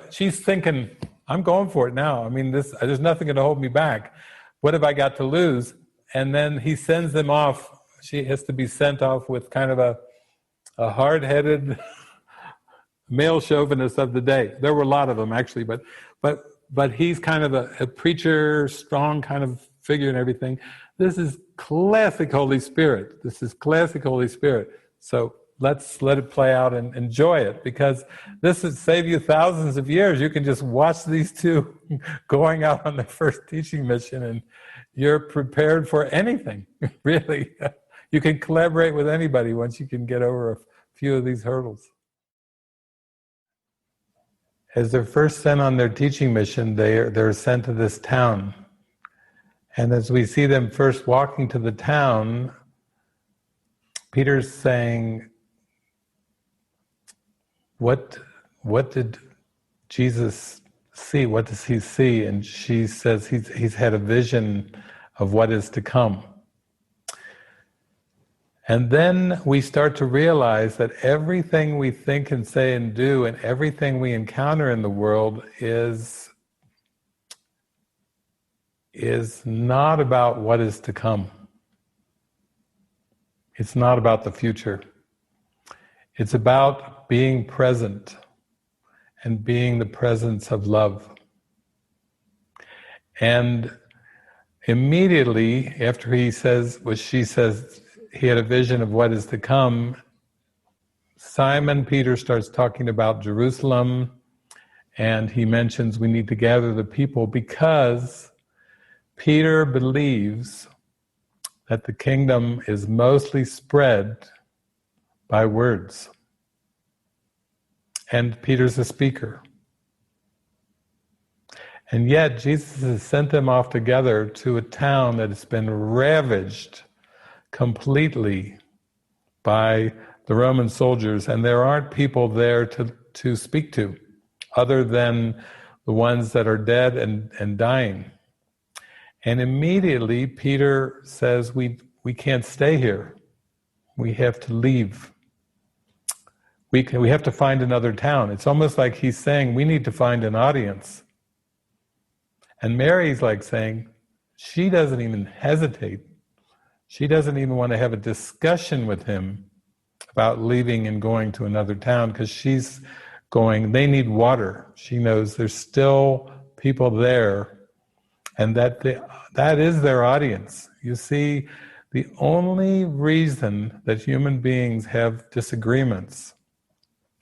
Speaker 1: She's thinking, I'm going for it now. I mean, there's nothing going to hold me back. What have I got to lose? And then he sends them off. She has to be sent off with kind of a hard-headed male chauvinist of the day. There were a lot of them, actually, but he's kind of a preacher, strong kind of figure and everything. This is classic Holy Spirit. So let's let it play out and enjoy it, because this would save you thousands of years. You can just watch these two going out on their first teaching mission, and you're prepared for anything, really. You can collaborate with anybody once you can get over a few of these hurdles. As they're first sent on their teaching mission, they're sent to this town. And as we see them first walking to the town, Peter's saying, What did Jesus see? What does he see? And she says he's had a vision of what is to come. And then we start to realize that everything we think and say and do, and everything we encounter in the world is not about what is to come. It's not about the future. It's about being present and being the presence of love. And immediately after he says what she says, he had a vision of what is to come, Simon Peter starts talking about Jerusalem, and he mentions we need to gather the people because Peter believes that the kingdom is mostly spread by words. And Peter's a speaker. And yet Jesus has sent them off together to a town that has been ravaged completely by the Roman soldiers, and there aren't people there to speak to other than the ones that are dead and dying. And immediately Peter says, we can't stay here. We have to leave. We have to find another town. It's almost like he's saying, we need to find an audience. And Mary's like saying, she doesn't even hesitate. She doesn't even want to have a discussion with him about leaving and going to another town, because she's going, they need water. She knows there's still people there, and that is their audience. You see, the only reason that human beings have disagreements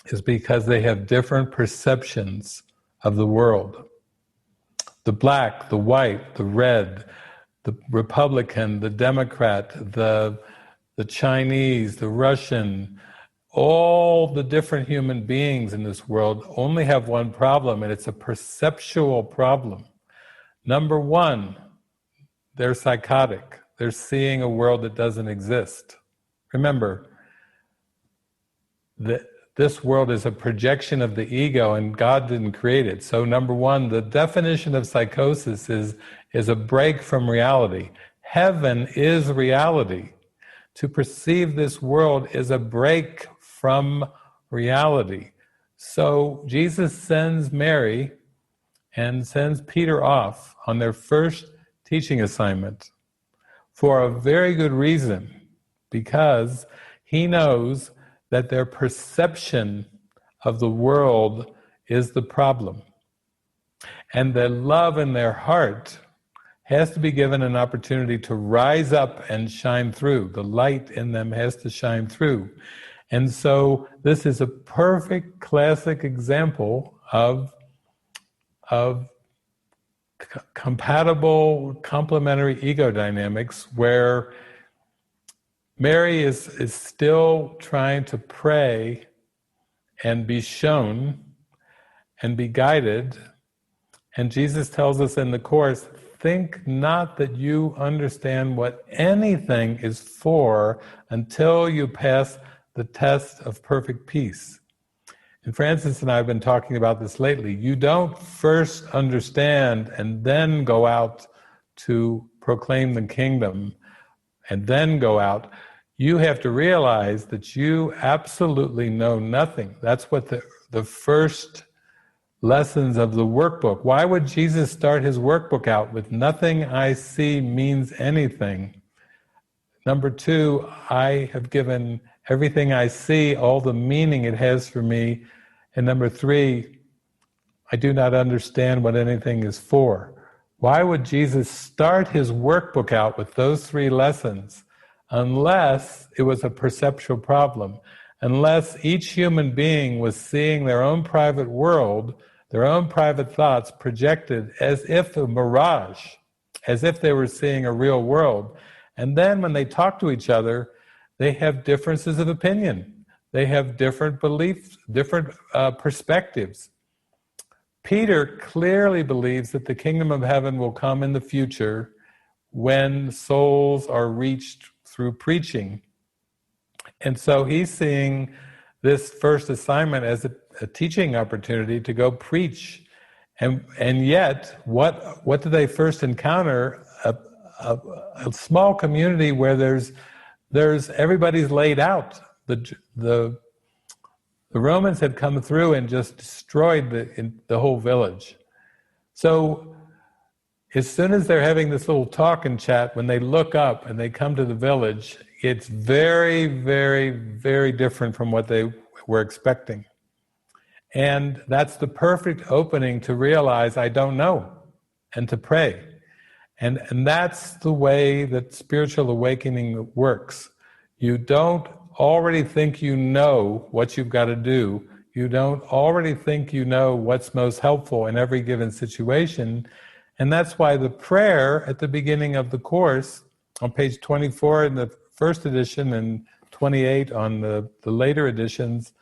Speaker 1: is because they have different perceptions of the world. The black, the white, the red, the Republican, the Democrat, the Chinese, the Russian, all the different human beings in this world only have one problem, and it's a perceptual problem. Number one, they're psychotic. They're seeing a world that doesn't exist. Remember, this world is a projection of the ego, and God didn't create it. So number one, the definition of psychosis is a break from reality. Heaven is reality. To perceive this world is a break from reality. So Jesus sends Mary and sends Peter off on their first teaching assignment for a very good reason, because he knows that their perception of the world is the problem. And the love in their heart has to be given an opportunity to rise up and shine through. The light in them has to shine through. And so this is a perfect classic example of compatible, complementary ego dynamics, where Mary is still trying to pray and be shown and be guided. And Jesus tells us in the Course, think not that you understand what anything is for until you pass the test of perfect peace. And Francis and I have been talking about this lately. You don't first understand and then go out to proclaim the kingdom and then go out. You have to realize that you absolutely know nothing. That's what the first lessons of the workbook. Why would Jesus start his workbook out with nothing I see means anything? Number two, I have given everything I see all the meaning it has for me. And number three, I do not understand what anything is for. Why would Jesus start his workbook out with those three lessons unless it was a perceptual problem? Unless each human being was seeing their own private world, their own private thoughts projected as if a mirage, as if they were seeing a real world. And then when they talk to each other, they have differences of opinion. They have different beliefs, different perspectives. Peter clearly believes that the kingdom of heaven will come in the future when souls are reached through preaching. And so he's seeing this first assignment as a teaching opportunity to go preach. And yet, what do they first encounter? A small community where there's everybody's laid out. The Romans had come through and just destroyed the whole village. So as soon as they're having this little talk and chat, when they look up and they come to the village, it's very, very, very different from what they were expecting. And that's the perfect opening to realize I don't know and to pray. And that's the way that spiritual awakening works. You don't already think you know what you've got to do. You don't already think you know what's most helpful in every given situation. And that's why the prayer at the beginning of the Course, on page 24 in the first edition and 28 on the later editions,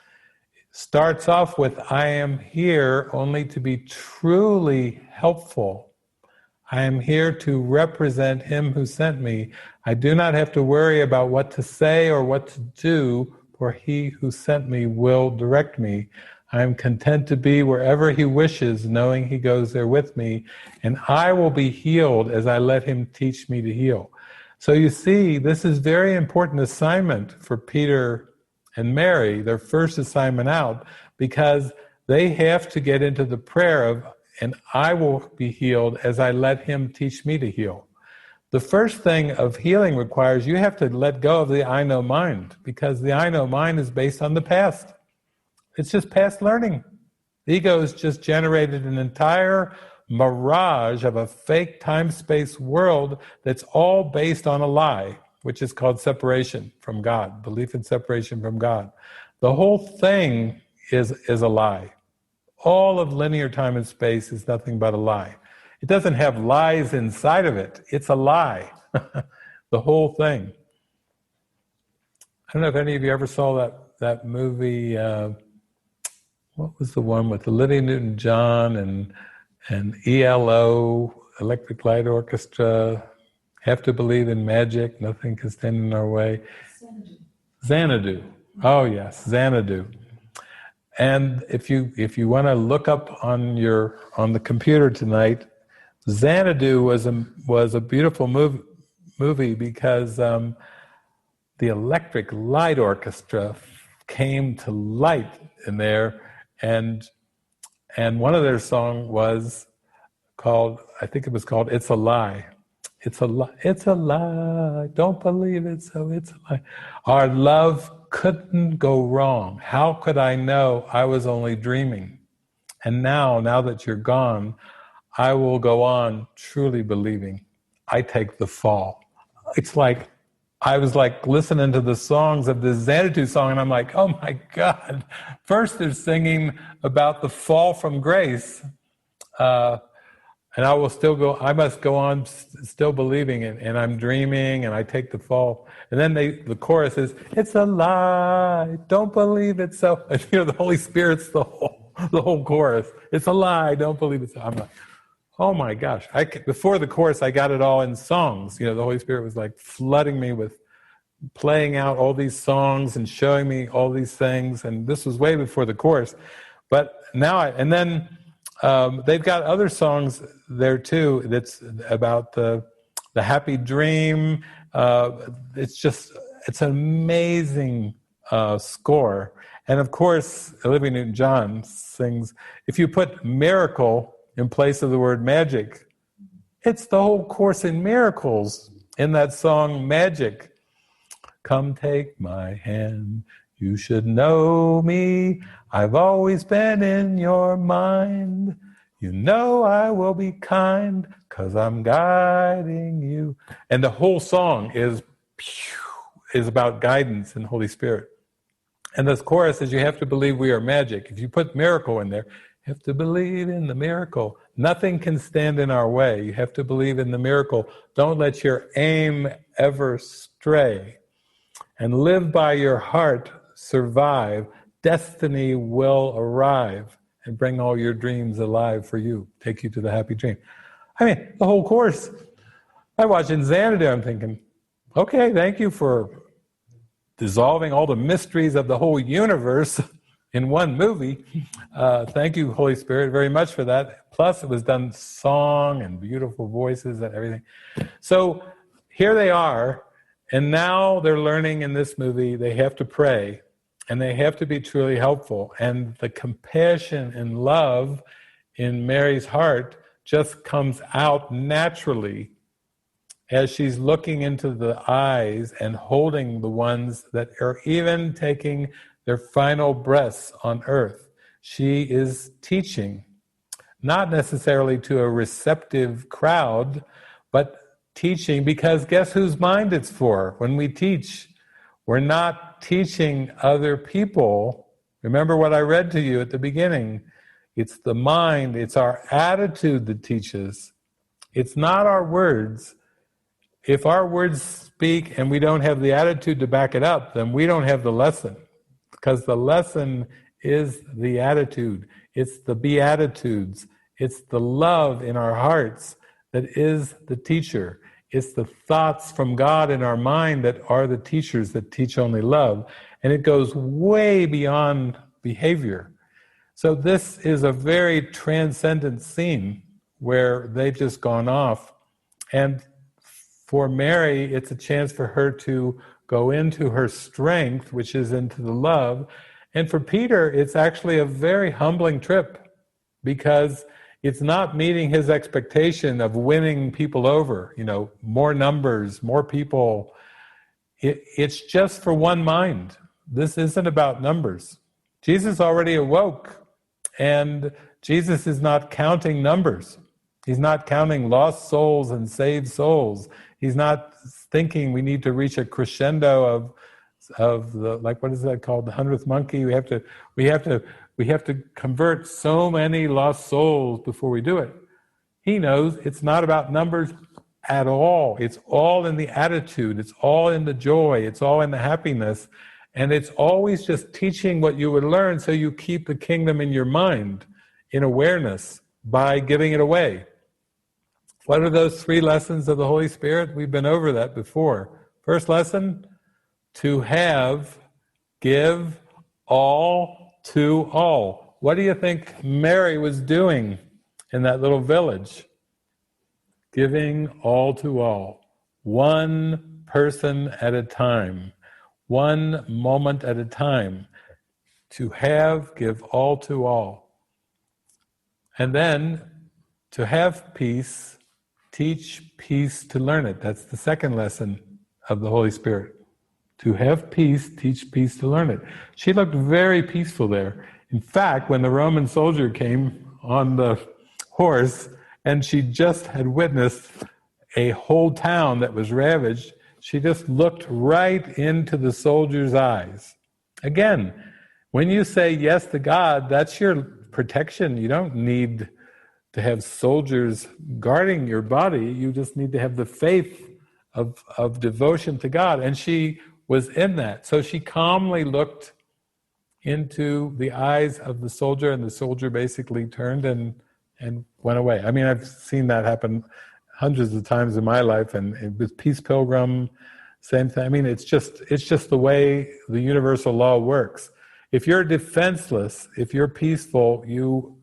Speaker 1: starts off with, I am here only to be truly helpful. I am here to represent him who sent me. I do not have to worry about what to say or what to do, for he who sent me will direct me. I am content to be wherever he wishes, knowing he goes there with me, and I will be healed as I let him teach me to heal. So you see, this is very important assignment for Peter and Mary, their first assignment out, because they have to get into the prayer of, and I will be healed as I let him teach me to heal. The first thing of healing requires you have to let go of the I know mind, because the I know mind is based on the past. It's just past learning. The ego has just generated an entire mirage of a fake time-space world that's all based on a lie, which is called separation from God, belief in separation from God. The whole thing is a lie. All of linear time and space is nothing but a lie. It doesn't have lies inside of it. It's a lie. The whole thing. I don't know if any of you ever saw that movie, what was the one with Olivia Newton-John and ELO, Electric Light Orchestra, Have to Believe in Magic, Nothing Can Stand in Our Way. Xanadu. Oh yes, Xanadu. And if you want to look up on the computer tonight, Xanadu was a beautiful movie because the Electric Light Orchestra came to light in there, and one of their songs was called, I think it was called "It's a Lie." It's a lie. It's a lie. Don't believe it, so it's a lie. Our love couldn't go wrong. How could I know I was only dreaming? And now that you're gone, I will go on truly believing. I take the fall. It's like, I was like listening to the songs of the Xanadu song, and I'm like, oh my God. First they're singing about the fall from grace, and I must go on still believing it, and I'm dreaming, and I take the fall. And then the chorus is, it's a lie, don't believe it so. And, the Holy Spirit's the whole chorus. It's a lie, don't believe it so. I'm like, oh my gosh. Before the chorus, I got it all in songs. The Holy Spirit was like flooding me with playing out all these songs and showing me all these things. And this was way before the chorus. But now, they've got other songs there too. That's about the happy dream. It's an amazing score. And of course, Olivia Newton-John sings, if you put miracle in place of the word magic, it's the whole Course in Miracles in that song, Magic. Come take my hand, you should know me. I've always been in your mind. You know I will be kind, 'cause I'm guiding you. And the whole song is about guidance and Holy Spirit. And this chorus is, you have to believe we are magic. If you put miracle in there, you have to believe in the miracle. Nothing can stand in our way. You have to believe in the miracle. Don't let your aim ever stray. And live by your heart, survive. Destiny will arrive and bring all your dreams alive for you. Take you to the happy dream. I mean, the whole course. I watch in Xanadu, I'm thinking, okay, thank you for dissolving all the mysteries of the whole universe in one movie. Thank you, Holy Spirit, very much for that. Plus, it was done song and beautiful voices and everything. So here they are, and now they're learning in this movie, they have to pray, and they have to be truly helpful. And the compassion and love in Mary's heart just comes out naturally as she's looking into the eyes and holding the ones that are even taking their final breaths on earth. She is teaching, not necessarily to a receptive crowd, but teaching because guess whose mind it's for? When we teach, we're not teaching other people. Remember what I read to you at the beginning. It's the mind, it's our attitude that teaches. It's not our words. if our words speak and we don't have the attitude to back it up, then we don't have the lesson. Because the lesson is the attitude. It's the Beatitudes. It's the love in our hearts that is the teacher. It's the thoughts from God in our mind that are the teachers that teach only love. And it goes way beyond behavior. So this is a very transcendent scene where they've just gone off. And for Mary, it's a chance for her to go into her strength, which is into the love. And for Peter, it's actually a very humbling trip, because it's not meeting his expectation of winning people over, more numbers, more people. It's just for one mind. This isn't about numbers. Jesus already awoke, and Jesus is not counting numbers. He's not counting lost souls and saved souls. He's not thinking we need to reach a crescendo of the, like, what is that called? The 100th monkey. We have to convert so many lost souls before we do it. He knows it's not about numbers at all. It's all in the attitude. It's all in the joy. It's all in the happiness. And it's always just teaching what you would learn, so you keep the kingdom in your mind, in awareness, by giving it away. What are those 3 lessons of the Holy Spirit? We've been over that before. First lesson, to have, give, all to all. What do you think Mary was doing in that little village? Giving all to all. One person at a time. One moment at a time. To have, give all to all. And then, to have peace, teach peace to learn it. That's the second lesson of the Holy Spirit. To have peace, teach peace to learn it. She looked very peaceful there. In fact, when the Roman soldier came on the horse, and she just had witnessed a whole town that was ravaged, she just looked right into the soldier's eyes. Again, when you say yes to God, that's your protection. You don't need to have soldiers guarding your body. You just need to have the faith of devotion to God. And she was in that. So she calmly looked into the eyes of the soldier, and the soldier basically turned and went away. I mean, I've seen that happen hundreds of times in my life, and with Peace Pilgrim, same thing. I mean, it's just the way the universal law works. If you're defenseless, if you're peaceful, you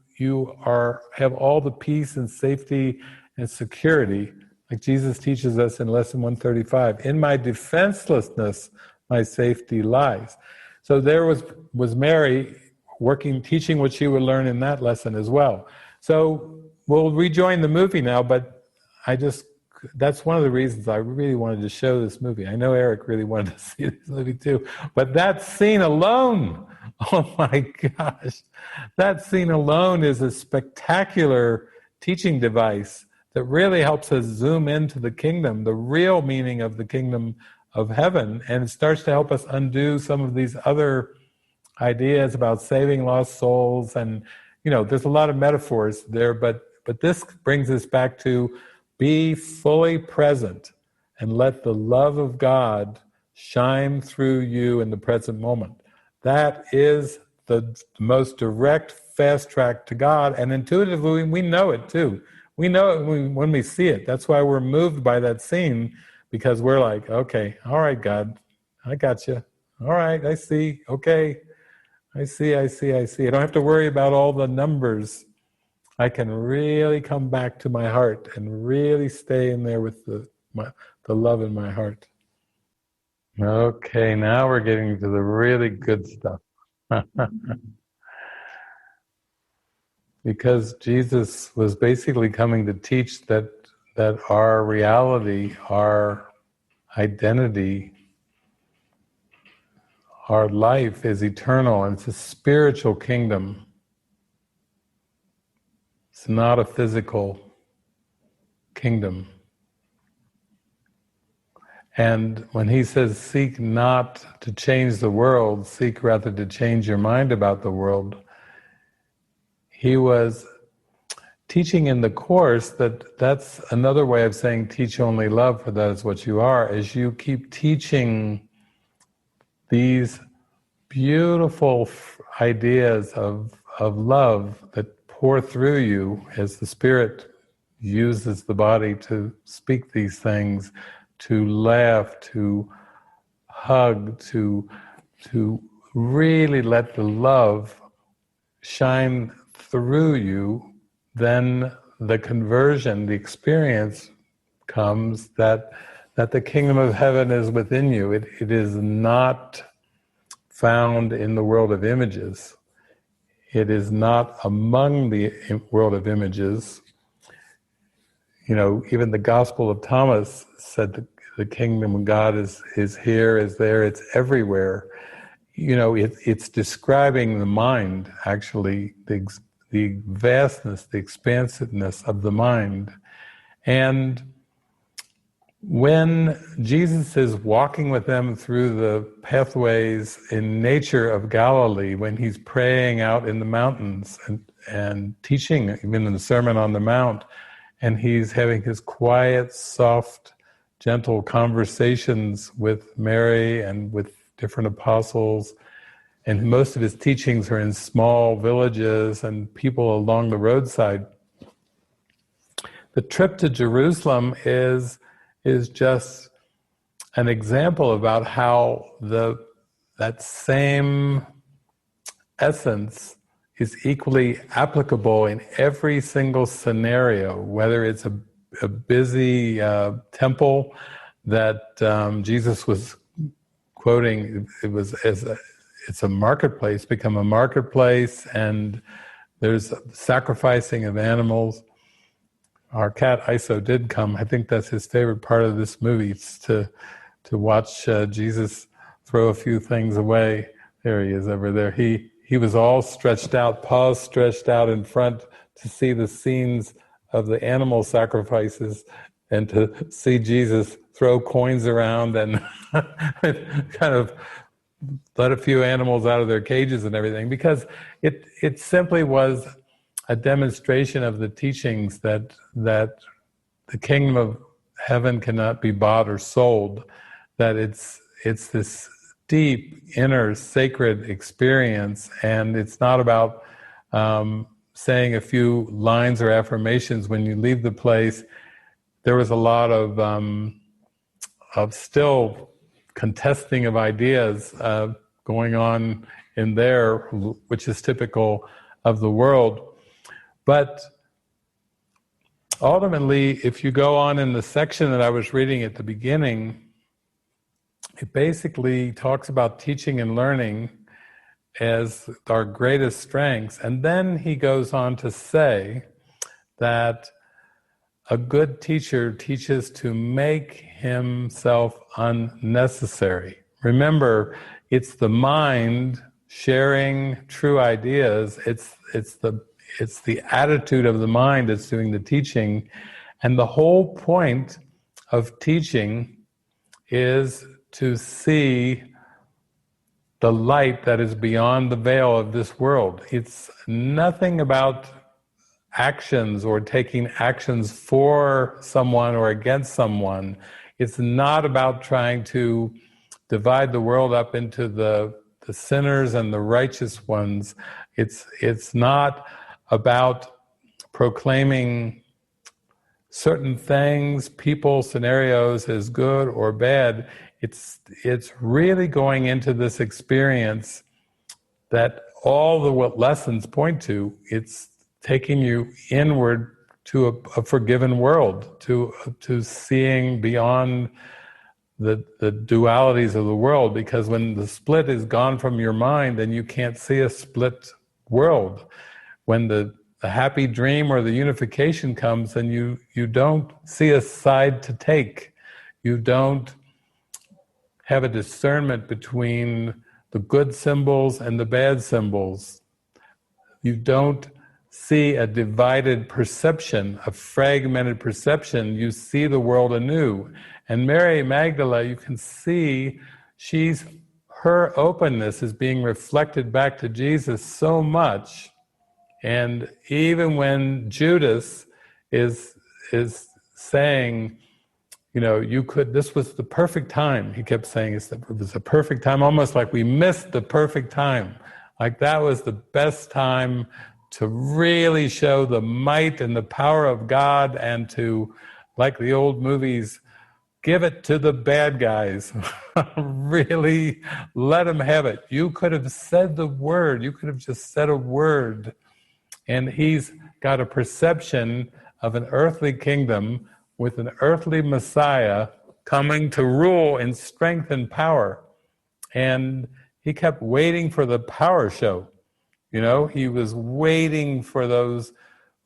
Speaker 1: have all the peace and safety and security, like Jesus teaches us in Lesson 135. In my defenselessness, my safety lies. So there was Mary working, teaching what she would learn in that lesson as well. So we'll rejoin the movie now, but that's one of the reasons I really wanted to show this movie. I know Eric really wanted to see this movie too, but that scene alone, oh my gosh, that scene alone is a spectacular teaching device that really helps us zoom into the kingdom, the real meaning of the kingdom of heaven, and it starts to help us undo some of these other ideas about saving lost souls. And there's a lot of metaphors there, but this brings us back to be fully present and let the love of God shine through you in the present moment. That is the most direct, fast track to God, and intuitively we know it too. We know it when we see it. That's why we're moved by that scene, because we're like, okay, all right, God, I got you. All right, I see. Okay, I see. I don't have to worry about all the numbers. I can really come back to my heart and really stay in there with the love in my heart. Okay, now we're getting to the really good stuff. Because Jesus was basically coming to teach that our reality, our identity, our life is eternal, and it's a spiritual kingdom. It's not a physical kingdom. And when he says, seek not to change the world, seek rather to change your mind about the world, he was teaching in the Course, that's another way of saying teach only love, for that is what you are, is you keep teaching these beautiful ideas of love that pour through you as the Spirit uses the body to speak these things, to laugh, to hug, to really let the love shine through you. Then the conversion, the experience comes that the kingdom of heaven is within you. It is not found in the world of images. It is not among the world of images. You know, even the Gospel of Thomas said the kingdom of God is here, is there, it's everywhere. You know, it's describing the mind, actually, the vastness, the expansiveness of the mind. And when Jesus is walking with them through the pathways in nature of Galilee, when he's praying out in the mountains and teaching, even in the Sermon on the Mount, and he's having his quiet, soft, gentle conversations with Mary and with different apostles, and most of his teachings are in small villages and people along the roadside. The trip to Jerusalem is just an example about how that same essence is equally applicable in every single scenario, whether it's a busy temple that Jesus was quoting. It's a marketplace, become a marketplace, and there's sacrificing of animals. Our cat Iso did come. I think that's his favorite part of this movie. It's to watch Jesus throw a few things away. There he is over there. He was all stretched out, paws stretched out in front to see the scenes of the animal sacrifices and to see Jesus throw coins around and kind of let a few animals out of their cages and everything, because it simply was a demonstration of the teachings that the kingdom of heaven cannot be bought or sold, that it's this deep, inner, sacred experience, and it's not about saying a few lines or affirmations when you leave the place. There was a lot of still contesting of ideas going on in there, which is typical of the world. But ultimately, if you go on in the section that I was reading at the beginning, it basically talks about teaching and learning as our greatest strengths. And then he goes on to say that a good teacher teaches to make himself unnecessary. Remember, it's the mind sharing true ideas. It's the attitude of the mind that's doing the teaching. And the whole point of teaching is to see the light that is beyond the veil of this world. It's nothing about actions or taking actions for someone or against someone. It's not about trying to divide the world up into the sinners and the righteous ones. It's not about proclaiming certain things, people, scenarios as good or bad. It's really going into this experience that all the lessons point to. It's taking you inward to a forgiven world, to seeing beyond the dualities of the world, because when the split is gone from your mind, then you can't see a split world. When the happy dream or the unification comes, then you don't see a side to take. You don't have a discernment between the good symbols and the bad symbols. You don't see a divided perception, a fragmented perception. You see the world anew. And Mary Magdalene, you can see her openness is being reflected back to Jesus so much And even when Judas is saying, this was the perfect time, he kept saying it was the perfect time, almost like we missed the perfect time. Like that was the best time to really show the might and the power of God and to, like the old movies, give it to the bad guys. Really let them have it. You could have said the word. You could have just said a word. And he's got a perception of an earthly kingdom with an earthly Messiah coming to rule in strength and power. And he kept waiting for the power show. He was waiting for those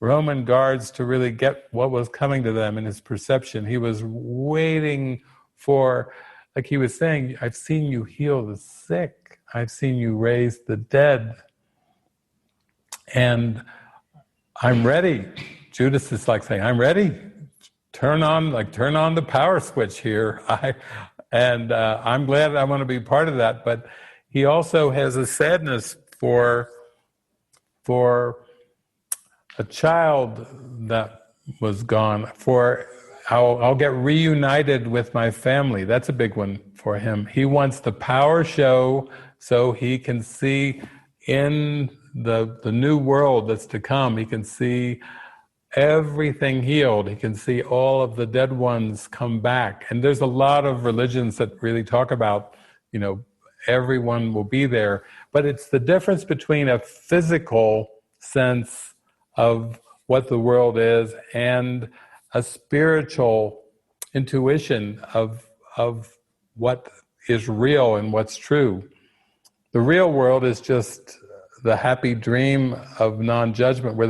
Speaker 1: Roman guards to really get what was coming to them in his perception. He was waiting for, like he was saying, I've seen you heal the sick. I've seen you raise the dead. And I'm ready. Judas is like saying, I'm ready. Turn on the power switch here. I'm glad I want to be part of that. But he also has a sadness for a child that was gone. I'll get reunited with my family. That's a big one for him. He wants the power show so he can see in the new world that's to come, he can see everything healed. He can see all of the dead ones come back. And there's a lot of religions that really talk about, everyone will be there. But it's the difference between a physical sense of what the world is and a spiritual intuition of what is real and what's true. The real world is just the happy dream of non-judgment where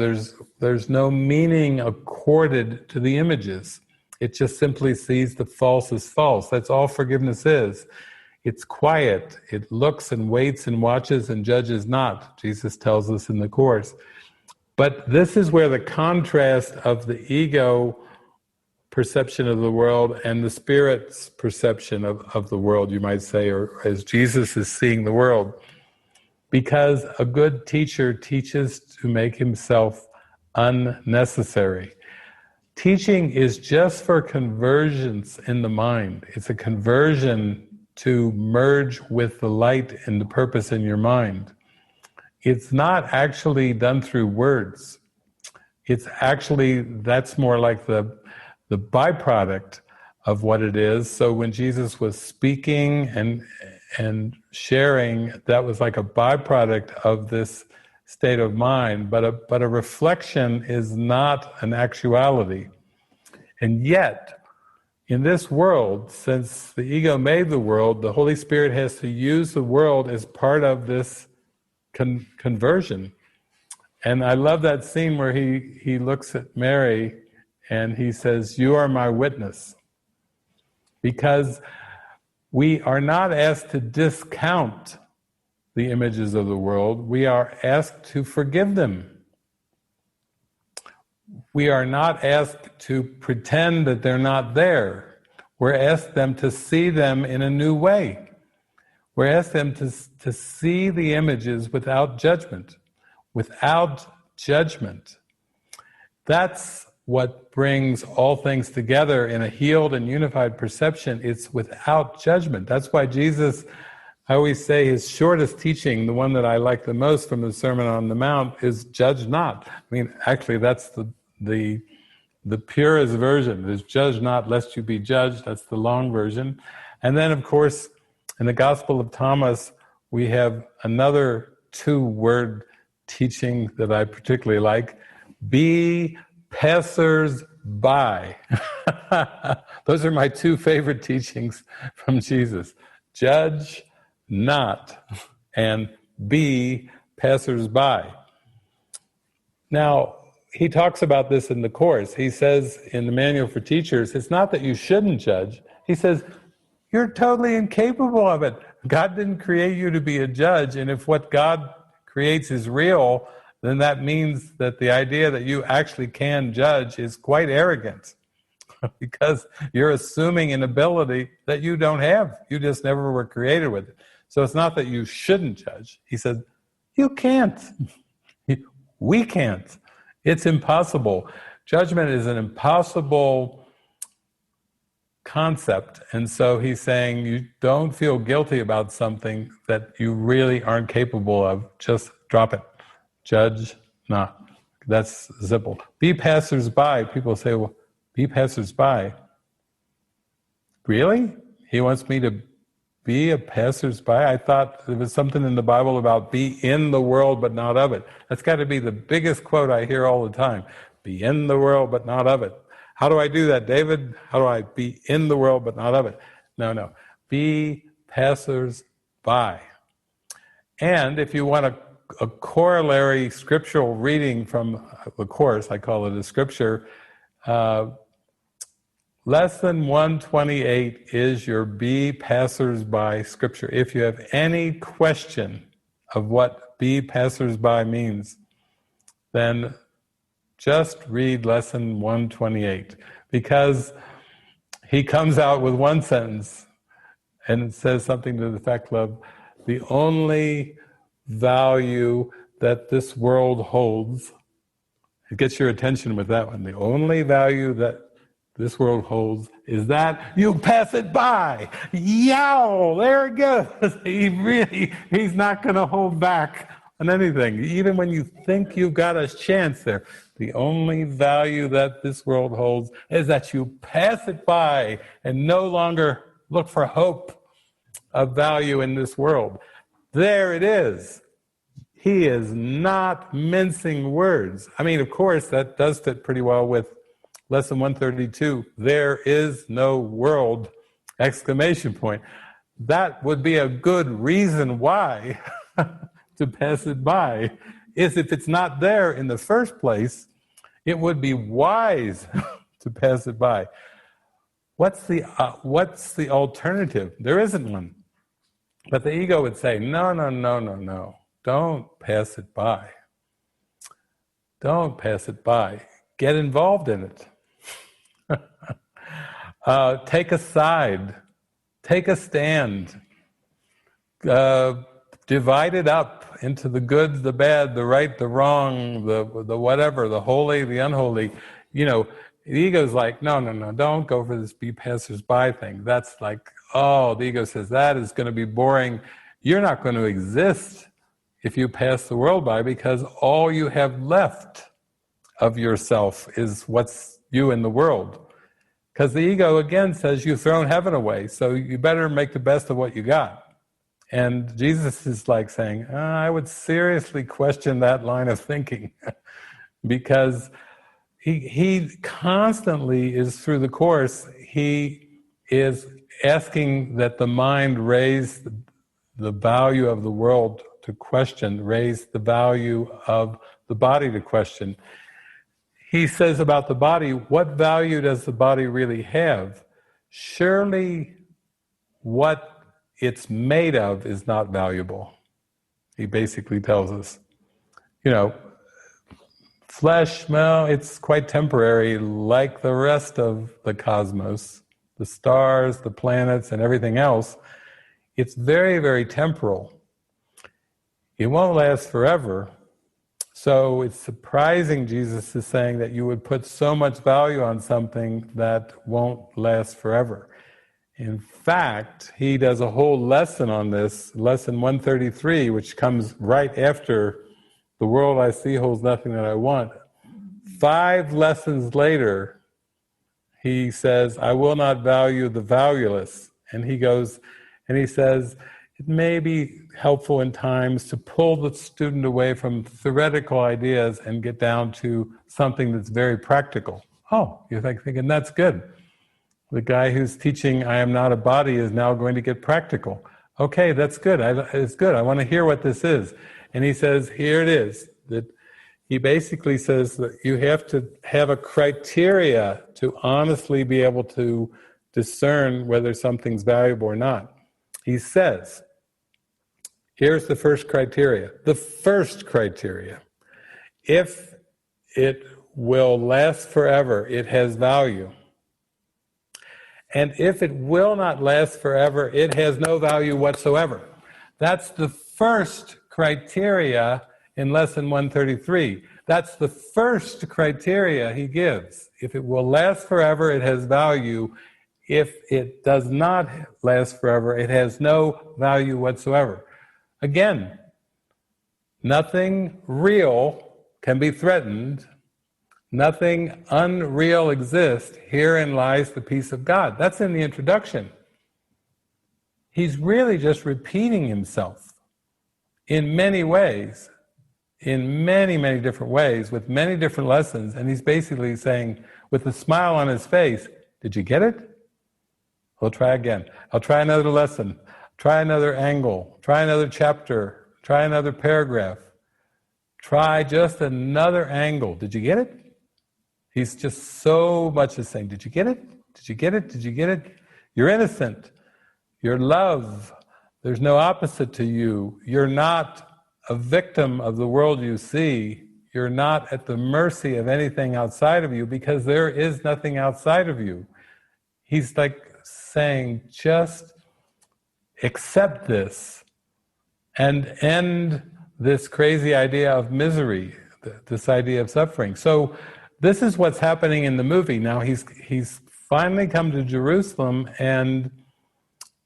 Speaker 1: there's no meaning accorded to the images. It just simply sees the false as false. That's all forgiveness is. It's quiet. It looks and waits and watches and judges not, Jesus tells us in the Course. But this is where the contrast of the ego perception of the world and the spirit's perception of the world, you might say, or as Jesus is seeing the world. Because a good teacher teaches to make himself unnecessary. Teaching is just for conversions in the mind. It's a conversion to merge with the light and the purpose in your mind. It's not actually done through words. That's more like the byproduct of what it is. So when Jesus was speaking and sharing, that was like a byproduct of this state of mind, but a reflection is not an actuality. And yet, in this world, since the ego made the world, the Holy Spirit has to use the world as part of this conversion. And I love that scene where he looks at Mary and he says, "You are my witness." Because we are not asked to discount the images of the world. We are asked to forgive them. We are not asked to pretend that they're not there. We're asked them to see them in a new way. We're asked them to see the images without judgment. Without judgment. That's what brings all things together in a healed and unified perception. It's without judgment. That's why Jesus, I always say his shortest teaching, the one that I like the most from the Sermon on the Mount, is judge not. I mean, actually that's the purest version is judge not lest you be judged. That's the long version. And then of course in the Gospel of Thomas we have another 2-word teaching that I particularly like. Be passers-by. Those are my 2 favorite teachings from Jesus. Judge not and be passers-by. Now, he talks about this in the Course. He says in the Manual for Teachers, it's not that you shouldn't judge. He says, you're totally incapable of it. God didn't create you to be a judge, and if what God creates is real, then that means that the idea that you actually can judge is quite arrogant because you're assuming an ability that you don't have. You just never were created with it. So it's not that you shouldn't judge. He said, you can't. We can't. It's impossible. Judgment is an impossible concept. And so he's saying you don't feel guilty about something that you really aren't capable of. Just drop it. Judge not. That's simple. Be passers-by. People say, well, be passers-by. Really? He wants me to be a passers-by? I thought there was something in the Bible about be in the world but not of it. That's got to be the biggest quote I hear all the time. Be in the world but not of it. How do I do that, David? How do I be in the world but not of it? No. Be passers-by. And if you want a corollary scriptural reading from the Course, I call it a scripture, Lesson 128 is your be passers-by scripture. If you have any question of what be passers-by means, then just read Lesson 128, because he comes out with one sentence and it says something to the effect of, the only value that this world holds, it gets your attention with that one, the only value that this world holds is that you pass it by. Yow! There it goes. He's not going to hold back on anything. Even when you think you've got a chance there, the only value that this world holds is that you pass it by and no longer look for hope of value in this world. There it is. He is not mincing words. I mean, of course, that does fit pretty well with Lesson 132, there is no world, exclamation point. That would be a good reason why to pass it by. Is if it's not there in the first place, it would be wise to pass it by. What's the alternative? There isn't one. But the ego would say, no. Don't pass it by. Don't pass it by. Get involved in it. Take a side, take a stand, divide it up into the good, the bad, the right, the wrong, the whatever, the holy, the unholy. You know, the ego's like, no, don't go for this be passers-by thing. That's like, the ego says that is going to be boring. You're not going to exist if you pass the world by, because all you have left of yourself is what's you in the world. Because the ego, again, says you've thrown heaven away, so you better make the best of what you got. And Jesus is like saying, I would seriously question that line of thinking, because he constantly is, through the Course, he is asking that the mind raise the value of the world to question, raise the value of the body to question. He says about the body, what value does the body really have? Surely what it's made of is not valuable. He basically tells us, flesh, well, it's quite temporary, like the rest of the cosmos, the stars, the planets, and everything else. It's very, very temporal. It won't last forever. So it's surprising, Jesus is saying, that you would put so much value on something that won't last forever. In fact, he does a whole lesson on this, lesson 133, which comes right after the world I see holds nothing that I want. 5 lessons later, he says, I will not value the valueless. And he goes, and he says, it may be helpful in times to pull the student away from theoretical ideas and get down to something that's very practical. Oh, you're thinking that's good. The guy who's teaching I am not a body is now going to get practical. Okay, that's good. It's good. I want to hear what this is. And he says, here it is. That he basically says that you have to have a criteria to honestly be able to discern whether something's valuable or not. He says, here's the first criteria. The first criteria. If it will last forever, it has value. And if it will not last forever, it has no value whatsoever. That's the first criteria in lesson 133. That's the first criteria he gives. If it will last forever, it has value. If it does not last forever, it has no value whatsoever. Again, nothing real can be threatened. Nothing unreal exists. Herein lies the peace of God. That's in the introduction. He's really just repeating himself in many ways, in many, many different ways, with many different lessons. And he's basically saying, with a smile on his face, did you get it? We'll try again. I'll try another lesson, try another angle, try another chapter, try another paragraph, try just another angle. Did you get it? He's just so much as saying, did you get it? Did you get it? Did you get it? You're innocent. You're love. There's no opposite to you. You're not a victim of the world you see. You're not at the mercy of anything outside of you, because there is nothing outside of you. He's like saying, just accept this and end this crazy idea of misery, this idea of suffering. So this is what's happening in the movie. Now he's finally come to Jerusalem, and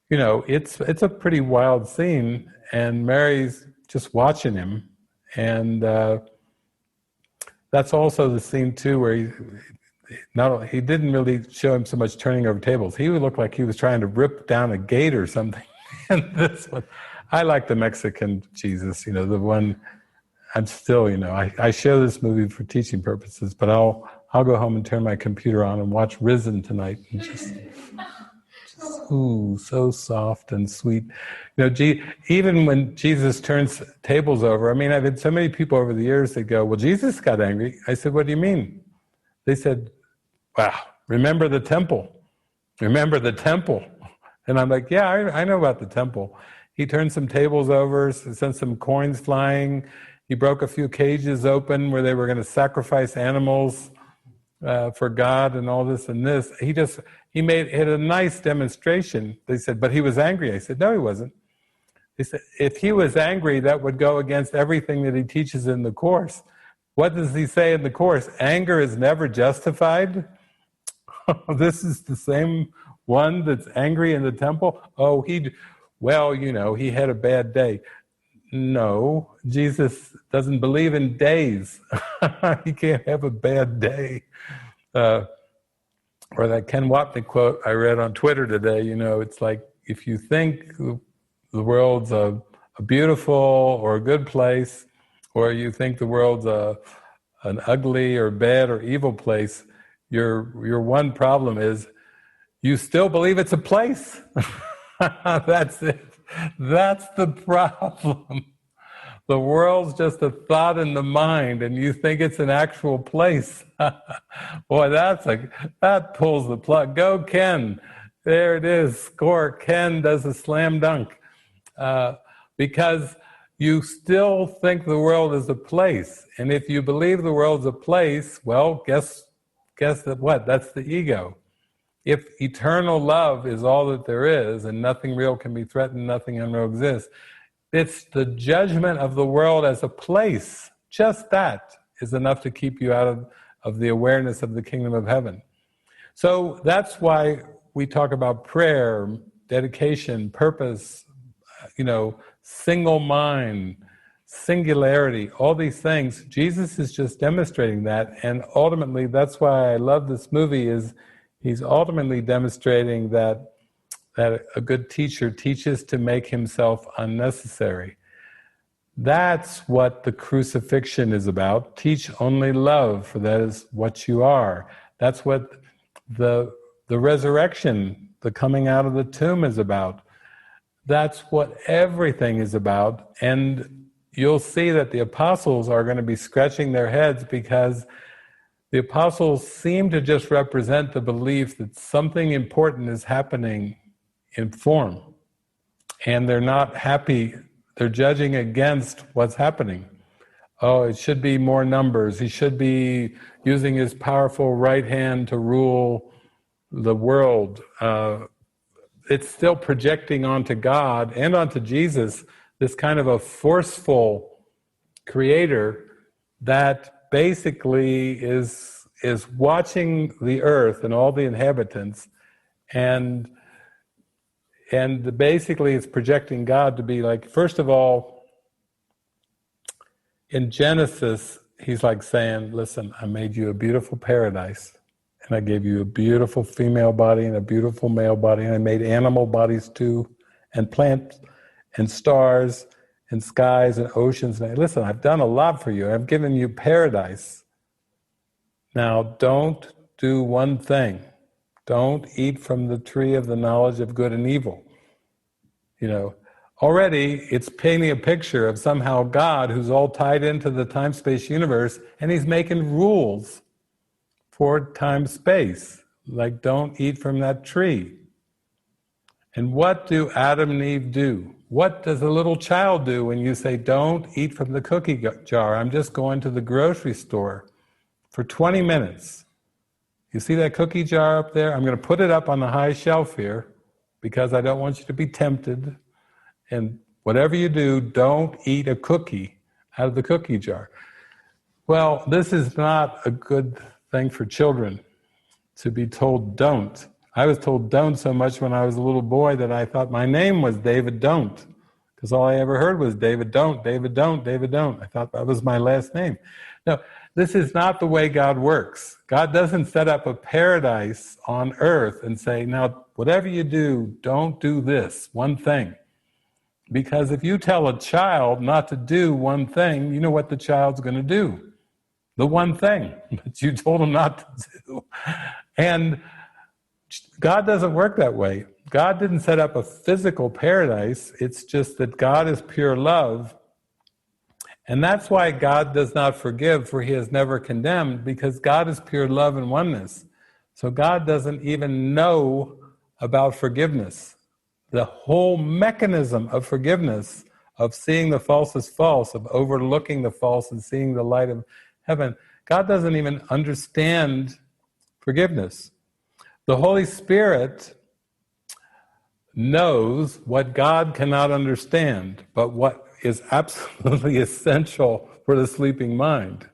Speaker 1: you know, it's a pretty wild scene, and Mary's just watching him, and that's also the scene too where he didn't really show him so much turning over tables. He would look like he was trying to rip down a gate or something. And this one, I like the Mexican Jesus, you know, the one. I'm still, you know, I show this movie for teaching purposes, but I'll go home and turn my computer on and watch Risen tonight, and just ooh, so soft and sweet. You know, even when Jesus turns tables over, I mean, I've had so many people over the years that go, well, Jesus got angry. I said, what do you mean? They said, wow, remember the temple. Remember the temple. And I'm like, yeah, I know about the temple. He turned some tables over, sent some coins flying. He broke a few cages open where they were going to sacrifice animals for God and all this and this. He had a nice demonstration. They said, but he was angry. I said, no, he wasn't. They said, if he was angry, that would go against everything that he teaches in the Course. What does he say in the Course? Anger is never justified. This is the same one that's angry in the temple. Oh, well, you know, he had a bad day. No, Jesus doesn't believe in days. He can't have a bad day. Or that Ken Wapnick quote I read on Twitter today, you know, it's like, if you think the world's a beautiful or a good place, or you think the world's an ugly or bad or evil place, your one problem is you still believe it's a place. That's it. That's the problem. The world's just a thought in the mind, and you think it's an actual place. Boy, that pulls the plug. Go, Ken. There it is. Score. Ken does a slam dunk. Because you still think the world is a place. And if you believe the world's a place, well, guess that what? That's the ego. If eternal love is all that there is, and nothing real can be threatened, nothing unreal exists, it's the judgment of the world as a place. Just that is enough to keep you out of the awareness of the kingdom of heaven. So that's why we talk about prayer, dedication, purpose, you know, single mind, singularity, all these things. Jesus is just demonstrating that, and ultimately that's why I love this movie, is he's ultimately demonstrating that a good teacher teaches to make himself unnecessary. That's what the crucifixion is about. Teach only love, for that is what you are. That's what the resurrection, the coming out of the tomb is about. That's what everything is about. And you'll see that the apostles are going to be scratching their heads, because the apostles seem to just represent the belief that something important is happening in form, and they're not happy. They're judging against what's happening. Oh, it should be more numbers. He should be using his powerful right hand to rule the world. It's still projecting onto God and onto Jesus this kind of a forceful creator that basically is watching the earth and all the inhabitants, and basically it's projecting God to be like, first of all, in Genesis, he's like saying, listen, I made you a beautiful paradise, and I gave you a beautiful female body and a beautiful male body, and I made animal bodies too, and plants and stars and skies and oceans. And listen, I've done a lot for you. I've given you paradise. Now, don't do one thing. Don't eat from the tree of the knowledge of good and evil. Already it's painting a picture of somehow God who's all tied into the time-space universe, and he's making rules for time-space, like don't eat from that tree. And what do Adam and Eve do? What does a little child do when you say, don't eat from the cookie jar? I'm just going to the grocery store for 20 minutes. You see that cookie jar up there? I'm going to put it up on the high shelf here because I don't want you to be tempted. And whatever you do, don't eat a cookie out of the cookie jar. Well, this is not a good thing for children, to be told don't. I was told don't so much when I was a little boy that I thought my name was David Don't, because all I ever heard was David Don't, David Don't, David Don't. I thought that was my last name. No, this is not the way God works. God doesn't set up a paradise on earth and say, now, whatever you do, don't do this one thing. Because if you tell a child not to do one thing, you know what the child's going to do. The one thing that you told him not to do. And God doesn't work that way. God didn't set up a physical paradise. It's just that God is pure love. And that's why God does not forgive, for he has never condemned, because God is pure love and oneness. So God doesn't even know about forgiveness. The whole mechanism of forgiveness, of seeing the false as false, of overlooking the false and seeing the light of heaven, God doesn't even understand forgiveness. The Holy Spirit knows what God cannot understand, but what is absolutely essential for the sleeping mind.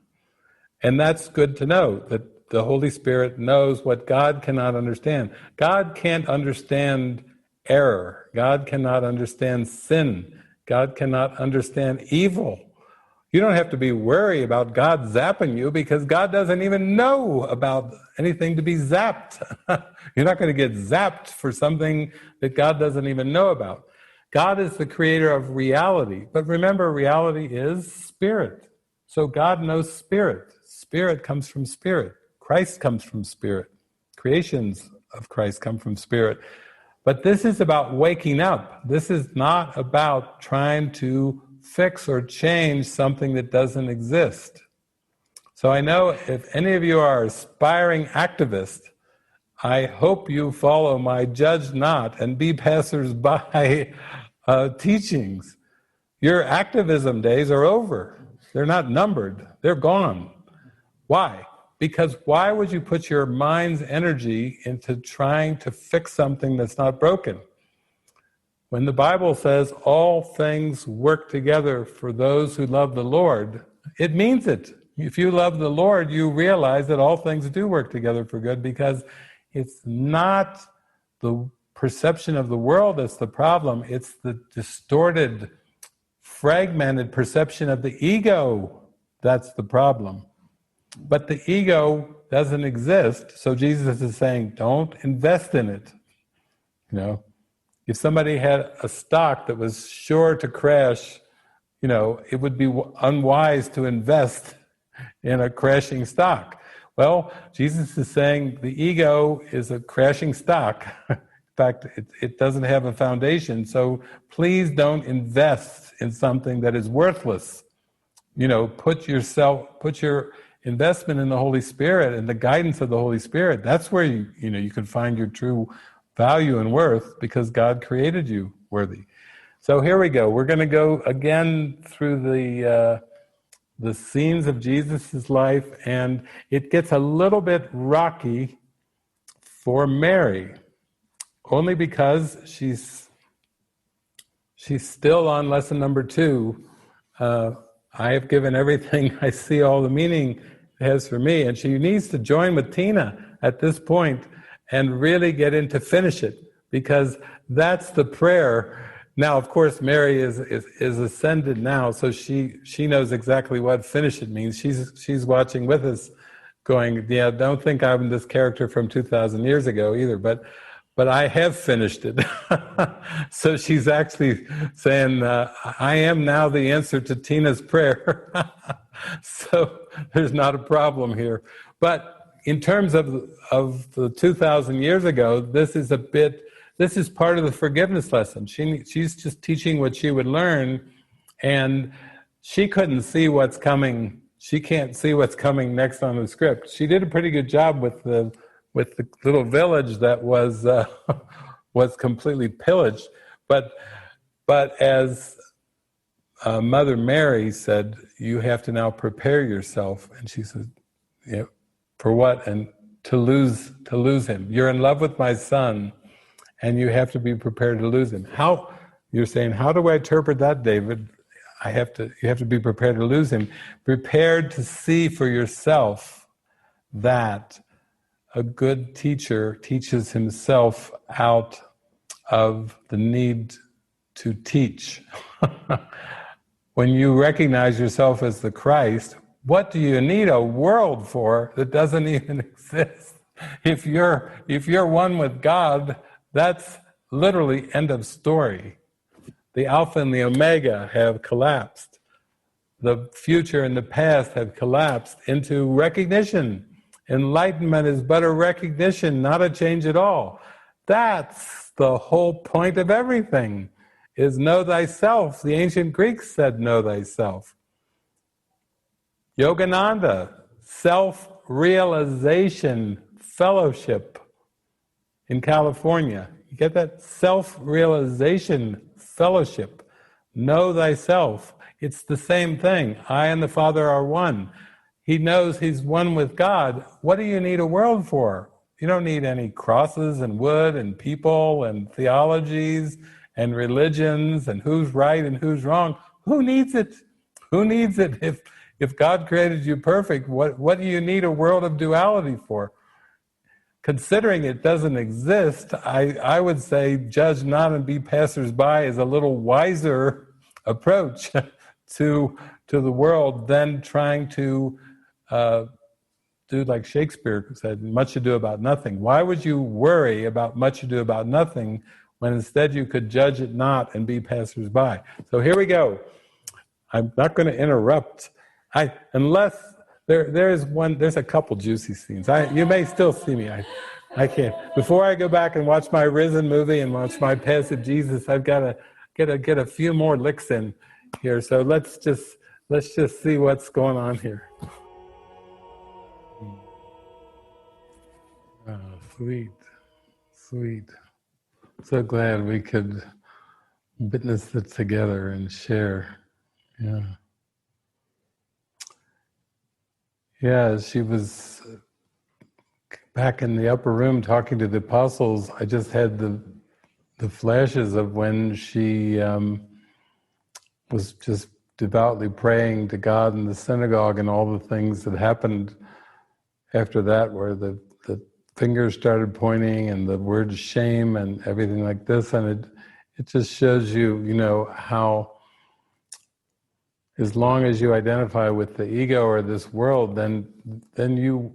Speaker 1: And that's good to know, that the Holy Spirit knows what God cannot understand. God can't understand error. God cannot understand sin. God cannot understand evil. You don't have to be worried about God zapping you, because God doesn't even know about anything to be zapped. You're not going to get zapped for something that God doesn't even know about. God is the creator of reality. But remember, reality is spirit. So God knows spirit. Spirit comes from spirit. Christ comes from spirit. Creations of Christ come from spirit. But this is about waking up. This is not about trying to fix or change something that doesn't exist. So I know if any of you are aspiring activists, I hope you follow my judge not and be passers-by teachings. Your activism days are over. They're not numbered. They're gone. Why? Because why would you put your mind's energy into trying to fix something that's not broken? When the Bible says all things work together for those who love the Lord, it means it. If you love the Lord, you realize that all things do work together for good, because it's not the perception of the world that's the problem. It's the distorted, fragmented perception of the ego that's the problem. But the ego doesn't exist, so Jesus is saying, don't invest in it. If somebody had a stock that was sure to crash, it would be unwise to invest in a crashing stock. Well, Jesus is saying the ego is a crashing stock. In fact, it doesn't have a foundation, so please don't invest in something that is worthless. Put your investment in the Holy Spirit and the guidance of the Holy Spirit. That's where you can find your true value and worth, because God created you worthy. So here we go. We're going to go again through the scenes of Jesus' life, and it gets a little bit rocky for Mary, only because she's still on lesson number 2, I have given everything. I see all the meaning it has for me. And she needs to join with Tina at this point and really get in to finish it, because that's the prayer. Now, of course, Mary is ascended now, so she knows exactly what finish it means. She's watching with us, going, yeah, don't think I'm this character from 2,000 years ago either, but I have finished it. So she's actually saying, I am now the answer to Tina's prayer. So there's not a problem here. But in terms of the 2,000 years ago, this is part of the forgiveness lesson. She's just teaching what she would learn, and she couldn't see what's coming. She can't see what's coming next on the script. She did a pretty good job with the little village that was was completely pillaged. But as Mother Mary said, you have to now prepare yourself. And she said, yeah, for what? And to lose him. You're in love with my son, and you have to be prepared to lose him. How? You're saying, how do I interpret that, David? You have to be prepared to lose him. Prepared to see for yourself that a good teacher teaches himself out of the need to teach. When you recognize yourself as the Christ, what do you need a world for that doesn't even exist? If you're one with God, that's literally end of story. The Alpha and the Omega have collapsed. The future and the past have collapsed into recognition. Enlightenment is but a recognition, not a change at all. That's the whole point of everything, is know thyself. The ancient Greeks said know thyself. Yogananda, self-realization fellowship in California. You get that? Self-realization fellowship. Know thyself. It's the same thing. I and the Father are one. He knows he's one with God. What do you need a world for? You don't need any crosses and wood and people and theologies and religions and who's right and who's wrong. Who needs it? Who needs it? If God created you perfect, what do you need a world of duality for? Considering it doesn't exist, I would say judge not and be passers-by is a little wiser approach to the world than trying to do like Shakespeare said, much ado about nothing. Why would you worry about much ado about nothing when instead you could judge it not and be passers-by? So here we go. I'm not going to interrupt. Unless there's a couple juicy scenes. You may still see me. I can't. Before I go back and watch my Risen movie and watch my Passive Jesus, I've got to get a few more licks in here. So let's just see what's going on here. Oh, sweet. So glad we could witness it together and share. Yeah. Yeah, she was back in the upper room talking to the apostles. I just had the flashes of when she was just devoutly praying to God in the synagogue and all the things that happened after that, where the fingers started pointing and the word shame and everything like this. And it just shows you, how as long as you identify with the ego or this world, then you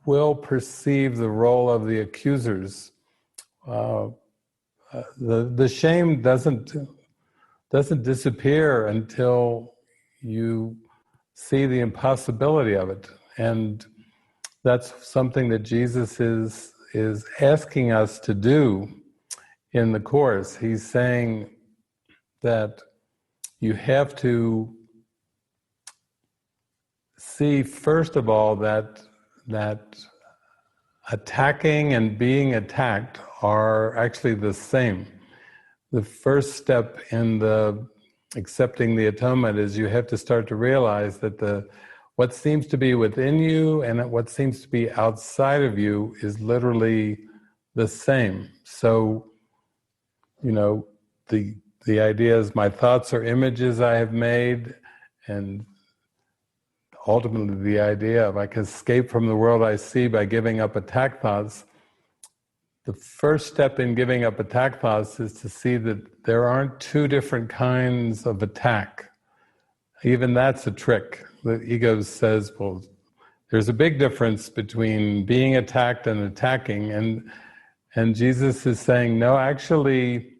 Speaker 1: will perceive the role of the accusers. The shame doesn't disappear until you see the impossibility of it, and that's something that Jesus is asking us to do in the Course. He's saying that you have to see, first of all, that attacking and being attacked are actually the same. The first step in the accepting the atonement is you have to start to realize that what seems to be within you and what seems to be outside of you is literally the same. So, the idea is my thoughts are images I have made, and ultimately the idea of I can escape from the world I see by giving up attack thoughts. The first step in giving up attack thoughts is to see that there aren't two different kinds of attack. Even that's a trick. The ego says, well, there's a big difference between being attacked and attacking, and Jesus is saying, no, actually,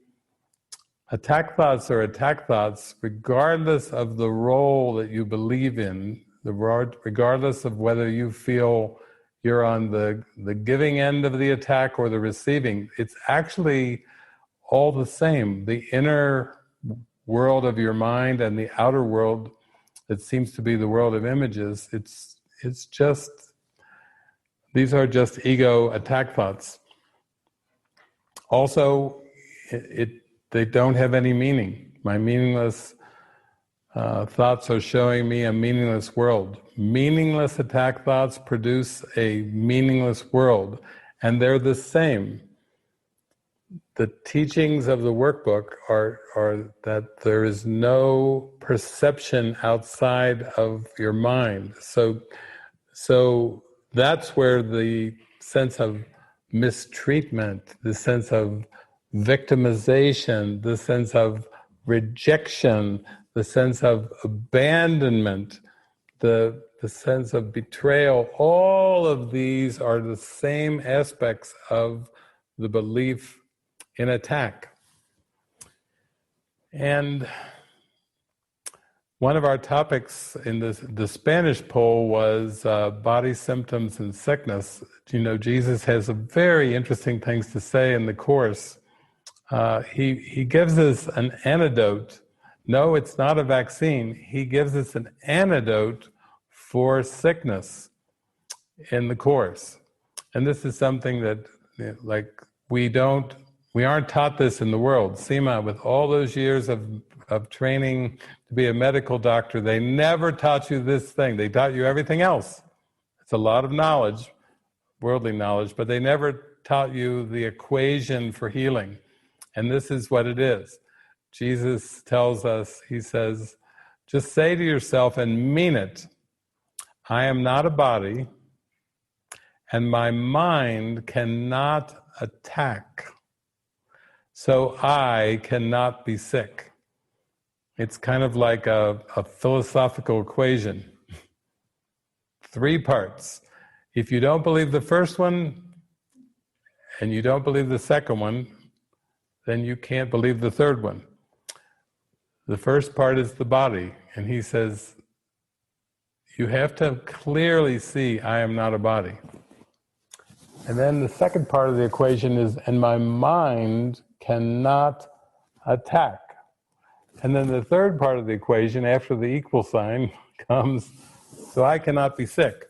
Speaker 1: attack thoughts are attack thoughts regardless of the role that you believe in, regardless of whether you feel you're on the giving end of the attack or the receiving. It's actually all the same. The inner world of your mind and the outer world that seems to be the world of images, it's just, these are just ego attack thoughts. Also, they don't have any meaning. My meaningless thoughts are showing me a meaningless world. Meaningless attack thoughts produce a meaningless world, and they're the same. The teachings of the workbook are that there is no perception outside of your mind. So that's where the sense of mistreatment, the sense of victimization, the sense of rejection, the sense of abandonment, the sense of betrayal, all of these are the same aspects of the belief in attack. And one of our topics in the Spanish poll was body symptoms and sickness. You know, Jesus has some very interesting things to say in the Course. He gives us an antidote. No, it's not a vaccine. He gives us an antidote for sickness in the Course. And this is something that, like, we aren't taught this in the world. Seema, with all those years of training to be a medical doctor, they never taught you this thing. They taught you everything else. It's a lot of knowledge, worldly knowledge, but they never taught you the equation for healing. And this is what it is. Jesus tells us, he says, just say to yourself and mean it, I am not a body, and my mind cannot attack. So I cannot be sick. It's kind of like a philosophical equation. 3 parts. If you don't believe the first one, and you don't believe the second one, then you can't believe the third one. The first part is the body, and he says, you have to clearly see, I am not a body. And then the second part of the equation is, and my mind cannot attack. And then the third part of the equation, after the equal sign, comes, so I cannot be sick.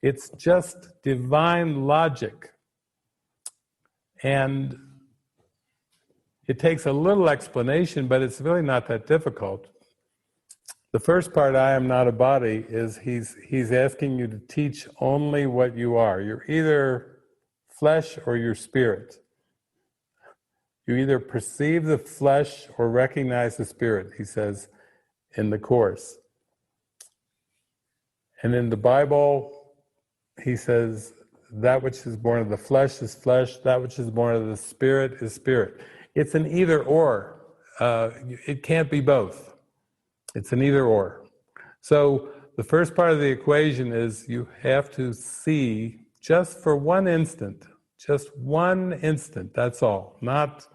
Speaker 1: It's just divine logic. And it takes a little explanation, but it's really not that difficult. The first part, I am not a body, is he's asking you to teach only what you are. You're either flesh or you're spirit. You either perceive the flesh or recognize the spirit, he says in the Course. And in the Bible, he says, that which is born of the flesh is flesh, that which is born of the spirit is spirit. It's an either or. It can't be both. It's an either or. So the first part of the equation is you have to see just for one instant, that's all. Not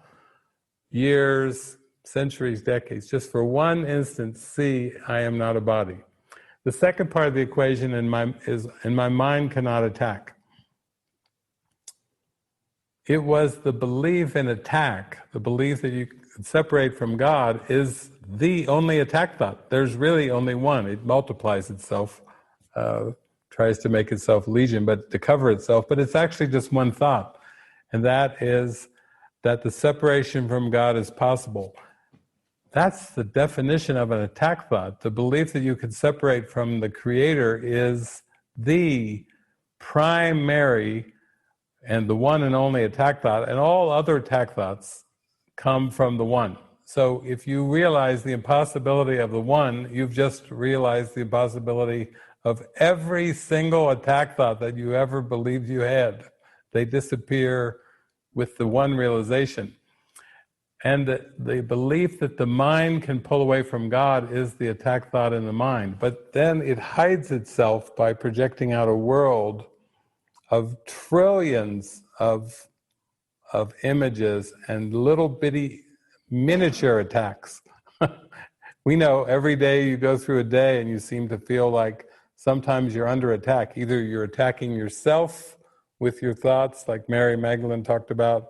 Speaker 1: years, centuries, decades, just for one instant, see, I am not a body. The second part of the equation is my mind cannot attack. It was the belief in attack, the belief that you can separate from God is the only attack thought. There's really only one. It multiplies itself, tries to make itself legion, but to cover itself, but it's actually just one thought. And that is that the separation from God is possible. That's the definition of an attack thought. The belief that you can separate from the Creator is the primary and the one and only attack thought, and all other attack thoughts come from the one. So if you realize the impossibility of the one, you've just realized the impossibility of every single attack thought that you ever believed you had. They disappear with the one realization. And the belief that the mind can pull away from God is the attack thought in the mind. But then it hides itself by projecting out a world of trillions of images and little bitty miniature attacks. We know every day you go through a day and you seem to feel like sometimes you're under attack. Either you're attacking yourself with your thoughts, like Mary Magdalene talked about,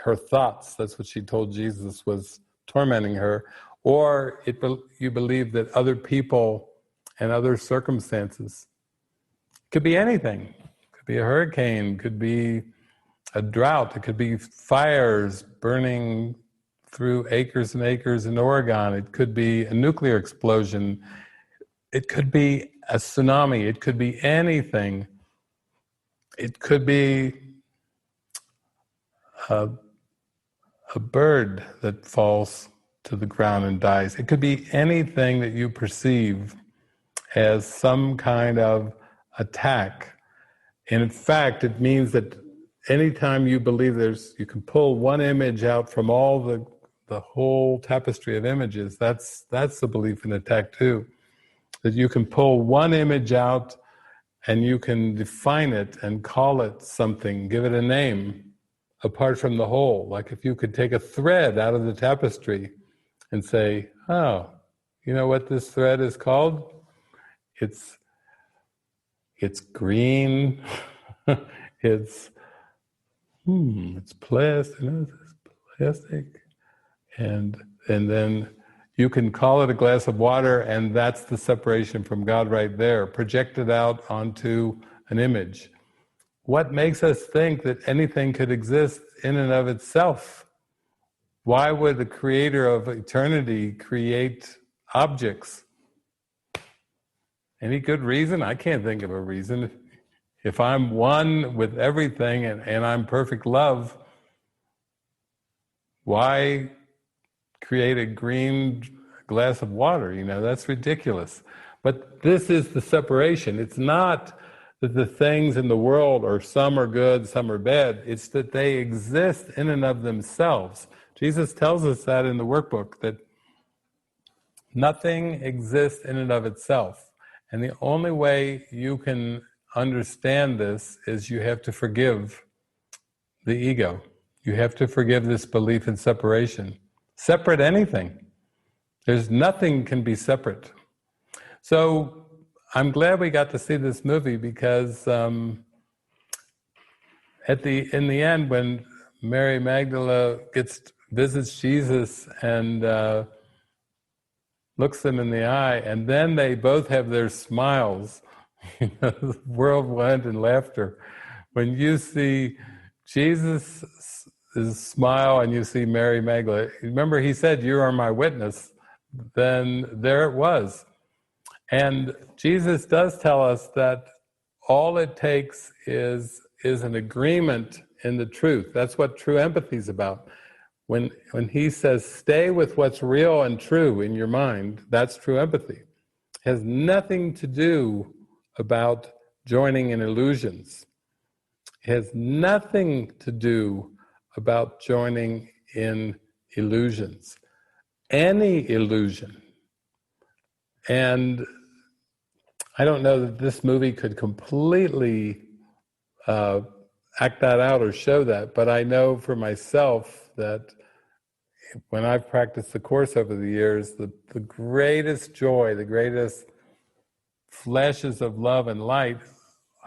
Speaker 1: her thoughts, that's what she told Jesus was tormenting her, or you believe that other people and other circumstances, could be anything, could be a hurricane, could be a drought, it could be fires burning through acres and acres in Oregon, it could be a nuclear explosion, it could be a tsunami, it could be anything, it could be a bird that falls to the ground and dies. It could be anything that you perceive as some kind of attack. And in fact, it means that anytime you believe you can pull one image out from all the whole tapestry of images, that's the belief in attack too. That you can pull one image out and you can define it and call it something, give it a name, apart from the whole. Like if you could take a thread out of the tapestry and say, oh, you know what this thread is called? It's green, it's plastic, and then you can call it a glass of water, and that's the separation from God right there, projected out onto an image. What makes us think that anything could exist in and of itself? Why would the creator of eternity create objects? Any good reason? I can't think of a reason. If I'm one with everything and I'm perfect love, why create a green glass of water? That's ridiculous. But this is the separation. It's not that the things in the world are some are good, some are bad. It's that they exist in and of themselves. Jesus tells us that in the workbook, that nothing exists in and of itself. And the only way you can understand this is you have to forgive the ego. You have to forgive this belief in separation. Separate anything. There's nothing can be separate. So I'm glad we got to see this movie because in the end, when Mary Magdalene visits Jesus and looks him in the eye, and then they both have their smiles, whirlwind and laughter. When you see Jesus' smile and you see Mary Magdalene, remember he said, "You are my witness," then there it was. And Jesus does tell us that all it takes is an agreement in the truth. That's what true empathy is about. When he says, stay with what's real and true in your mind, that's true empathy. It has nothing to do about joining in illusions. It has nothing to do about joining in illusions. Any illusion. And I don't know that this movie could completely act that out or show that, but I know for myself that when I've practiced the Course over the years, the greatest joy, the greatest flashes of love and light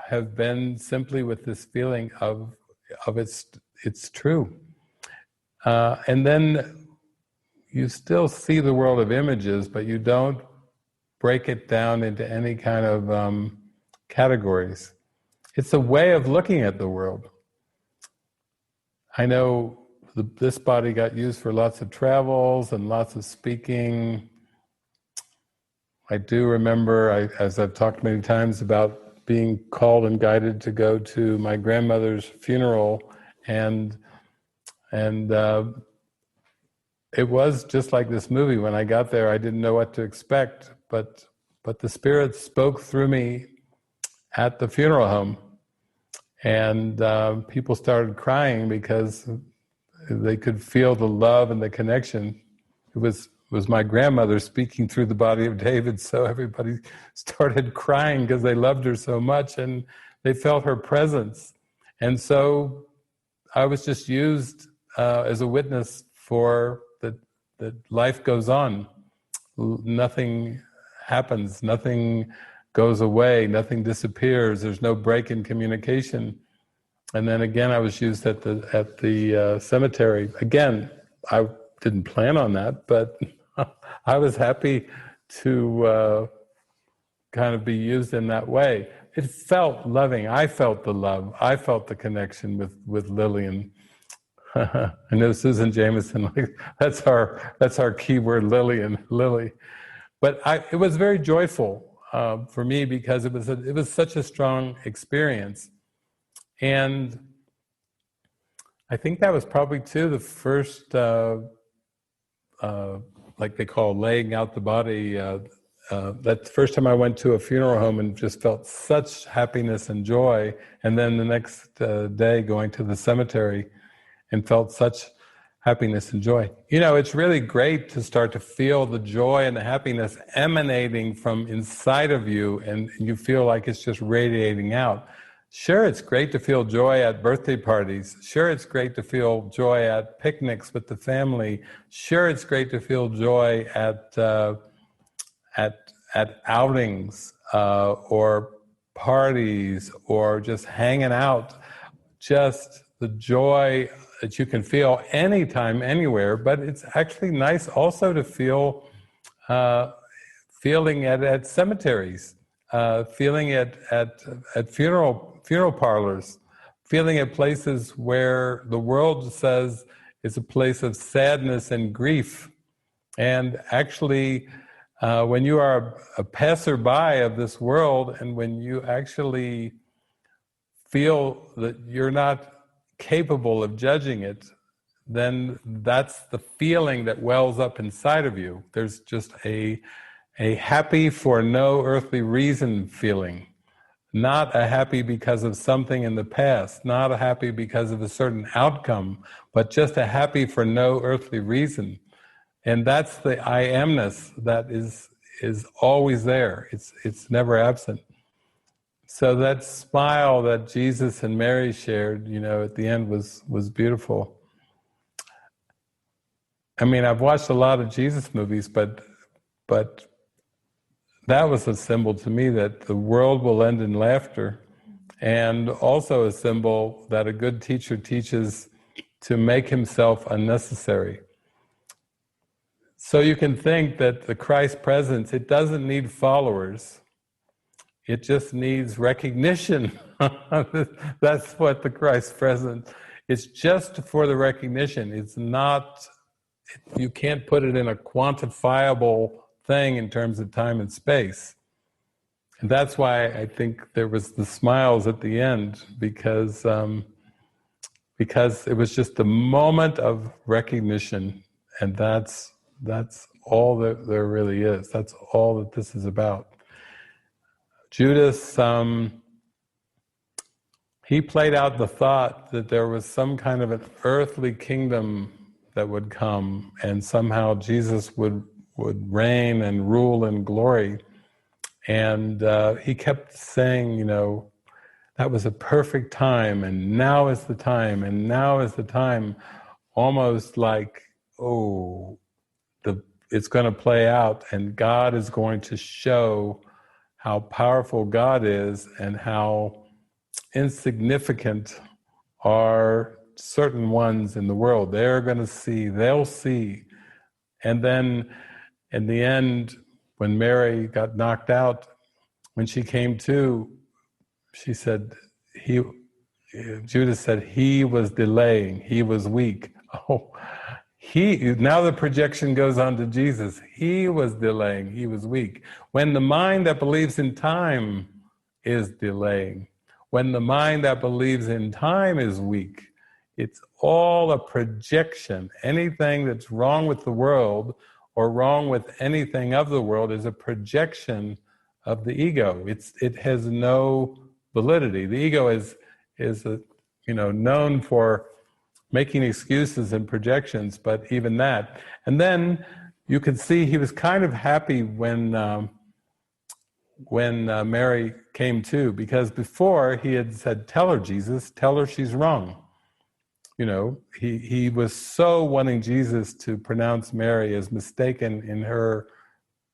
Speaker 1: have been simply with this feeling of it's true. And then you still see the world of images, but you don't break it down into any kind of categories. It's a way of looking at the world. I know this body got used for lots of travels and lots of speaking. I do remember, as I've talked many times about being called and guided to go to my grandmother's funeral, and it was just like this movie. When I got there, I didn't know what to expect, but but the Spirit spoke through me at the funeral home, and people started crying because they could feel the love and the connection. It was my grandmother speaking through the body of David, so everybody started crying because they loved her so much, and they felt her presence. And so I was just used as a witness for that life goes on. Nothing happens, nothing goes away, nothing disappears, there's no break in communication. And then again, I was used at the cemetery. Again, I didn't plan on that, but I was happy to kind of be used in that way. It felt loving. I felt the love. I felt the connection with Lillian. I know Susan Jameson. That's our keyword, Lily. But it was very joyful for me because it was such a strong experience. And I think that was probably too the first, like they call laying out the body. That's the first time I went to a funeral home and just felt such happiness and joy. And then the next day going to the cemetery and felt such happiness and joy. It's really great to start to feel the joy and the happiness emanating from inside of you, and you feel like it's just radiating out. Sure, it's great to feel joy at birthday parties. Sure, it's great to feel joy at picnics with the family. Sure, it's great to feel joy at outings or parties or just hanging out. Just the joy that you can feel anytime, anywhere. But it's actually nice also to feel feeling at cemeteries, feeling at funeral parlors, feeling at places where the world says it's a place of sadness and grief. And actually, when you are a passerby of this world, and when you actually feel that you're not capable of judging it, then that's the feeling that wells up inside of you. There's just a happy for no earthly reason feeling. Not a happy because of something in the past, not a happy because of a certain outcome, but just a happy for no earthly reason. And that's the I amness that is always there. It's never absent. So that smile that Jesus and Mary shared, at the end was beautiful. I mean, I've watched a lot of Jesus movies, but that was a symbol to me that the world will end in laughter, and also a symbol that a good teacher teaches to make himself unnecessary. So you can think that the Christ presence, it doesn't need followers. It just needs recognition. That's what the Christ presence, it's just for the recognition. It's not, you can't put it in a quantifiable thing in terms of time and space. And that's why I think there was the smiles at the end, because it was just a moment of recognition, and that's all that there really is. That's all that this is about. Judas, he played out the thought that there was some kind of an earthly kingdom that would come, and somehow Jesus would reign and rule in glory. And he kept saying, that was a perfect time, and now is the time, and now is the time, almost like, it's going to play out, and God is going to show how powerful God is and how insignificant are certain ones in the world. They'll see. And then in the end, when Mary got knocked out, when she came to, she said, Judas said he was delaying, he was weak. Now the projection goes on to Jesus. He was delaying, he was weak. When the mind that believes in time is delaying, when the mind that believes in time is weak, it's all a projection. Anything that's wrong with the world or wrong with anything of the world is a projection of the ego. It has no validity. The ego is known for making excuses and projections, but even that. And then you can see he was kind of happy when Mary came to, because before he had said, "Tell her, Jesus, tell her she's wrong." He was so wanting Jesus to pronounce Mary as mistaken in her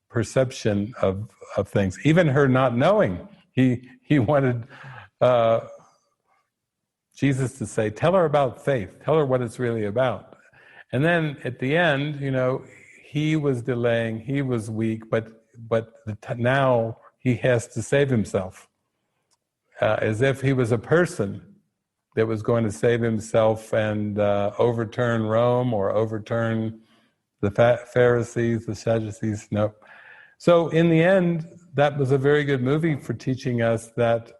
Speaker 1: perception of things, even her not knowing. He wanted Jesus to say, "Tell her about faith. Tell her what it's really about." And then at the end, he was delaying. He was weak, but now he has to save himself, as if he was a person that was going to save himself and overturn Rome or overturn the Pharisees, the Sadducees. No. So in the end, that was a very good movie for teaching us that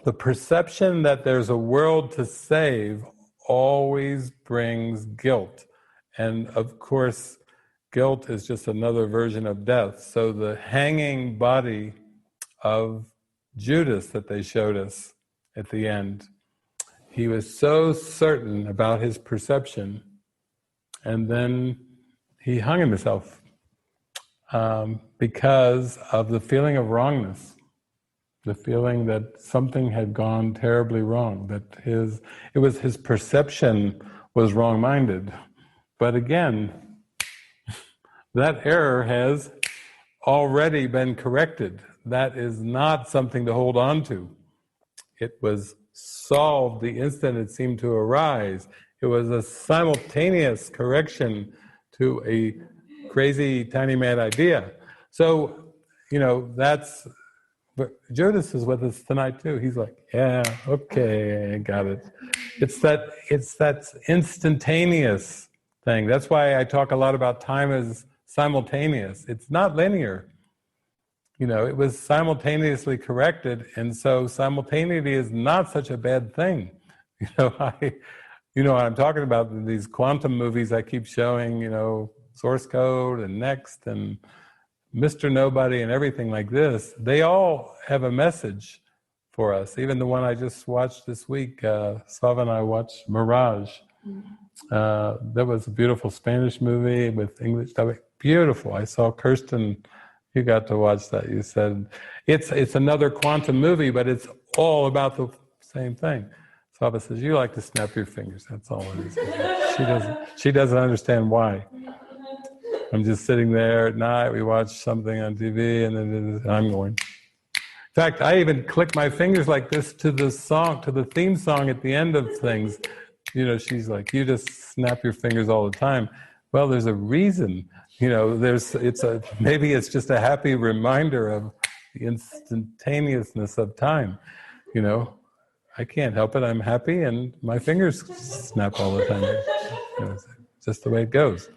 Speaker 1: the perception that there's a world to save always brings guilt. And of course, guilt is just another version of death. So the hanging body of Judas that they showed us at the end, he was so certain about his perception, and then he hung himself because of the feeling of wrongness, the feeling that something had gone terribly wrong, that his perception was wrong-minded. But again, that error has already been corrected. That is not something to hold on to. It was solved the instant it seemed to arise. It was a simultaneous correction to a crazy, tiny, mad idea. So, that's... But Judas is with us tonight too. He's like, "Yeah, okay, I got it." It's that instantaneous thing. That's why I talk a lot about time as simultaneous. It's not linear. It was simultaneously corrected, and so simultaneity is not such a bad thing. I'm talking about these quantum movies I keep showing, Source Code and Next and Mr. Nobody and everything like this. They all have a message for us. Even the one I just watched this week, Slava and I watched Mirage. That was a beautiful Spanish movie with English dubbing. Beautiful. I saw Kirsten, you got to watch that. You said, it's another quantum movie, but it's all about the same thing. Slava says, "You like to snap your fingers." That's all it is. She doesn't understand why. I'm just sitting there at night, we watch something on TV, and then I'm going. In fact, I even click my fingers like this to the song, to the theme song at the end of things. She's like, "You just snap your fingers all the time." Well, there's a reason. Maybe it's just a happy reminder of the instantaneousness of time. I can't help it. I'm happy, and my fingers snap all the time. It's just the way it goes.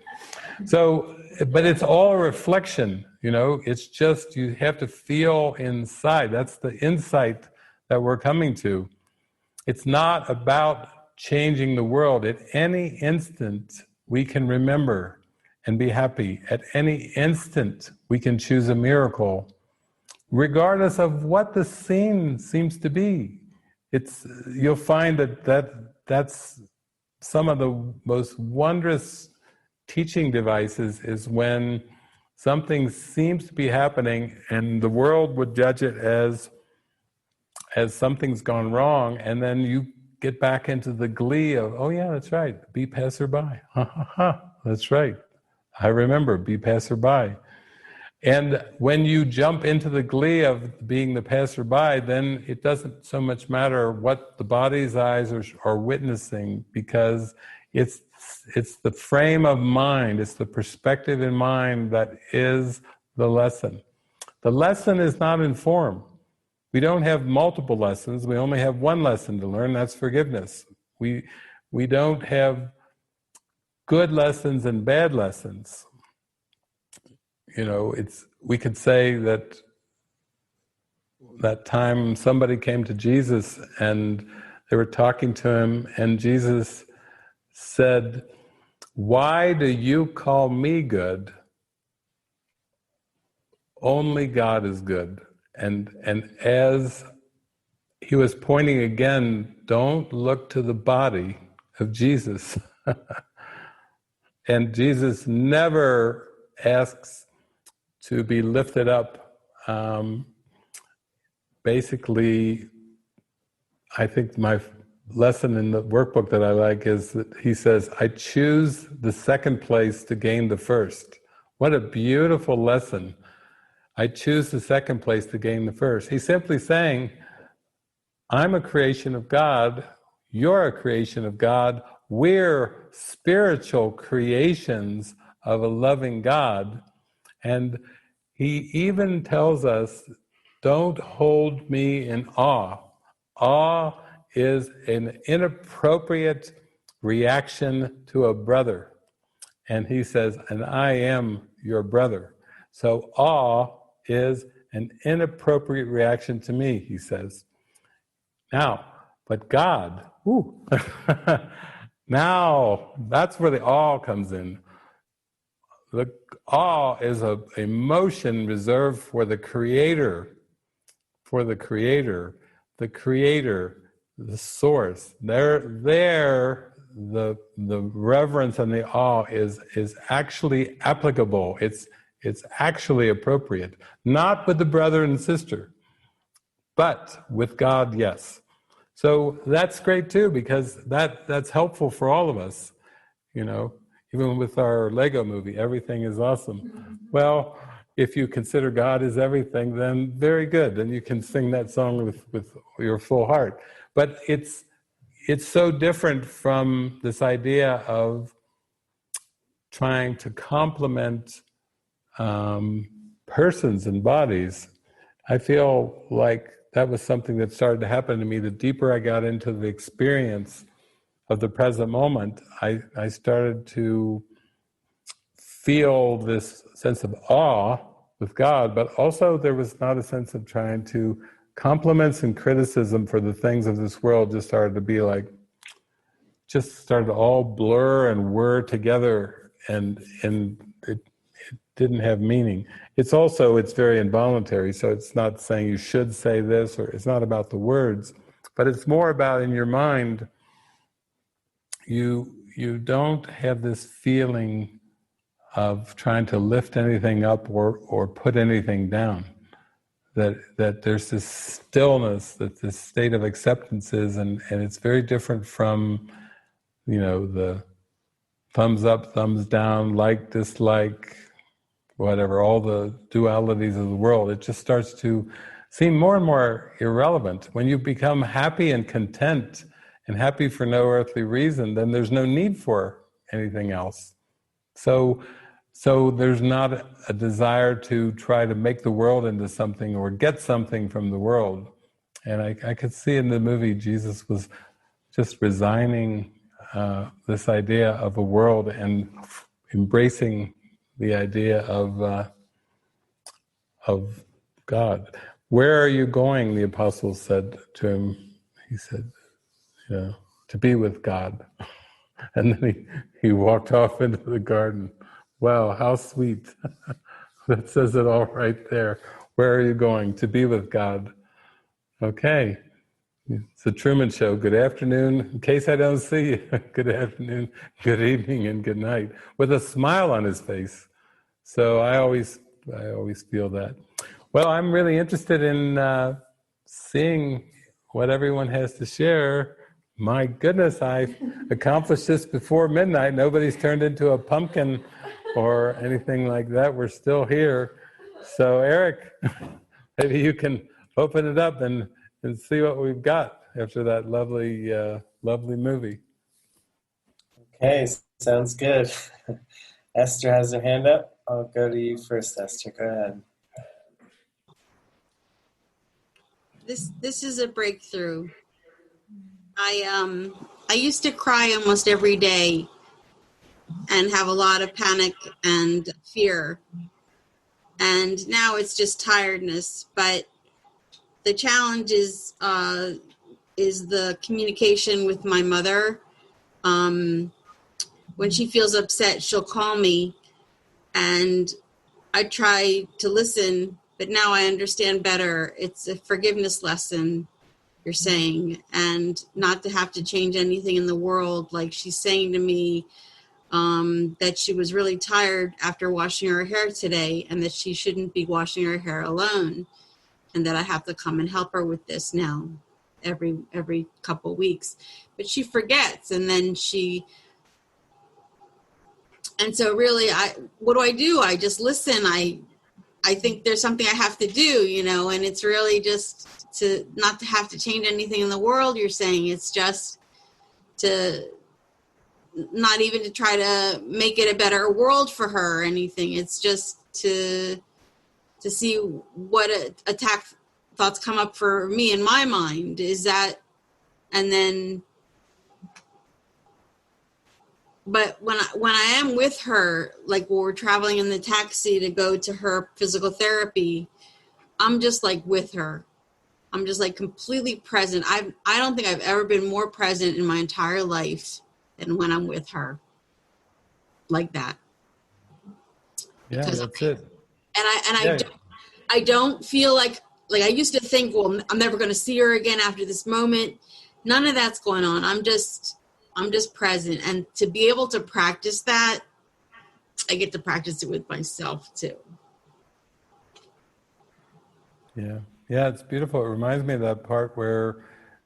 Speaker 1: So, but it's all a reflection, it's just, you have to feel inside. That's the insight that we're coming to. It's not about changing the world. At any instant, we can remember and be happy. At any instant, we can choose a miracle, regardless of what the scene seems to be. You'll find that's some of the most wondrous teaching devices is when something seems to be happening and the world would judge it as something's gone wrong, and then you get back into the glee of, "Oh yeah, that's right, be passerby. Ha ha ha, that's right. I remember, be passerby." And when you jump into the glee of being the passerby, then it doesn't so much matter what the body's eyes are witnessing, because it's the frame of mind, it's the perspective in mind that is the lesson. The lesson is not in form. We don't have multiple lessons, we only have one lesson to learn, that's forgiveness. We don't have good lessons and bad lessons. We could say that time somebody came to Jesus and they were talking to him, and Jesus said, "Why do you call me good? only God is good. And as he was pointing again, don't look to the body of Jesus. And Jesus never asks to be lifted up. Basically, I think my lesson in the workbook that I like is that he says, I choose the second place to gain the first. What a beautiful lesson. I choose the second place to gain the first. He's simply saying, I'm a creation of God, you're a creation of God, we're spiritual creations of a loving God. And he even tells us, don't hold me in awe. Awe is an inappropriate reaction to a brother. And he says, and I am your brother. So awe is an inappropriate reaction to me, he says. Now, but God, now that's where the awe comes in. The awe is an emotion reserved for the Creator, the source. There, the reverence and the awe is actually applicable. It's actually appropriate. Not with the brother and sister, but with God, yes. So that's great too, because that's helpful for all of us. You know, even with our Lego movie, everything is awesome. Well, if you consider God as everything, then very good. Then you can sing that song with your full heart. But it's so different from this idea of trying to complement persons and bodies. I feel like that was something that started to happen to me. The deeper I got into the experience of the present moment, I started to feel this sense of awe with God, but also there was not a sense of trying to compliments and criticism for the things of this world just started to be like, just started to all blur and whir together, and it didn't have meaning. It's very involuntary, so it's not saying you should say this, or it's not about the words, but it's more about in your mind, you don't have this feeling of trying to lift anything up or put anything down. That there's this stillness, that this state of acceptance is, and it's very different from, the thumbs up, thumbs down, like, dislike, whatever, all the dualities of the world. It just starts to seem more and more irrelevant. When you become happy and content and happy for no earthly reason, then there's no need for anything else. So there's not a desire to try to make the world into something or get something from the world. And I could see in the movie Jesus was just resigning this idea of a world and embracing the idea of God. Where are you going? The apostles said to him. He said, to be with God. And then he walked off into the garden. Wow, how sweet. That says it all right there. Where are you going? To be with God. Okay. It's the Truman Show. Good afternoon. In case I don't see you, good afternoon, good evening, and good night. With a smile on his face. So I always feel that. Well, I'm really interested in seeing what everyone has to share. My goodness, I accomplished this before midnight. Nobody's turned into a pumpkin or anything like that. We're still here. So Eric, maybe you can open it up and see what we've got after that lovely movie.
Speaker 2: Okay, sounds good. Esther has her hand up. I'll go to you first, Esther. Go ahead.
Speaker 3: This is a breakthrough. I used to cry almost every day and have a lot of panic and fear. And now it's just tiredness. But the challenge is the communication with my mother. When she feels upset, she'll call me, and I try to listen, but now I understand better. It's a forgiveness lesson, you're saying, and not to have to change anything in the world. Like she's saying to me that she was really tired after washing her hair today and that she shouldn't be washing her hair alone, and that I have to come and help her with this now every couple weeks. But she forgets, and then and so really, what do? I just listen. I think there's something I have to do, and it's really just to not to have to change anything in the world. You're saying it's just to not even to try to make it a better world for her or anything. It's just to see what attack thoughts come up for me in my mind. Is that, and then, but when I am with her, like when we're traveling in the taxi to go to her physical therapy, I'm just like with her. I'm just like completely present. I don't think I've ever been more present in my entire life than when I'm with her, like that.
Speaker 1: Yeah, that's it.
Speaker 3: And I don't feel like I used to think, well, I'm never going to see her again after this moment. None of that's going on. I'm just present, and to be able to practice that, I get to practice it with myself too.
Speaker 1: Yeah, it's beautiful. It reminds me of that part where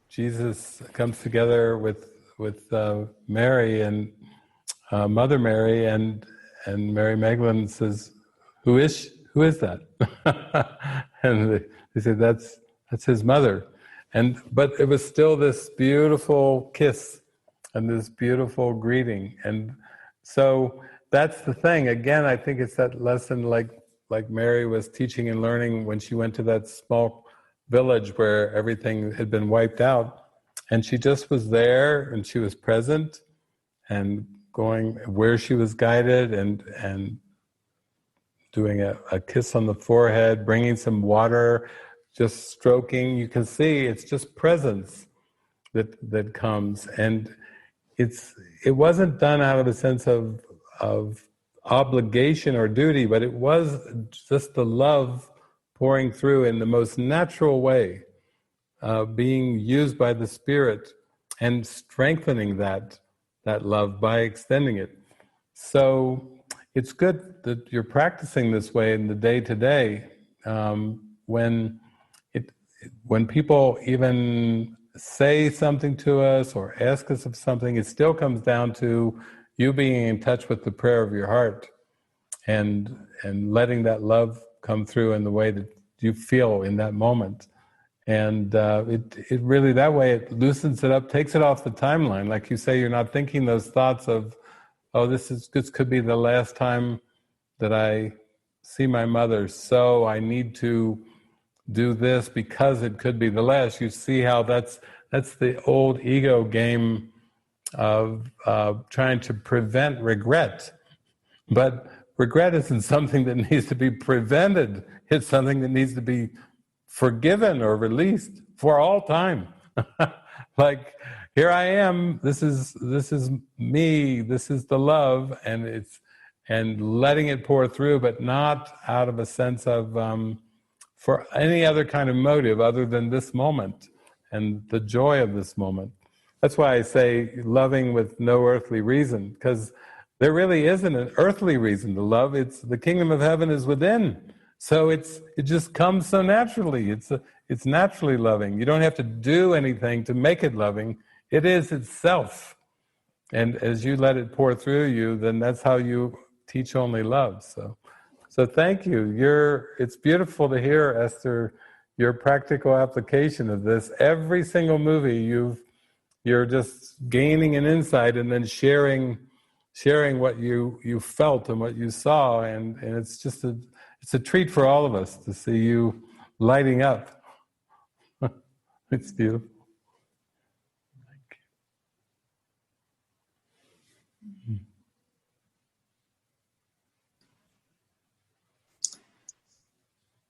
Speaker 1: Jesus comes together with Mary and Mother Mary, and Mary Magdalene says, "Who is that?" And they said, "That's his mother." But it was still this beautiful kiss and this beautiful greeting, and so that's the thing. Again, I think it's that lesson, like Mary was teaching and learning when she went to that small village where everything had been wiped out, and she just was there and she was present and going where she was guided, and doing a kiss on the forehead, bringing some water, just stroking. You can see it's just presence that comes, and it wasn't done out of a sense of obligation or duty, but it was just the love pouring through in the most natural way, being used by the Spirit and strengthening that love by extending it. So it's good that you're practicing this way in the day-to-day. When people even say something to us or ask us of something, it still comes down to you being in touch with the prayer of your heart and letting that love come through in the way that you feel in that moment. And it really, that way, it loosens it up, takes it off the timeline. Like you say, you're not thinking those thoughts of, oh, this could be the last time that I see my mother, so I need to do this because it could be the last. You see how that's the old ego game of trying to prevent regret. But regret isn't something that needs to be prevented. It's something that needs to be forgiven or released for all time. Like, here I am, this is me, this is the love, and letting it pour through, but not out of a sense of for any other kind of motive other than this moment and the joy of this moment. That's why I say loving with no earthly reason, because there really isn't an earthly reason to love. It's the kingdom of heaven is within. So it just comes so naturally. It's naturally loving. You don't have to do anything to make it loving. It is itself. And as you let it pour through you, then that's how you teach only love. So thank you. It's beautiful to hear, Esther, your practical application of this. Every single movie you're just gaining an insight and then sharing what you felt and what you saw, and it's just it's a treat for all of us to see you lighting up. It's beautiful.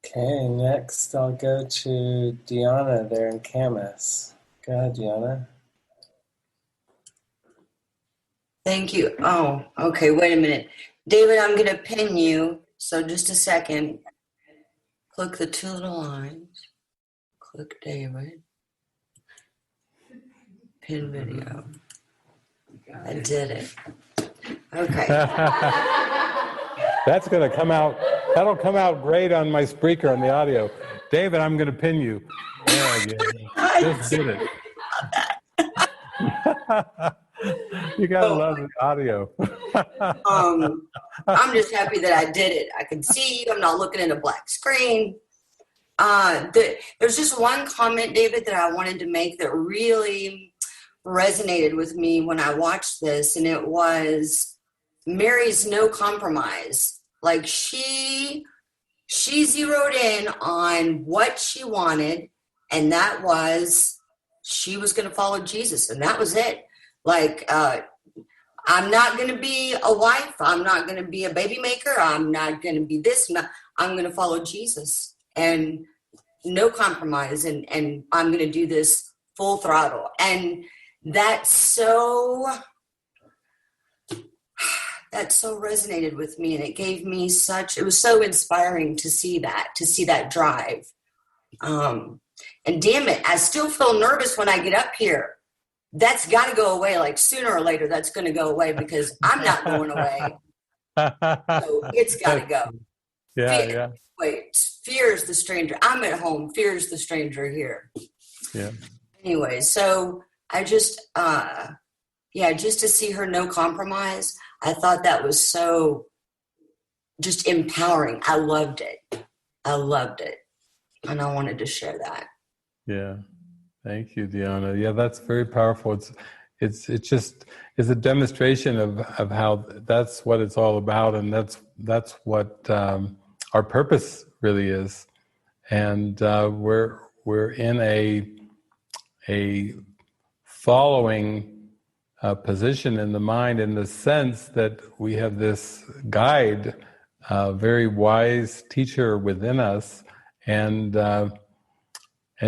Speaker 2: Okay, next I'll go to Diana there in Camas. Go ahead, Diana.
Speaker 4: Thank you. Oh, okay, wait a minute. David, I'm going to pin you So just a second. Click the two little lines. Click David. Pin video. I did it. Okay.
Speaker 1: That's going to come out. That'll come out great on my speaker on the audio. David, I'm going to pin you. There you go. Just did it. You got to love the audio.
Speaker 4: I'm just happy that I did it. I can see you. I'm not looking at a black screen. There's just one comment, David, that I wanted to make that really resonated with me when I watched this, and it was Mary's no compromise. Like she zeroed in on what she wanted, and that was she was going to follow Jesus, and that was it. Like, I'm not going to be a wife. I'm not going to be a baby maker. I'm not going to be this. I'm going to follow Jesus, and no compromise. And I'm going to do this full throttle. And that so resonated with me. And it gave me it was so inspiring to see that drive. And damn it, I still feel nervous when I get up here. That's got to go away. Like sooner or later, that's going to go away because I'm not going away. So it's got to go.
Speaker 1: Yeah.
Speaker 4: Wait, fear's the stranger. I'm at home. Fear's the stranger here.
Speaker 1: Yeah.
Speaker 4: Anyway, so I just, just to see her no compromise, I thought that was so just empowering. I loved it. And I wanted to share that.
Speaker 1: Yeah. Thank you, Deanna. Yeah, that's very powerful. It's just is a demonstration of how that's what it's all about, and that's what our purpose really is. And we're in a following position in the mind, in the sense that we have this guide, very wise teacher within us, and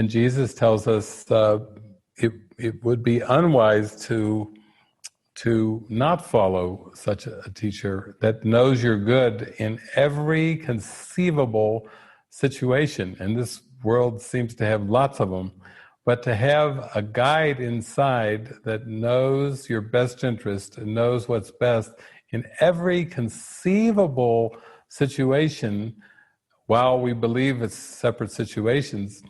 Speaker 1: Jesus tells us it would be unwise to not follow such a teacher that knows your good in every conceivable situation. And this world seems to have lots of them. But to have a guide inside that knows your best interest and knows what's best in every conceivable situation, while we believe it's separate situations,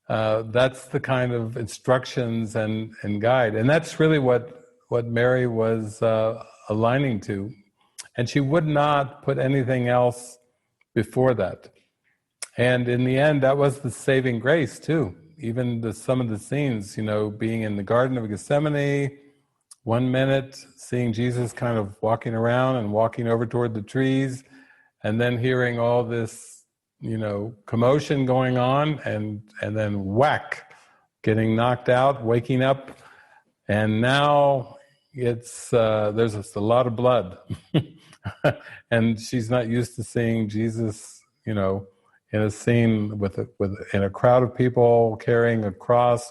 Speaker 1: that's the kind of instructions and guide. And that's really what Mary was aligning to. And she would not put anything else before that. And in the end, that was the saving grace too. Even some of the scenes, being in the Garden of Gethsemane, 1 minute, seeing Jesus kind of walking around and walking over toward the trees, and then hearing all this commotion going on, and then whack, getting knocked out, waking up, and now it's there's just a lot of blood, and she's not used to seeing Jesus, in a scene in a crowd of people carrying a cross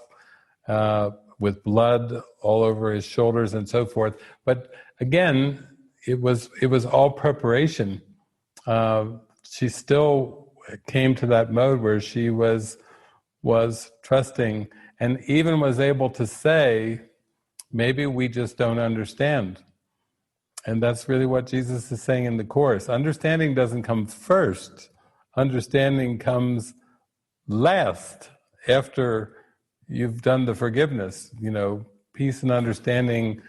Speaker 1: with blood all over his shoulders and so forth. But again, it was all preparation. She still came to that mode where she was trusting, and even was able to say, maybe we just don't understand. And that's really what Jesus is saying in the Course. Understanding doesn't come first. Understanding comes last, after you've done the forgiveness. Peace and understanding,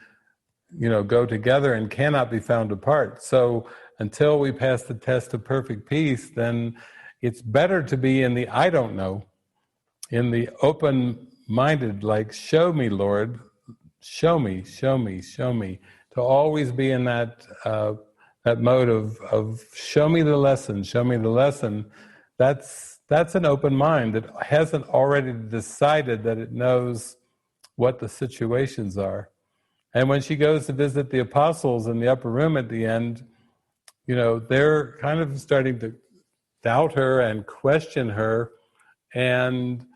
Speaker 1: go together and cannot be found apart. So until we pass the test of perfect peace, then it's better to be in the I don't know, in the open-minded, like, show me, Lord, show me, show me, show me. To always be in that mode of show me the lesson, show me the lesson. That's an open mind that hasn't already decided that it knows what the situations are. And when she goes to visit the apostles in the upper room at the end, they're kind of starting to doubt her and question her, and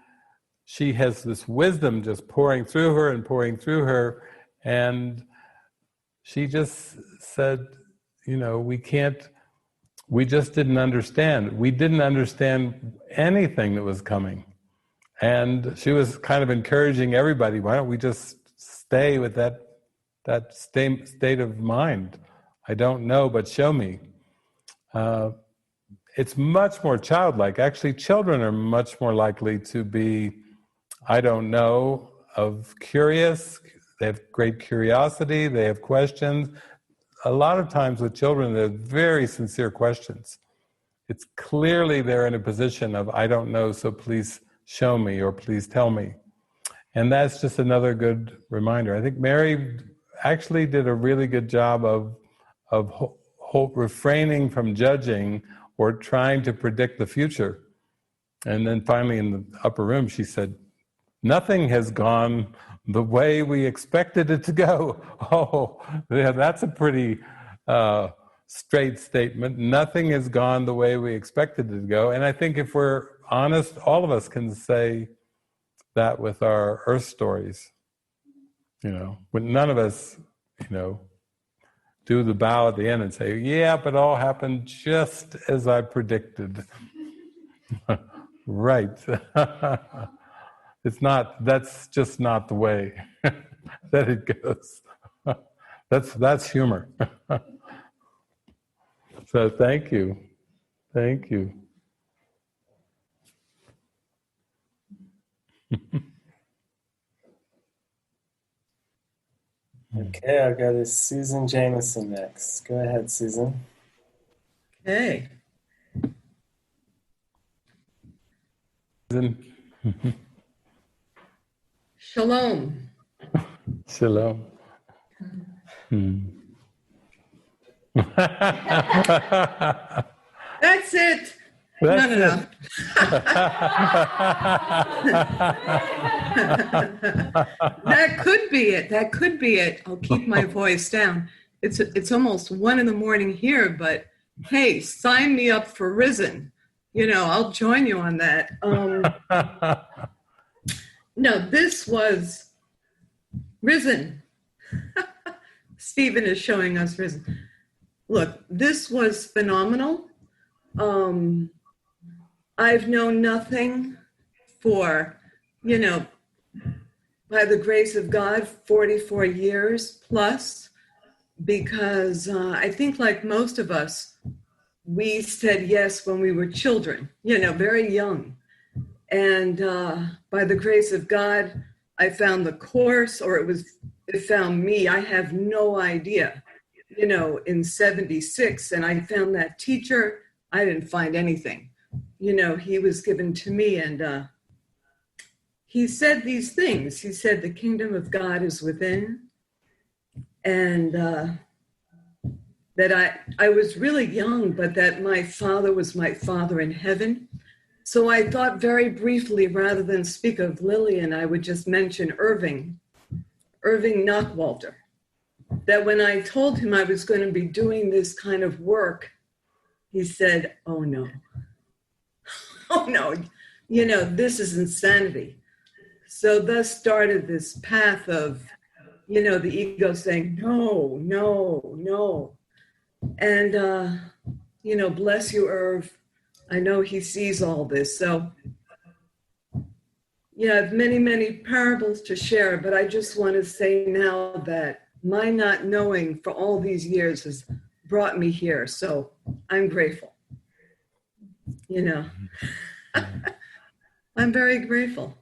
Speaker 1: she has this wisdom just pouring through her, and she just said, we can't we just didn't understand. We didn't understand anything that was coming. And she was kind of encouraging everybody, why don't we just stay with that state of mind? I don't know, but show me. It's much more childlike. Actually, children are much more likely to be, I don't know, of curious. They have great curiosity. They have questions. A lot of times with children, they're very sincere questions. It's clearly they're in a position of, I don't know, so please show me or please tell me. And that's just another good reminder. I think Mary actually did a really good job of refraining from judging or trying to predict the future. And then finally in the upper room, she said, nothing has gone the way we expected it to go. Oh, yeah, that's a pretty straight statement. Nothing has gone the way we expected it to go. And I think if we're honest, all of us can say that with our Earth stories. You know, when none of us, you know, do the bow at the end and say, yeah, but it all happened just as I predicted. Right. It's not, that's just not the way that it goes. That's humor. So thank you. Thank you.
Speaker 2: Okay, I'll go to Susan Jameson next. Go ahead, Susan.
Speaker 5: Okay.
Speaker 1: Susan.
Speaker 5: Shalom.
Speaker 1: Shalom.
Speaker 5: That's it.
Speaker 1: That's
Speaker 5: No. That could be it. That could be it. I'll keep my voice down. It's almost 1 a.m. here, but hey, sign me up for Risen. You know, I'll join you on that. No, this was Risen. Stephen is showing us Risen. Look, this was phenomenal. I've known nothing for, you know, by the grace of God, 44 years plus, because I think like most of us, we said yes when we were children, you know, very young. And by the grace of God, I found the course, or it found me. I have no idea, you know, in 76, and I found that teacher. I didn't find anything. You know, he was given to me, and he said these things. He said, the kingdom of God is within, and that I was really young, but that my father was my father in heaven. So I thought very briefly, rather than speak of Lillian, I would just mention Irving Nachwalter, that when I told him I was going to be doing this kind of work, he said, oh no, you know, this is insanity. So thus started this path of, you know, the ego saying, no. And, you know, bless you, Irv. I know he sees all this. So, yeah, I have many, many parables to share, but I just want to say now that my not knowing for all these years has brought me here. So I'm grateful. You know, I'm very grateful.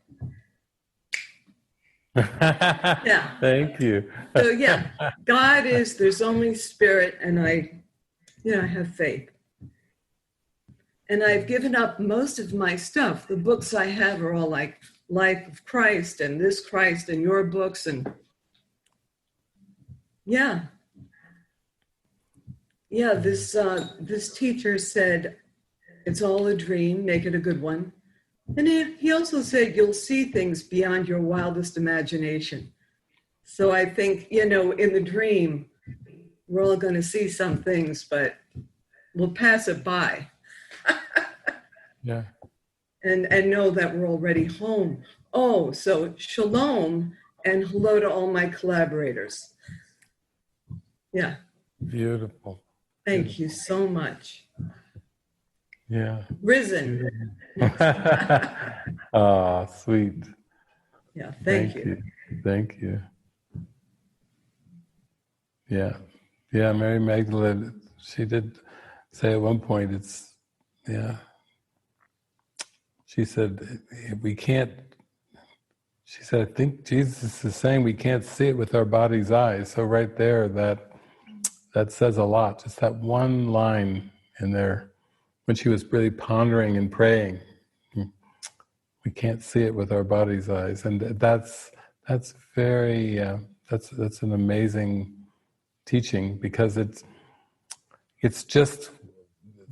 Speaker 5: Yeah.
Speaker 1: Thank you.
Speaker 5: So yeah, God is, there's only spirit, and I have faith. And I've given up most of my stuff. The books I have are all like Life of Christ and This Christ and your books, and this teacher said, it's all a dream, make it a good one. And he also said, you'll see things beyond your wildest imagination. So I think, you know, in the dream, we're all going to see some things, but we'll pass it by.
Speaker 1: Yeah.
Speaker 5: And know that we're already home. Oh, so shalom and hello to all my collaborators. Yeah.
Speaker 1: Beautiful.
Speaker 5: Thank you so much.
Speaker 1: Yeah.
Speaker 5: Risen.
Speaker 1: Ah, sweet.
Speaker 5: Yeah, thank you.
Speaker 1: Thank you. Yeah. Yeah, Mary Magdalene, she did say at one point, yeah. She said, we can't, she said, I think Jesus is saying we can't see it with our body's eyes. So right there, that says a lot. Just that one line in there, when she was really pondering and praying, we can't see it with our body's eyes. And that's very, that's an amazing teaching, because it's just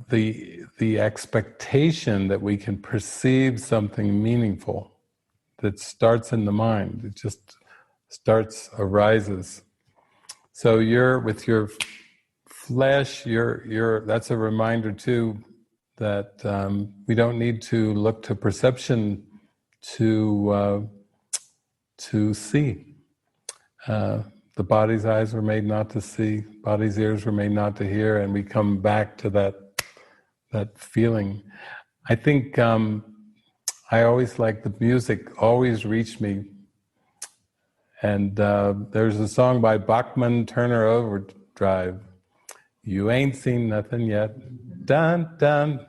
Speaker 1: the expectation that we can perceive something meaningful that starts in the mind. It just arises. So you're with your flesh. That's a reminder too that we don't need to look to perception to see. The body's eyes were made not to see. Body's ears were made not to hear, and we come back to that feeling. I think I always like the music. Always reached me. And there's a song by Bachman Turner Overdrive. You ain't seen nothing yet. Dun dun.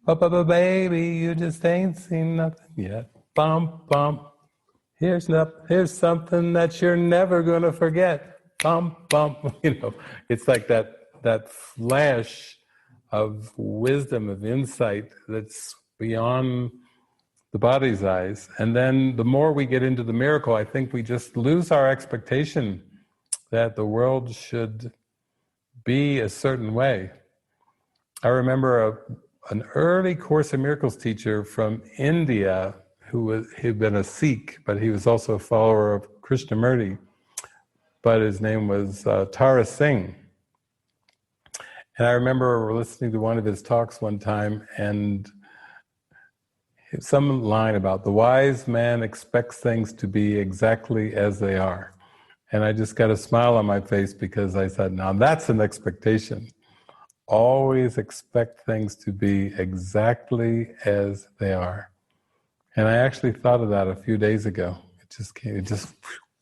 Speaker 1: Baby, you just ain't seen nothing yet. Bump bump. Here's something that you're never gonna forget. Bump bump. It's like that flash of wisdom, of insight that's beyond the body's eyes. And then the more we get into the miracle, I think we just lose our expectation that the world should be a certain way. I remember an early Course in Miracles teacher from India he'd been a Sikh, but he was also a follower of Krishnamurti, but his name was Tara Singh. And I remember listening to one of his talks one time, and some line about the wise man expects things to be exactly as they are. And I just got a smile on my face, because I said, now that's an expectation. Always expect things to be exactly as they are. And I actually thought of that a few days ago. It just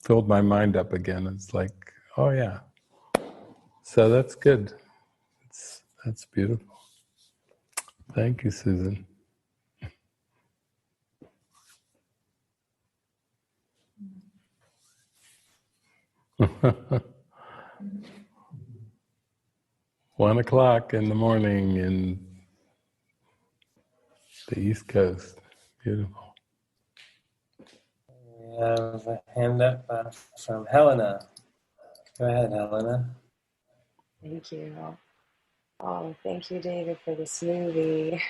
Speaker 1: filled my mind up again. It's like, oh yeah. So that's good. That's beautiful. Thank you, Susan. One o'clock in the morning in the East Coast. Beautiful.
Speaker 2: We have a hand up from Helena. Go ahead, Helena.
Speaker 6: Thank you. Oh, thank you, David, for this movie.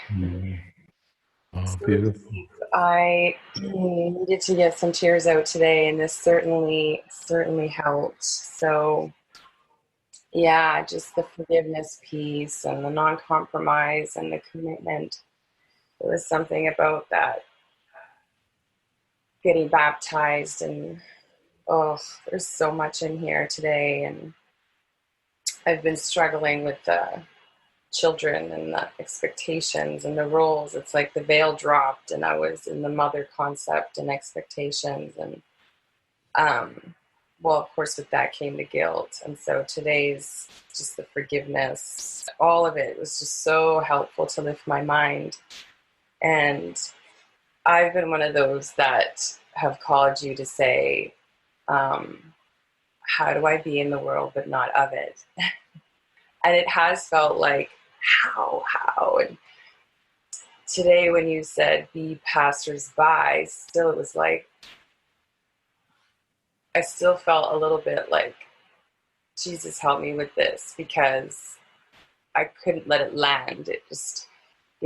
Speaker 1: Oh, beautiful.
Speaker 6: I needed to get some tears out today, and this certainly helped. So, yeah, just the forgiveness piece and the non-compromise and the commitment. There was something about that getting baptized, and there's so much in here today, and I've been struggling with the children and the expectations and the roles. It's like the veil dropped, and I was in the mother concept and expectations, and of course with that came the guilt. And so today's just the forgiveness, all of it was just so helpful to lift my mind. And I've been one of those that have called you to say, how do I be in the world but not of it? And it has felt like, how? And today when you said be passers-by, still it was like, I still felt a little bit like, Jesus, help me with this, because I couldn't let it land. It just,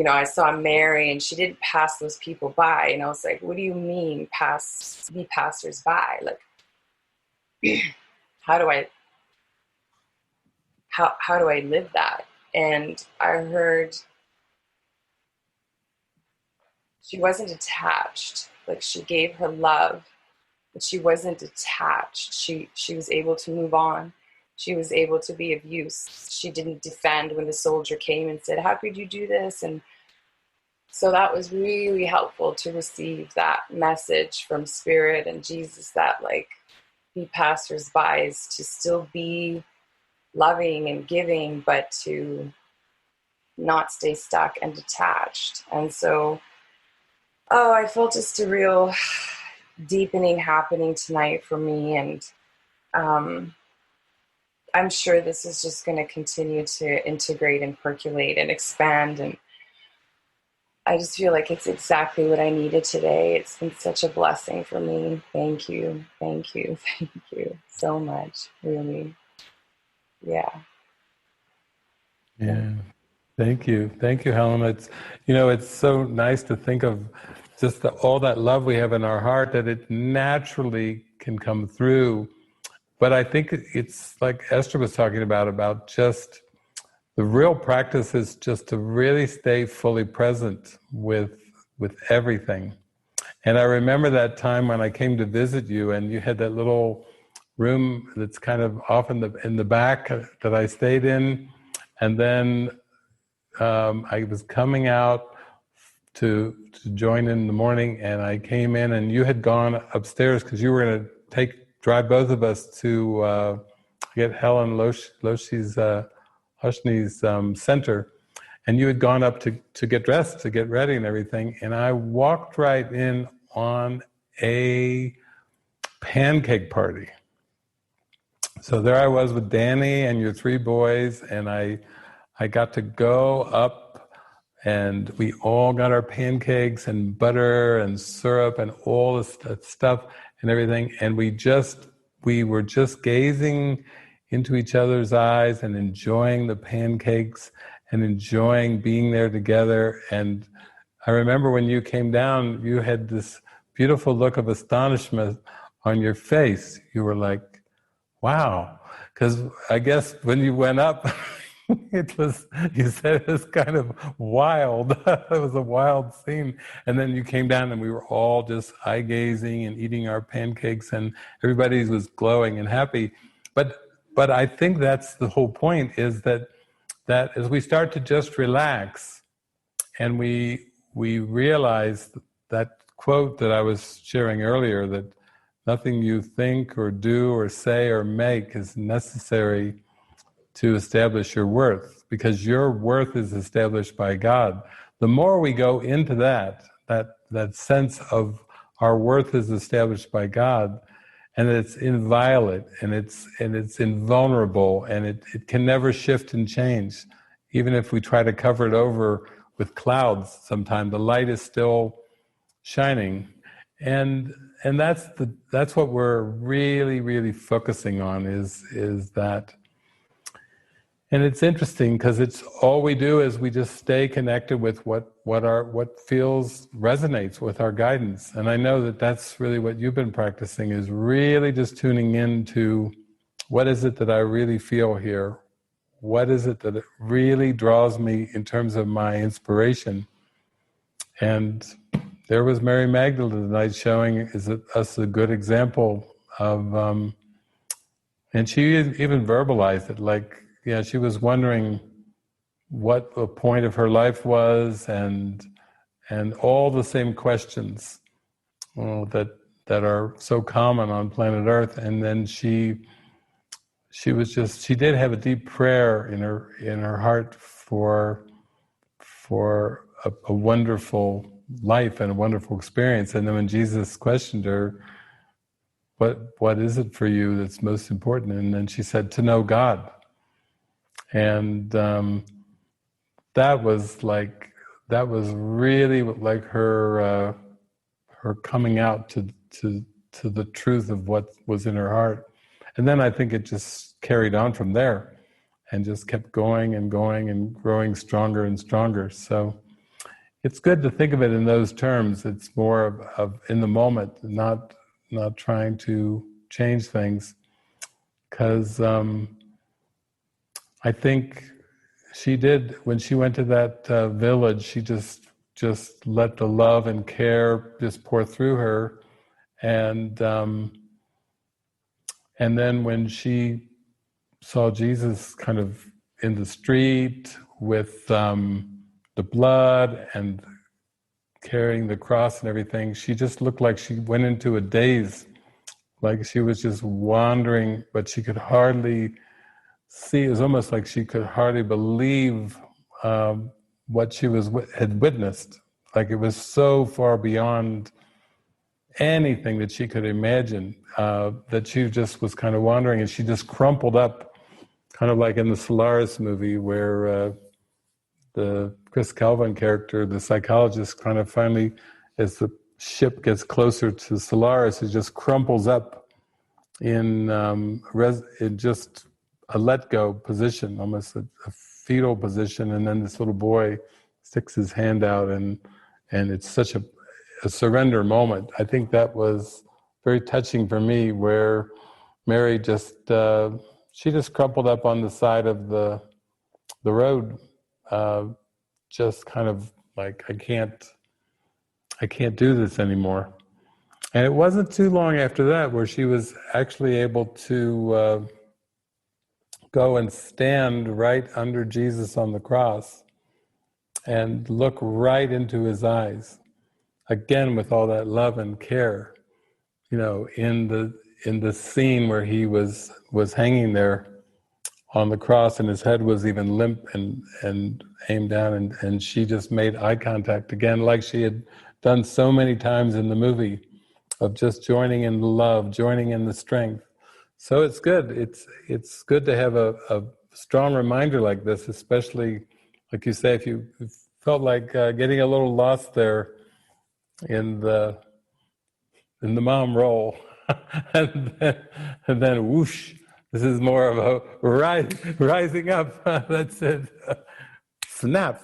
Speaker 6: I saw Mary and she didn't pass those people by. And I was like, what do you mean be passers-by? Like, how do I live that? And I heard she wasn't attached. Like, she gave her love, but she wasn't attached. She was able to move on. She was able to be of use. She didn't defend when the soldier came and said, how could you do this? And So that was really helpful to receive that message from Spirit and Jesus, that like be passersby, to still be loving and giving, but to not stay stuck and detached. And so, I felt just a real deepening happening tonight for me. And I'm sure this is just going to continue to integrate and percolate and expand. And I just feel like it's exactly what I needed today. It's been such a blessing for me. Thank you. Thank you. Thank you so much. Really. Yeah.
Speaker 1: Yeah. Thank you. Thank you, Helen. It's so nice to think of just all that love we have in our heart, that it naturally can come through. But I think it's like Esther was talking about just the real practice is just to really stay fully present with everything. And I remember that time when I came to visit you, and you had that little room that's kind of off in the back that I stayed in, and then I was coming out to join in the morning, and I came in, and you had gone upstairs because you were going to drive both of us to get Helen Loshny's center, and you had gone up to get dressed, to get ready and everything, and I walked right in on a pancake party. So there I was with Danny and your 3 boys, and I got to go up, and we all got our pancakes and butter and syrup and all this stuff and everything, and we were just gazing into each other's eyes and enjoying the pancakes and enjoying being there together. And I remember when you came down, you had this beautiful look of astonishment on your face. You were like, wow. Because I guess when you went up, you said it was kind of wild. It was a wild scene. And then you came down, and we were all just eye gazing and eating our pancakes, and everybody was glowing and happy. But I think that's the whole point, is that as we start to just relax, and we realize that quote that I was sharing earlier, that nothing you think or do or say or make is necessary to establish your worth, because your worth is established by God. The more we go into that sense of our worth is established by God, and it's inviolate, and it's invulnerable, and it can never shift and change. Even if we try to cover it over with clouds sometime, the light is still shining. And that's what we're really, really focusing on, is that. And it's interesting because it's all we do is we just stay connected with what resonates with our guidance. And I know that that's really what you've been practicing, is really just tuning into what is it that I really feel here? What is it that really draws me in terms of my inspiration? And there was Mary Magdalene tonight showing us a good example of, and she even verbalized it, like, yeah, she was wondering what the point of her life was, and all the same questions that are so common on planet Earth. And then she did have a deep prayer in her heart for a wonderful life and a wonderful experience. And then when Jesus questioned her, what is it for you that's most important? And then she said, to know God. And that was really like her coming out to the truth of what was in her heart. And then I think it just carried on from there, and just kept going and going and growing stronger and stronger. So it's good to think of it in those terms. It's more of in the moment, not trying to change things, because I think she did, when she went to that village, she just let the love and care just pour through her, and then when she saw Jesus kind of in the street with the blood and carrying the cross and everything, she just looked like she went into a daze, like she was just wandering, but she could hardly see. It was almost like she could hardly believe what she had witnessed. Like it was so far beyond anything that she could imagine, that she just was kind of wandering, and she just crumpled up, kind of like in the Solaris movie where the Chris Calvin character, the psychologist, kind of finally, as the ship gets closer to Solaris, it just crumples up in just a let-go position, almost a fetal position, and then this little boy sticks his hand out, and it's such a surrender moment. I think that was very touching for me, where Mary just she just crumpled up on the side of the road, just kind of like, I can't do this anymore. And it wasn't too long after that where she was actually able to go and stand right under Jesus on the cross and look right into his eyes, again with all that love and care, in the scene where he was hanging there on the cross, and his head was even limp and aimed down, and she just made eye contact again, like she had done so many times in the movie, of just joining in the love, joining in the strength. So it's good. It's good to have a strong reminder like this, especially, like you say, if you felt like getting a little lost there in the mom role, and then whoosh, this is more of a rising up. That's it. Snap.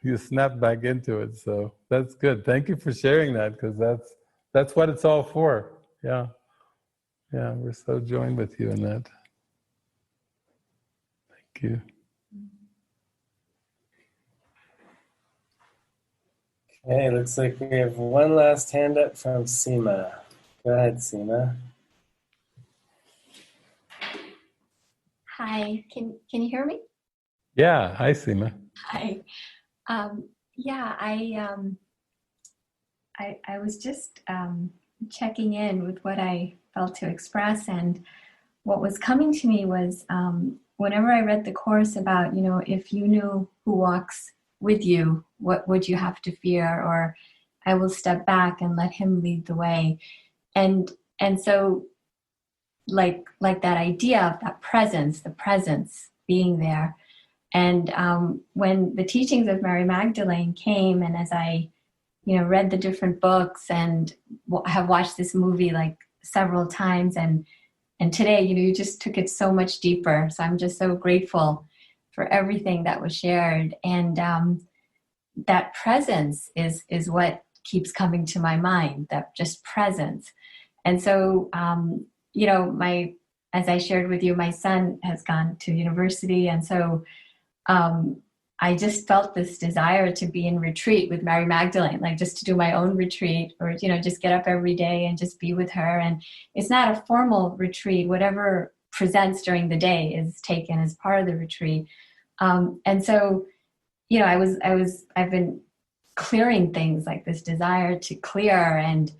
Speaker 1: You snap back into it. So that's good. Thank you for sharing that, because that's what it's all for. Yeah. Yeah, we're so joined with you in that. Thank you.
Speaker 2: Okay, looks like we have one last hand up from Seema. Go ahead, Seema.
Speaker 7: Hi, can you hear me?
Speaker 1: Yeah, hi, Seema.
Speaker 7: Hi. Yeah, I was just checking in with what I felt to express, and what was coming to me was whenever I read the course about, if you knew who walks with you, what would you have to fear? Or I will step back and let him lead the way. And so like that idea of that presence, the presence being there. And when the teachings of Mary Magdalene came, and as I, read the different books and have watched this movie like several times, and today, you just took it so much deeper. So I'm just so grateful for everything that was shared. And that presence is what keeps coming to my mind, that just presence. And so, as I shared with you, my son has gone to university. And so I just felt this desire to be in retreat with Mary Magdalene, like just to do my own retreat, or, just get up every day and just be with her. And it's not a formal retreat. Whatever presents during the day is taken as part of the retreat. And so, I've been clearing things, like this desire to clear, and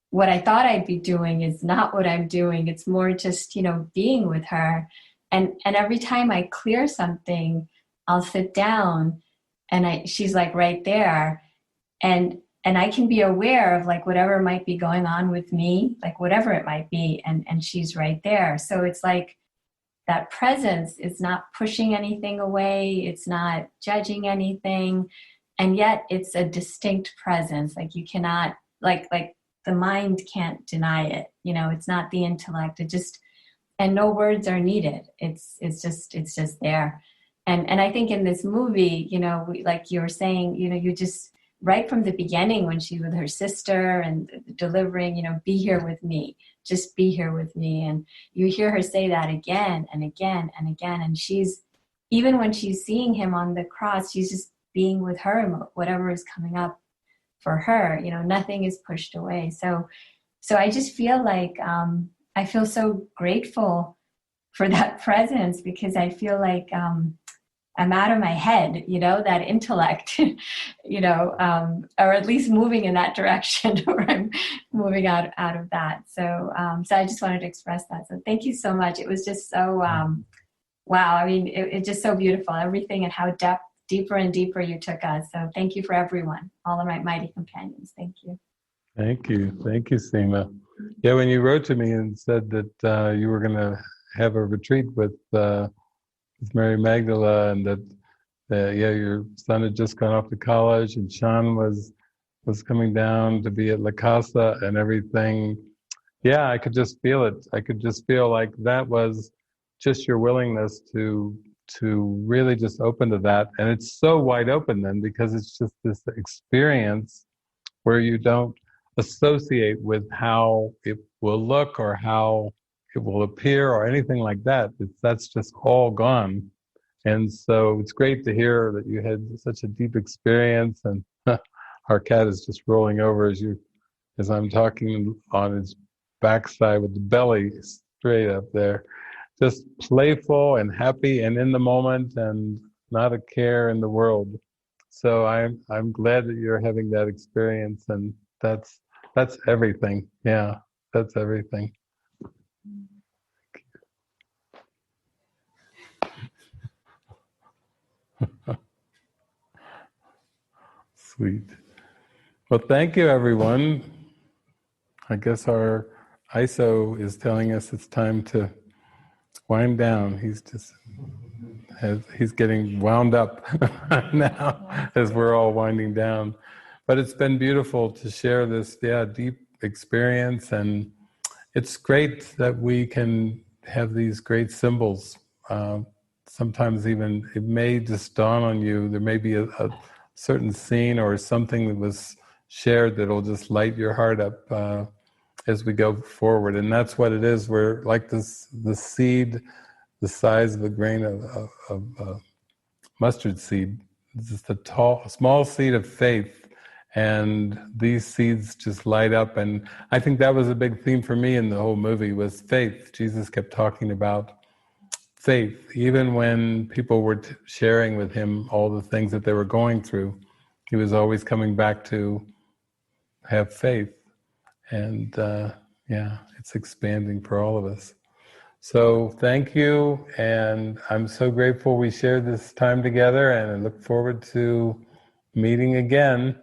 Speaker 7: what I thought I'd be doing is not what I'm doing. It's more just, being with her. And every time I clear something, I'll sit down and she's like right there. And I can be aware of like whatever might be going on with me, like whatever it might be. And she's right there. So it's like that presence is not pushing anything away. It's not judging anything. And yet it's a distinct presence. Like you cannot, like the mind can't deny it. It's not the intellect. And no words are needed. It's just there. And I think in this movie, like you were saying, you just, right from the beginning when she was with her sister and delivering, be here with me, just be here with me. And you hear her say that again and again and again. And she's, even when she's seeing him on the cross, she's just being with her, whatever is coming up for her, nothing is pushed away. So I just feel like, I feel so grateful for that presence, because I feel like, I'm out of my head, that intellect, or at least moving in that direction, or I'm moving out of that. So, so I just wanted to express that. So thank you so much. It was just so, wow. I mean, it's just so beautiful, everything, and how deeper and deeper you took us. So thank you for everyone, all of my mighty companions. Thank you.
Speaker 1: Thank you. Thank you, Seema. Yeah, when you wrote to me and said that you were going to have a retreat with Mary Magdala, and that your son had just gone off to college, and Sean was coming down to be at La Casa and everything. Yeah, I could just feel it. I could just feel like that was just your willingness to really just open to that. And it's so wide open then, because it's just this experience where you don't associate with how it will look or how it will appear or anything like that. That's just all gone. And so it's great to hear that you had such a deep experience. And our cat is just rolling over as I'm talking on his backside with the belly straight up there. Just playful and happy and in the moment and not a care in the world. So I'm glad that you're having that experience, and that's everything. Yeah, that's everything. Sweet. Well, thank you, everyone. I guess our ISO is telling us it's time to wind down. He's getting wound up now as we're all winding down. But it's been beautiful to share this, deep experience, and it's great that we can have these great symbols. Sometimes even it may just dawn on you, there may be a certain scene or something that was shared that'll just light your heart up as we go forward. And that's what it is. We're like the seed, the size of a grain of mustard seed. It's just a small seed of faith. And these seeds just light up. And I think that was a big theme for me in the whole movie, was faith. Jesus kept talking about faith. Even when people were sharing with him all the things that they were going through, he was always coming back to have faith. And it's expanding for all of us. So thank you. And I'm so grateful we shared this time together, and I look forward to meeting again.